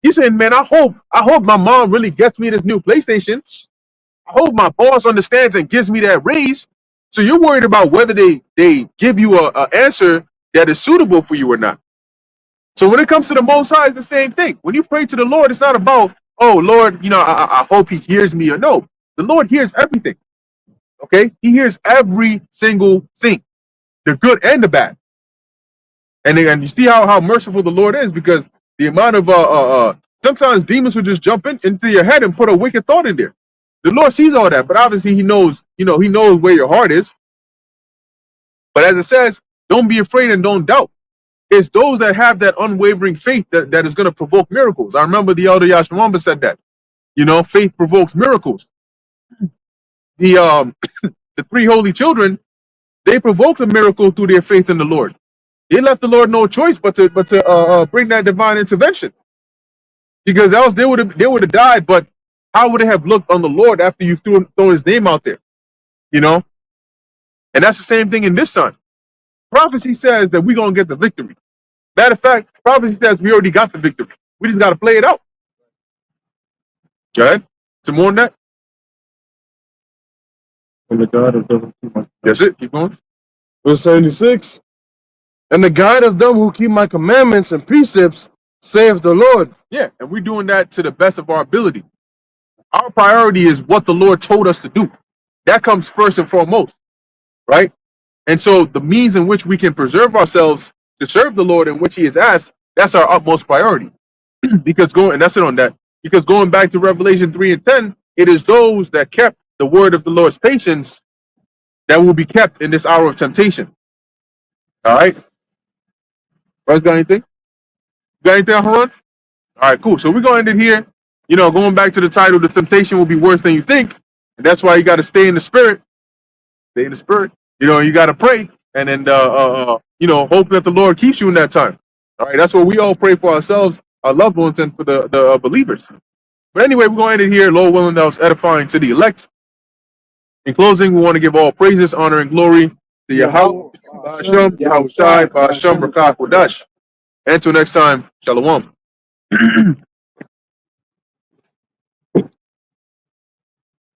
You're saying, man, I hope my mom really gets me this new PlayStation. I hope my boss understands and gives me that raise. So you're worried about whether they give you a answer that is suitable for you or not. So when it comes to the Most High, it's the same thing. When you pray to the Lord, it's not about, oh, Lord, I hope he hears me or no. The Lord hears everything. Okay, he hears every single thing, the good and the bad. And you see how merciful the Lord is, because the amount of sometimes demons will just jump into your head and put a wicked thought in there. The Lord sees all that, but obviously he knows, he knows where your heart is. But as it says, don't be afraid and don't doubt. It's those that have that unwavering faith that is going to provoke miracles. I remember the elder Yashimamba said that, faith provokes miracles. The the three holy children, they provoked a miracle through their faith in the Lord. They left the Lord no choice but to bring that divine intervention, because else they would have died. But how would it have looked on the Lord after you throw his name out there? And that's the same thing in this time. Prophecy says that we're gonna get the victory. Matter of fact, prophecy says we already got the victory. We just got to play it out. Go ahead. Some more on that. And the God of them who keep my That's it. Keep going. verse 76. And the God of them who keep my commandments and precepts, saith the Lord. Yeah, and we're doing that to the best of our ability. Our priority is what the Lord told us to do. That comes first and foremost, right? And so the means in which we can preserve ourselves to serve the Lord in which he has asked, that's our utmost priority. Because going back to Revelation 3 and 10, it is those that kept the word of the Lord's patience that will be kept in this hour of temptation. All right. Brothers, got anything? Got anything, Haran? All right, cool. So we're going to end it here. Going back to the title, the temptation will be worse than you think. And that's why you got to stay in the spirit. Stay in the spirit. You got to pray. And then, hope that the Lord keeps you in that time. All right. That's what we all pray for ourselves, our loved ones, and for the believers. But anyway, we're going to end it here. Lord willing, that was edifying to the elect. In closing, we want to give all praises, honor, and glory to Yahweh, Ba'ashem, Yahweh Shai, Ba'ashem, Rakah, Kodash. Until next time, Shalom.